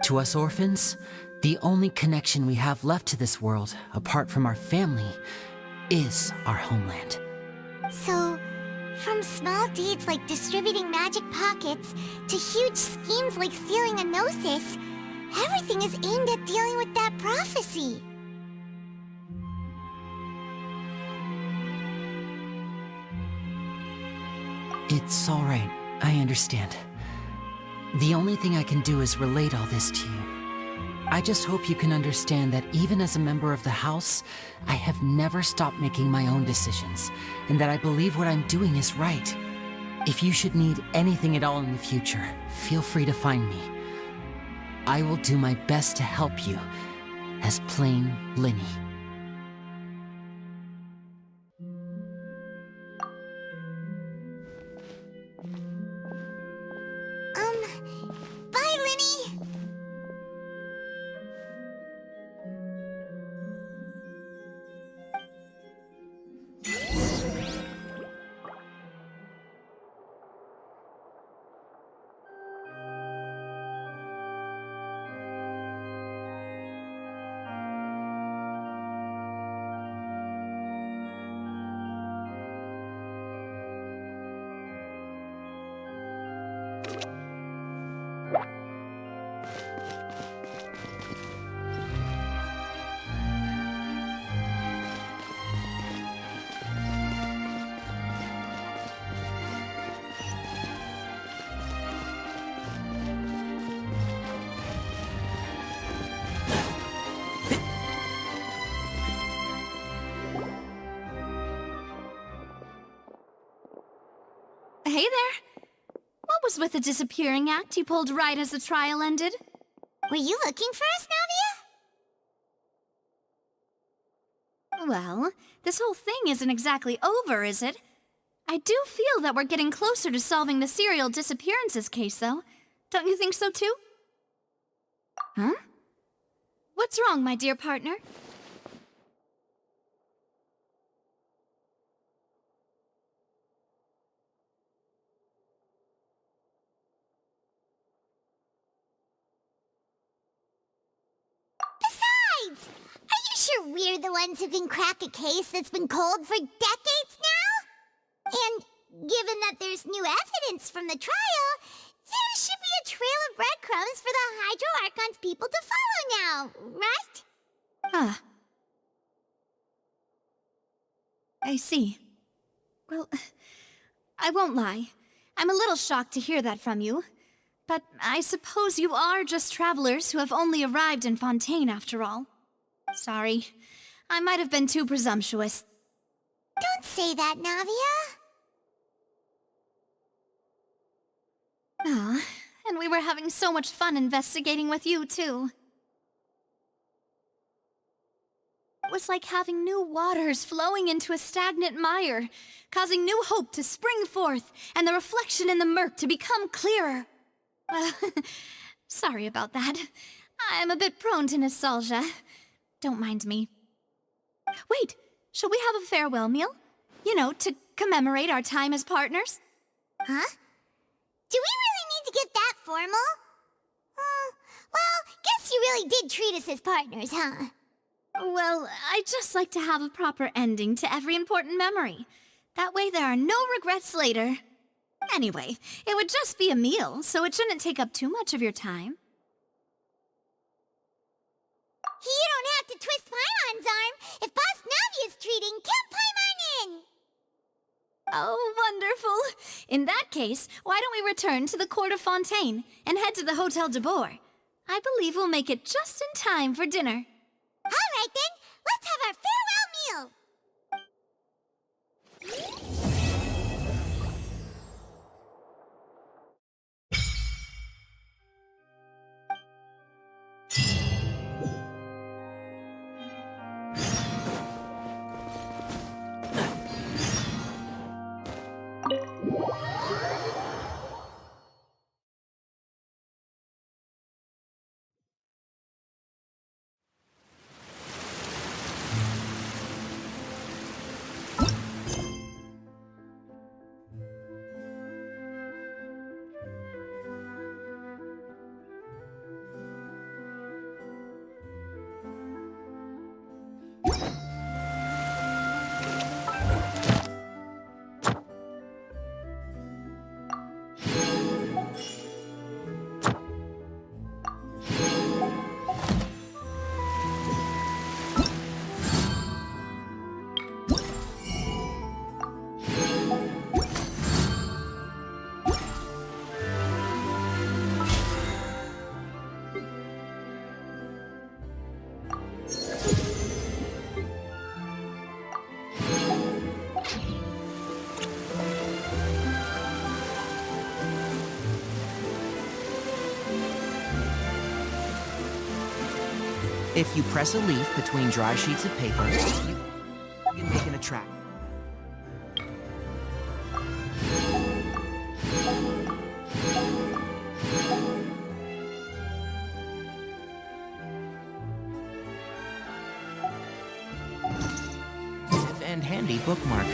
To us orphans, the only connection we have left to this world, apart from our family, is our homeland. So, from small deeds like distributing magic pockets to huge schemes like stealing a Gnosis, everything is aimed at dealing with that prophecy. It's all right. I understand. The only thing I can do is relate all this to you. I just hope you can understand that even as a member of the House, I have never stopped making my own decisions, and that I believe what I'm doing is right. If you should need anything at all in the future, feel free to find me. I will do my best to help you, as plain Linny. Bye, Linny! Hey there! What was with the disappearing act you pulled right as the trial ended? Were you looking for us, Navia? Well, this whole thing isn't exactly over, is it? I do feel that we're getting closer to solving the serial disappearances case, though. Don't you think so, too? Huh? What's wrong, my dear partner? Besides, are you sure we're the ones who can crack a case that's been cold for decades now? And given that there's new evidence from the trial, there should be a trail of breadcrumbs for the Hydro Archon's people to follow now, right? Huh. I see. Well, I won't lie. I'm a little shocked to hear that from you. But I suppose you are just travelers who have only arrived in Fontaine after all. Sorry, I might have been too presumptuous. Don't say that, Navia. Ah, and we were having so much fun investigating with you, too. It was like having new waters flowing into a stagnant mire, causing new hope to spring forth, and the reflection in the murk to become clearer. Sorry about that. I'm a bit prone to nostalgia. Don't mind me. Wait, shall we have a farewell meal? You know, to commemorate our time as partners? Huh? Do we really need to get that formal? Well, guess you really did treat us as partners, huh? Well, I'd just like to have a proper ending to every important memory. That way there are no regrets later. Anyway, it would just be a meal, so it shouldn't take up too much of your time. You don't have to twist Paimon's arm. If Boss Navia's treating, count Paimon in! Oh, wonderful. In that case, why don't we return to the Court of Fontaine and head to the Hotel de Boer? I believe we'll make it just in time for dinner. All right, then. Let's have our farewell meal. If you press a leaf between dry sheets of paper, you can make an attract. And handy bookmark.